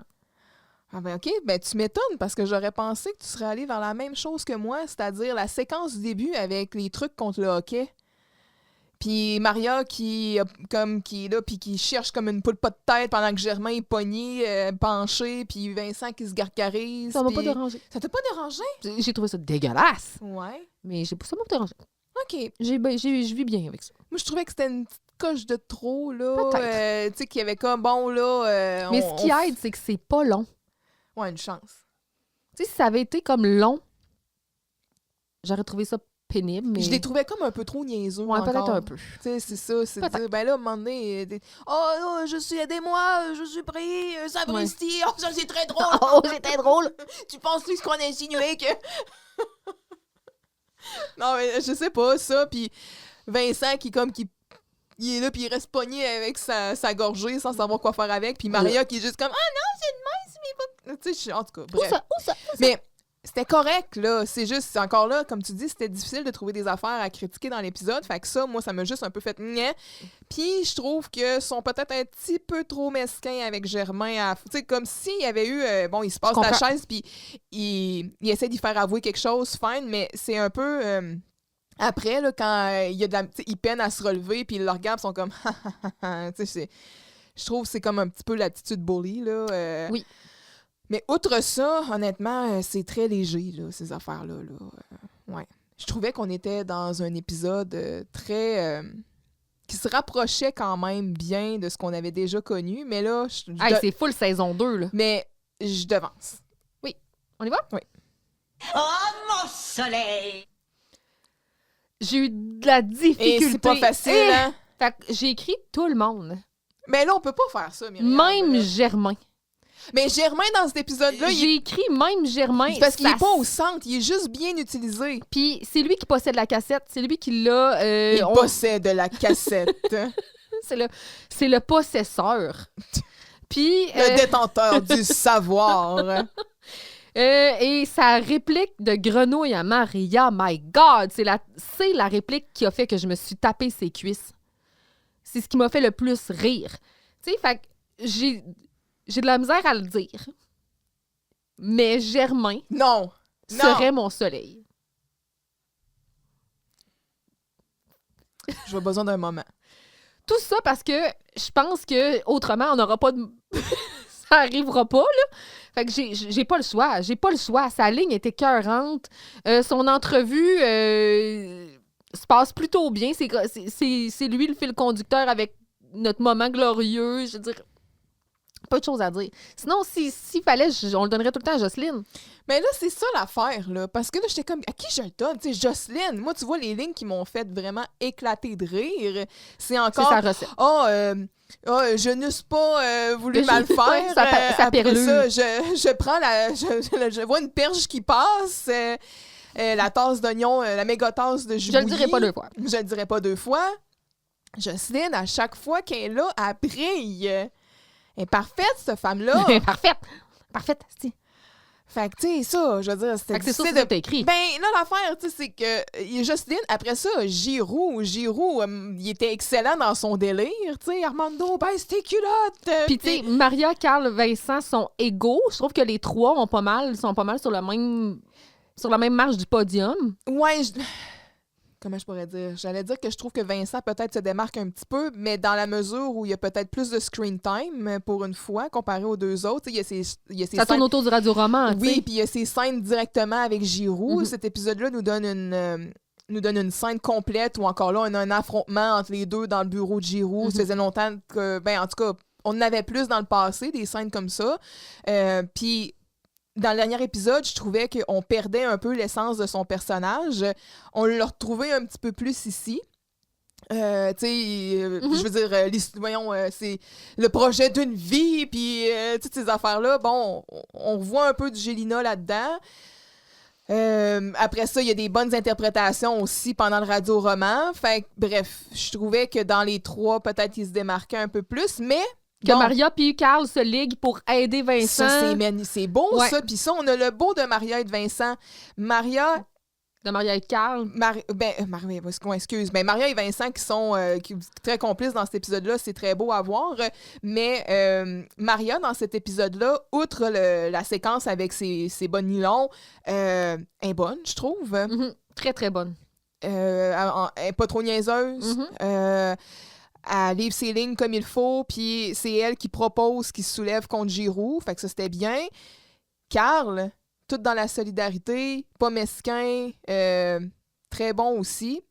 Ah ben OK, ben tu m'étonnes parce que j'aurais pensé que tu serais allé vers la même chose que moi, c'est-à-dire la séquence du début avec les trucs contre le hockey. Puis Maria qui est là, puis qui cherche comme une poule pas de tête pendant que Germain est pogné, penché, puis Vincent qui se gargarise. Ça m'a puis- pas dérangé. Ça t'a pas dérangé? J'ai trouvé ça dégueulasse, Ouais. mais ça m'a pas dérangé. OK. Je vis bien avec ça. Moi, je trouvais que c'était une petite coche de trop, là. Peut-être. Tu sais, qu'il y avait comme, bon, là... Mais ce qui aide, c'est que c'est pas long. Ouais, une chance. Tu sais, si ça avait été comme long, j'aurais trouvé ça pénible, mais... Je les trouvais comme un peu trop niaiseux Ouais, peut-être encore. un peu. Tu sais, c'est ça, c'est de Peut-être. dire, ben là, à un moment donné, oh, aidez-moi, je suis pris, sapristi, oh, ça c'est très drôle. Oh, c'était drôle! Tu penses-tu ce qu'on a insinué que... Non, mais je sais pas, ça, puis Vincent qui il est là, puis il reste pogné avec sa gorgée sans savoir quoi faire avec, puis Maria qui est juste comme, ah non, c'est une mince, mais pas... Tu sais, en tout cas, bref. Où ça? Mais c'était correct, là. C'est juste, encore là, comme tu dis, c'était difficile de trouver des affaires à critiquer dans l'épisode. Fait que ça, moi, ça m'a juste un peu fait gna. Puis je trouve que sont peut-être un petit peu trop mesquins avec Germain. Tu sais, comme s'il y avait eu... bon, il se passe la comprends. chaise, puis il essaie d'y faire avouer quelque chose, fine, mais c'est un peu... après, là, quand il y a de la... tu sais, ils peinent à se relever, puis ils le regardent, ils sont comme... tu sais, je trouve que c'est comme un petit peu l'attitude bully, là. Oui. Mais outre ça, honnêtement, c'est très léger, là, ces affaires-là. Là. Ouais. Je trouvais qu'on était dans un épisode très... qui se rapprochait quand même bien de ce qu'on avait déjà connu. Mais là, Hey, c'est full saison 2, là. mais je devance. On y va? Oui. Oh, mon soleil! J'ai eu de la difficulté. Et c'est pas facile, Eh! hein? Fait que j'ai écrit tout le monde. Mais là, on peut pas faire ça, Myriam. Même là. Germain. Mais Germain, dans cet épisode-là, J'ai écrit même Germain. c'est parce qu'il ça- est pas au centre. Il est juste bien utilisé. Puis c'est lui qui possède la cassette. C'est lui qui l'a... Il possède la cassette. C'est le possesseur. Puis... Le détenteur du savoir. et sa réplique de grenouille à Maria, my God, c'est la réplique qui a fait que je me suis tapé ses cuisses. C'est ce qui m'a fait le plus rire. Tu sais, fait que j'ai de la misère à le dire. Mais Germain Non. serait mon soleil. J'ai besoin d'un moment. Tout ça parce que je pense que autrement on n'aura pas de... ça arrivera pas, là. Fait que j'ai pas le choix. J'ai pas le choix. Sa ligne est écœurante. Son entrevue se passe plutôt bien. C'est lui le fil conducteur avec notre moment glorieux. Je veux dire, pas de choses à dire. Sinon, s'il fallait, on le donnerait tout le temps à Jocelyne. Mais là, c'est ça l'affaire, là. Parce que là, j'étais comme, à qui je le donne? Tu sais, Jocelyne. Moi, tu vois, les lignes qui m'ont fait vraiment éclater de rire, c'est C'est encore... sa recette. Je n'eusse pas voulu Mais mal je- faire. sa Après perlue. ça, je prends je vois une perche qui passe, la tasse d'oignon, la méga tasse de jus Je le dirai bouilli. pas 2 fois. Je le dirai pas 2 fois. Jocelyne, à chaque fois qu'elle est là, elle brille. Elle est parfaite, cette femme-là. Parfaite. Parfaite. c'est- Fait que, tu sais, ça, je veux dire, c'était Fait que c'est ça difficile que t'as écrit. Ben, là, l'affaire, tu sais, c'est que Jocelyne, après ça, Giroud, il était excellent dans son délire, tu sais, Armando, baisse tes culottes. Puis, tu sais, Maria, Carl, Vincent sont égaux. Je trouve que les trois sont pas mal sur la même marge du podium. Ouais, comment je pourrais dire? J'allais dire que je trouve que Vincent peut-être se démarque un petit peu, mais dans la mesure où il y a peut-être plus de screen time pour une fois, comparé aux deux autres. Tu sais, il y a ces Ça tourne scènes... autour du radio-roman, tu Oui, sais. puis il y a ces scènes directement avec Giroud. Mhm. Cet épisode-là nous donne une scène complète où encore là, on a un affrontement entre les deux dans le bureau de Giroud. Mhm. Ça faisait longtemps que, ben, en tout cas, on en avait plus dans le passé, des scènes comme ça. Puis dans le dernier épisode, je trouvais qu'on perdait un peu l'essence de son personnage. On l'a retrouvé un petit peu plus ici. Tu sais, je veux dire, voyons, c'est le projet d'une vie, puis toutes ces affaires-là. Bon, on voit un peu du Gélina là-dedans. Après ça, il y a des bonnes interprétations aussi pendant le radio-roman. Fait que, bref, je trouvais que dans les trois, peut-être qu'ils se démarquaient un peu plus, mais... Que bon, Maria puis Carl se liguent pour aider Vincent. ça, c'est beau, Ouais. ça. Puis ça, on a le beau de Maria et de Vincent. Maria De Maria et Carl. excuse. Ben, Maria et Vincent qui sont très complices dans cet épisode-là, c'est très beau à voir. Mais Maria, dans cet épisode-là, outre la séquence avec ses bas nylons, est bonne, je trouve. Mhm. Très, très bonne. elle n'est pas trop niaiseuse. Mhm. Elle livre ses lignes comme il faut, puis c'est elle qui propose, qui se soulève contre Giroux. Fait que ça, c'était bien. Carl, tout dans la solidarité, pas mesquin, très bon aussi.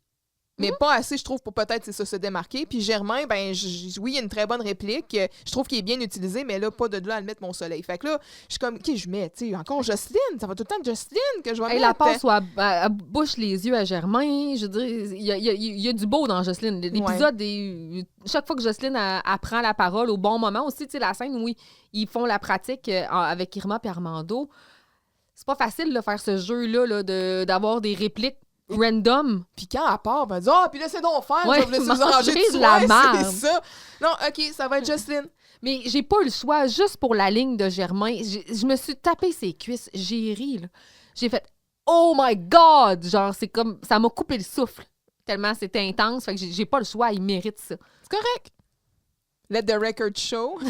Mais pas assez, je trouve, pour peut-être c'est ça, se démarquer. Puis Germain, ben oui, il y a une très bonne réplique. Je trouve qu'il est bien utilisé, mais là, pas de là à le mettre mon soleil. Fait que là, je suis comme, qui je mets? Tu sais, encore Jocelyne. Ça va tout le temps de Jocelyne que je vais Hey, mettre. la passe où elle bouche les yeux à Germain. Je veux dire, il y a du beau dans Jocelyne. L'épisode, chaque fois que Jocelyne elle prend la parole au bon moment aussi, tu sais, la scène où ils font la pratique avec Irma et Armando, c'est pas facile de faire ce jeu-là là, d'avoir des répliques random. Puis quand elle part, ben elle dit « Ah, puis laissez donc faire, Ouais, je vais vous laisser vous arranger manger de de la ouais, merde. c'est ça. » Non, OK, ça va être Jocelyne. Mais j'ai pas eu le choix, juste pour la ligne de Germain. Je me suis tapé ses cuisses. J'ai ri, là. J'ai fait « Oh my God! » Genre, c'est comme... Ça m'a coupé le souffle. Tellement c'était intense. Fait que j'ai pas le choix. Il mérite ça. C'est correct. Let the record show.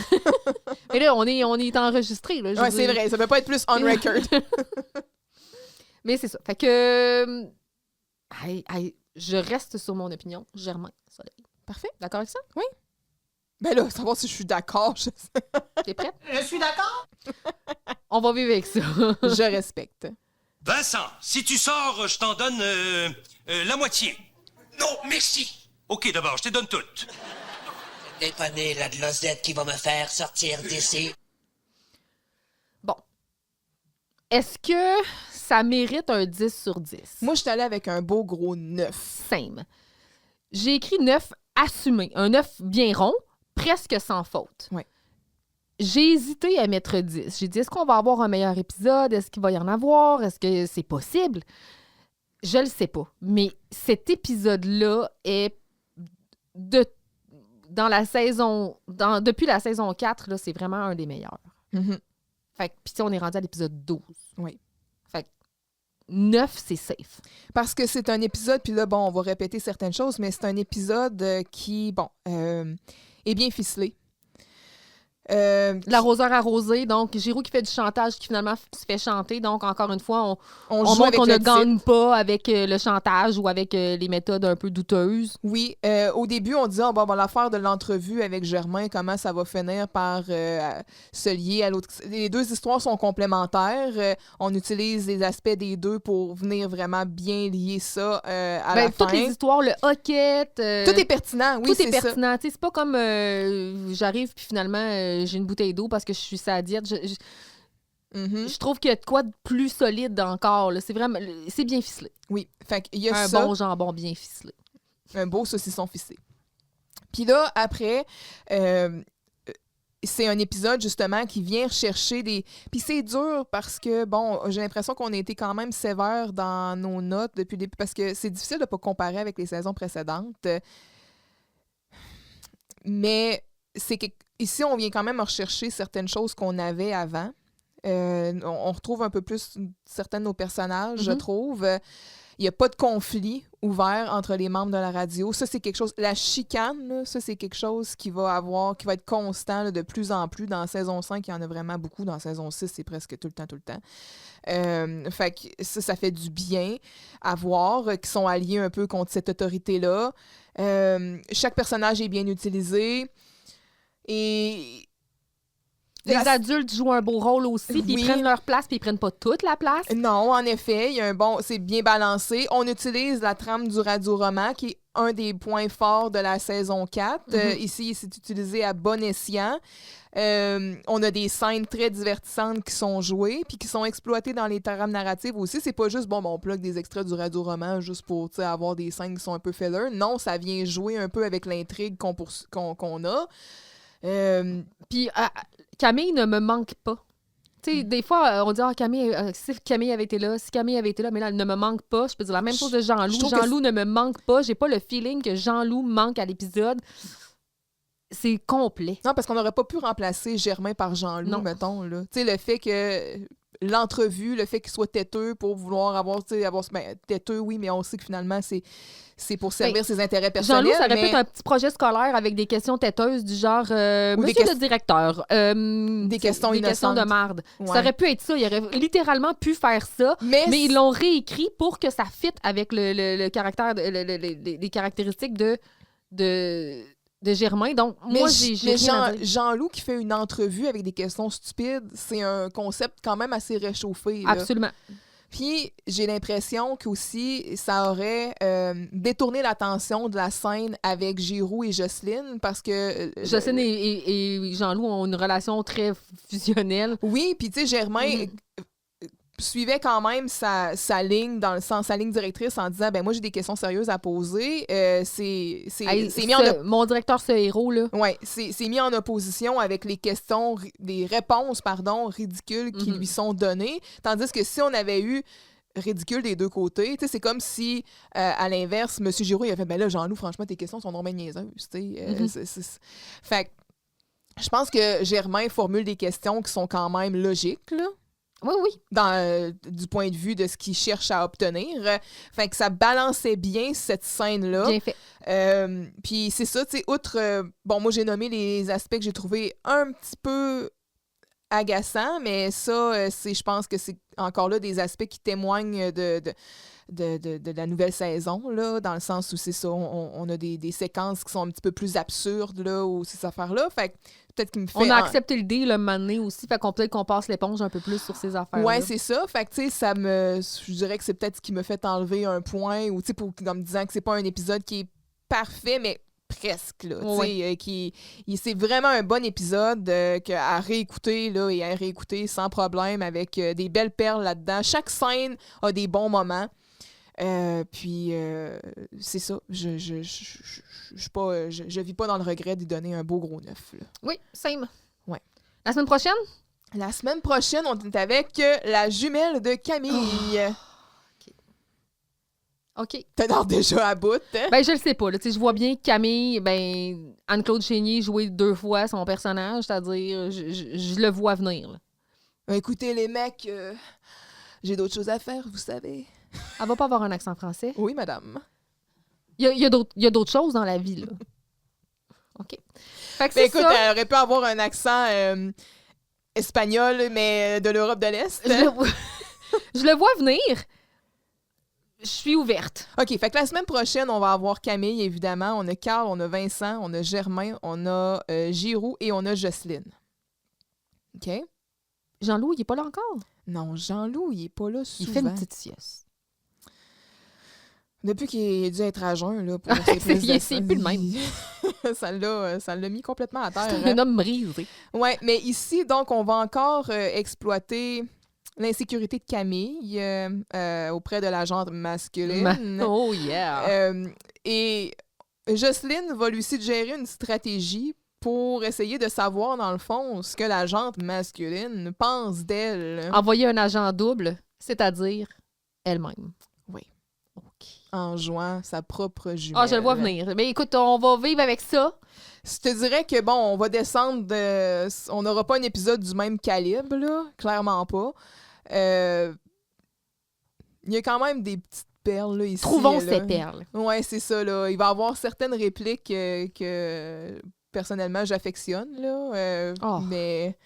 Mais là, on est enregistré, là. Ouais, c'est vrai. Ça peut pas être plus on record. Mais c'est ça. Fait que... je reste sur mon opinion. Germain, soleil. Parfait. D'accord avec ça? Oui. Ben là, savoir si je suis d'accord. T'es prête? Je suis d'accord. On va vivre avec ça. Je respecte. Vincent, si tu sors, je t'en donne la moitié. Non, merci. Ok, d'abord, je te donne toute. Dépanner la de l'osette qui va me faire sortir d'ici. Bon. Est-ce que ça mérite un 10 sur 10? Moi, je suis allée avec un beau gros 9. Same. J'ai écrit 9 assumé. Un 9 bien rond, presque sans faute. Ouais. J'ai hésité à mettre 10. J'ai dit, est-ce qu'on va avoir un meilleur épisode? Est-ce qu'il va y en avoir? Est-ce que c'est possible? Je le sais pas. Mais cet épisode-là est dans la saison... depuis la saison 4, là, c'est vraiment un des meilleurs. Mm-hmm. Fait que, puis on est rendu à l'épisode 12. Oui. Fait que 9, c'est safe. Parce que c'est un épisode, puis là, bon, on va répéter certaines choses, mais c'est un épisode qui, bon, est bien ficelé. L'arroseur arrosé, donc Giroux qui fait du chantage, qui finalement se fait chanter. Donc, encore une fois, on joue montre avec qu'on le ne gagne titre. pas avec le chantage ou avec les méthodes un peu douteuses. Oui, au début, on disait, bon, l'affaire de l'entrevue avec Germain, comment ça va finir par se lier à l'autre. Les deux histoires sont complémentaires. On utilise les aspects des deux pour venir vraiment bien lier ça à la fin. Toutes les histoires, le hockey... Tout est pertinent, oui, tout c'est est ça. pertinent. Tu sais, c'est pas comme j'arrive puis finalement j'ai une bouteille d'eau parce que je suis sur la diète. Mhm. Je trouve qu'il y a de quoi de plus solide encore. Là. C'est vraiment... C'est bien ficelé. Oui, fait qu'il y a Un ça. bon jambon bien ficelé. Un beau saucisson ficelé. Puis là, après, c'est un épisode, justement, qui vient rechercher des... Puis c'est dur parce que, bon, j'ai l'impression qu'on a été quand même sévère dans nos notes depuis le début, parce que c'est difficile de ne pas comparer avec les saisons précédentes. Mais c'est que ici, on vient quand même rechercher certaines choses qu'on avait avant. On retrouve un peu plus certains de nos personnages, je trouve. Il n'y a pas de conflit ouvert entre les membres de la radio. Ça, c'est quelque chose... La chicane, là, ça, c'est quelque chose qui va être constant là, de plus en plus. Dans saison 5, il y en a vraiment beaucoup. Dans saison 6, c'est presque tout le temps. Fait que ça fait du bien à voir, qui sont alliés un peu contre cette autorité-là. Chaque personnage est bien utilisé. Et... Les adultes jouent un beau rôle aussi, puis Oui. ils prennent leur place, puis ils prennent pas toute la place. Non, en effet, il y a c'est bien balancé. On utilise la trame du radio-roman, qui est un des points forts de la saison 4. Ici, c'est utilisé à bon escient. On a des scènes très divertissantes qui sont jouées, puis qui sont exploitées dans les trames narratives aussi. C'est pas juste, on plug des extraits du radio-roman juste pour avoir des scènes qui sont un peu filler. Non, ça vient jouer un peu avec l'intrigue qu'on a. Puis Camille ne me manque pas. Tu sais, des fois, on dit Camille, si Camille avait été là, mais là, elle ne me manque pas. Je peux dire la même chose de Jean-Loup. Jean-Loup ne me manque pas. J'ai pas le feeling que Jean-Loup manque à l'épisode. C'est complet. Non, parce qu'on n'aurait pas pu remplacer Germain par Jean-Loup, Non. mettons. Tu sais, le fait que l'entrevue, le fait qu'il soit têteux pour vouloir avoir têteux, oui, mais on sait que finalement, c'est pour servir ses intérêts personnels. Jean-Loup, ça aurait pu être un petit projet scolaire avec des questions têteuses du genre Monsieur le directeur, des questions innocentes. De marde. Ouais. Ça aurait pu être ça. Il aurait littéralement pu faire ça, mais ils l'ont réécrit pour que ça fitte avec le caractère, les caractéristiques de Germain. Donc, moi, j'ai rien à dire. Jean-Loup qui fait une entrevue avec des questions stupides, c'est un concept quand même assez réchauffé. Là. Absolument. Puis, j'ai l'impression qu'aussi, ça aurait détourné l'attention de la scène avec Giroux et Jocelyne, parce que... Jocelyne et Jean-Loup ont une relation très fusionnelle. Oui, puis tu sais, Germain suivait quand même sa ligne, dans le sens, sa ligne directrice en disant, ben moi, j'ai des questions sérieuses à poser. Mon directeur, ce héros, là. Oui, c'est mis en opposition avec les réponses, ridicules qui lui sont données. Tandis que si on avait eu ridicule des deux côtés, tu sais, c'est comme si, à l'inverse, M. Giroux, il a fait, ben là, Jean-Loup, franchement, tes questions sont vraiment niaiseuses, tu sais. Fait que je pense que Germain formule des questions qui sont quand même logiques, là. Oui, oui. Du point de vue de ce qu'il cherche à obtenir. Fait que ça balançait bien cette scène-là. Bien fait. Puis c'est ça, tu sais, outre... moi, j'ai nommé les aspects que j'ai trouvés un petit peu agaçants, mais ça, je pense que c'est encore là des aspects qui témoignent de la nouvelle saison, là, dans le sens où c'est ça, on a des séquences qui sont un petit peu plus absurdes, là, ou ces affaires-là. Fait que peut-être qu'il me fait... On a accepté le dé, le mané aussi, fait qu'on peut-être qu'on passe l'éponge un peu plus sur ces affaires-là. Ouais, c'est ça. Fait que, tu sais, je dirais que c'est peut-être ce qui me fait enlever un point, ou, tu sais, comme disant que c'est pas un épisode qui est parfait, mais presque, là, ouais. C'est vraiment un bon épisode à réécouter, là, et à réécouter sans problème, avec des belles perles là-dedans. Chaque scène a des bons moments. Puis c'est ça. Je vis pas dans le regret d'y donner un beau gros 9. Là. Oui, same. Ouais. La semaine prochaine? La semaine prochaine, on est avec la jumelle de Camille. OK. T'as l'air déjà à bout, hein? Ben, je le sais pas. Là. Je vois bien Camille, Anne-Claude Chénier jouer 2 fois son personnage, c'est-à-dire, je le vois venir. Là. Écoutez, les mecs, j'ai d'autres choses à faire, vous savez. Elle va pas avoir un accent français? Oui, madame. Il y a d'autres choses dans la vie, là. OK. Fait que écoute, elle aurait pu avoir un accent espagnol, mais de l'Europe de l'Est. Je le vois venir. Je suis ouverte. OK, fait que la semaine prochaine, on va avoir Camille, évidemment. On a Carl, on a Vincent, on a Germain, on a Giroux et on a Jocelyne. OK? Jean-Loup, il est pas là encore? Non, Jean-Loup, il est pas là souvent. Il fait une petite sieste. Depuis qu'il a dû être à jeun, là, pour ses prises c'est plus le même. ça l'a mis complètement à terre. C'est un homme brisé. Oui, mais ici, donc, on va encore exploiter l'insécurité de Camille auprès de la gente masculine. Oh yeah! Et Jocelyne va lui suggérer une stratégie pour essayer de savoir, dans le fond, ce que la gente masculine pense d'elle. Envoyer un agent double, c'est-à-dire elle-même. Oui. OK. En jouant sa propre jumelle. Ah, je le vois venir. Mais écoute, on va vivre avec ça. Je te dirais que, bon, on va descendre on n'aura pas un épisode du même calibre, là. Clairement pas. Il y a quand même des petites perles, là, ici. Trouvons là. ces perles. Ouais, c'est ça, là. Il va y avoir certaines répliques que personnellement, j'affectionne, là. Mais...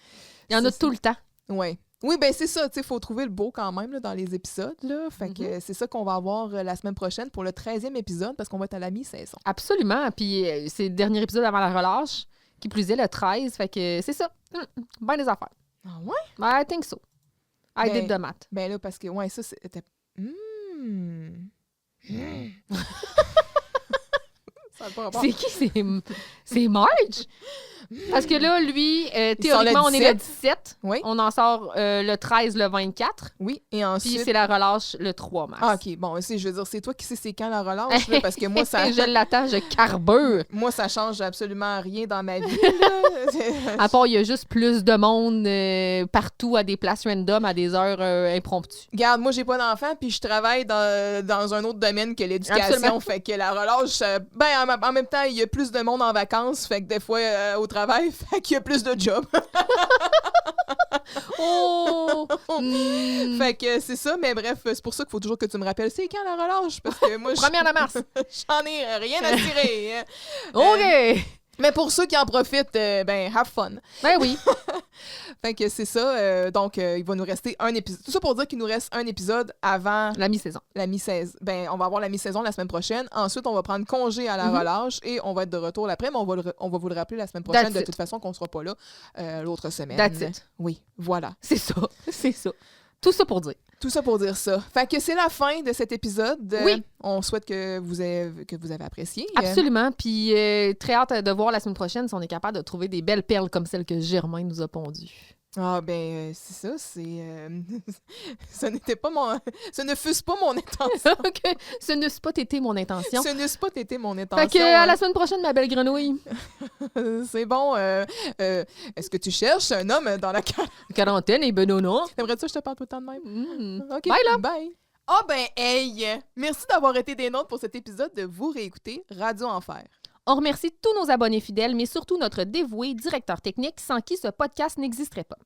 Il y en a tout le temps. Ouais. Oui, ben c'est ça, tu sais, il faut trouver le beau quand même là, dans les épisodes, là. Fait que c'est ça qu'on va avoir la semaine prochaine pour le 13e épisode, parce qu'on va être à la mi-saison. Absolument. Puis c'est le dernier épisode avant la relâche, qui plus est le 13. Fait que c'est ça. Ben des affaires. Ah ouais? I think so. I did the math. Ben là, parce que, ouais, ça, c'était... C'est qui? C'est Marge? Parce que là, lui, théoriquement, on est le 17. Oui. On en sort le 13, le 24. Oui, et ensuite... Puis c'est la relâche le 3 mars. Ah, OK. Bon, je veux dire, c'est toi qui sais c'est quand la relâche, là, parce que moi, ça... Je l'attends, je carbure. Moi, ça change absolument rien dans ma vie, là. À part, il y a juste plus de monde partout à des places random, à des heures impromptues. Regarde, moi, j'ai pas d'enfant, puis je travaille dans un autre domaine que l'éducation. Absolument. Fait que la relâche, en même temps, il y a plus de monde en vacances, fait que des fois, au travail, fait qu'il y a plus de jobs. Oh! Fait que c'est ça, mais bref, c'est pour ça qu'il faut toujours que tu me rappelles c'est quand la relâche, parce que moi, 1er de mars. j'en ai rien à tirer. OK! Mais pour ceux qui en profitent, ben, have fun. Ben oui. Fait que c'est ça. Donc, il va nous rester un épisode. Tout ça pour dire qu'il nous reste un épisode avant La mi-saison. la mi-saison. Ben, on va avoir la mi-saison la semaine prochaine. Ensuite, on va prendre congé à la relâche et on va être de retour l'après, mais on va vous le rappeler la semaine prochaine. That's De it. toute façon, qu'on ne sera pas là l'autre semaine. That's it. Oui, voilà. C'est ça. C'est ça. Tout ça pour dire. Tout ça pour dire ça. Fait que c'est la fin de cet épisode. Oui. On souhaite que vous avez apprécié. Absolument. Puis très hâte de voir la semaine prochaine si on est capable de trouver des belles perles comme celles que Germain nous a pondues. Ah ben c'est ça, c'est ce n'était pas mon ce ne fût pas mon intention. OK. Ce n'a pas été mon intention. Ce n'eût pas été mon intention. Fait que à la semaine prochaine, ma belle grenouille. C'est bon. Est-ce que tu cherches un homme dans la Quarantaine et Benona. T'aimerais-tu que je te parle tout le temps de même? OK. Bye, là. Bye. Ah ben hey! Merci d'avoir été des nôtres pour cet épisode de Vous réécouter Radio Enfer. On remercie tous nos abonnés fidèles, mais surtout notre dévoué directeur technique sans qui ce podcast n'existerait pas.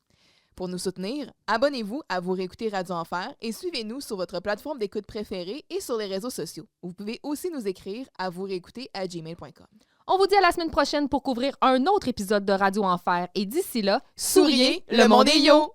Pour nous soutenir, abonnez-vous à Vous réécouter Radio Enfer et suivez-nous sur votre plateforme d'écoute préférée et sur les réseaux sociaux. Vous pouvez aussi nous écrire à vousréécouter@gmail.com. On vous dit à la semaine prochaine pour couvrir un autre épisode de Radio Enfer. Et d'ici là, Souriez, le monde est yo!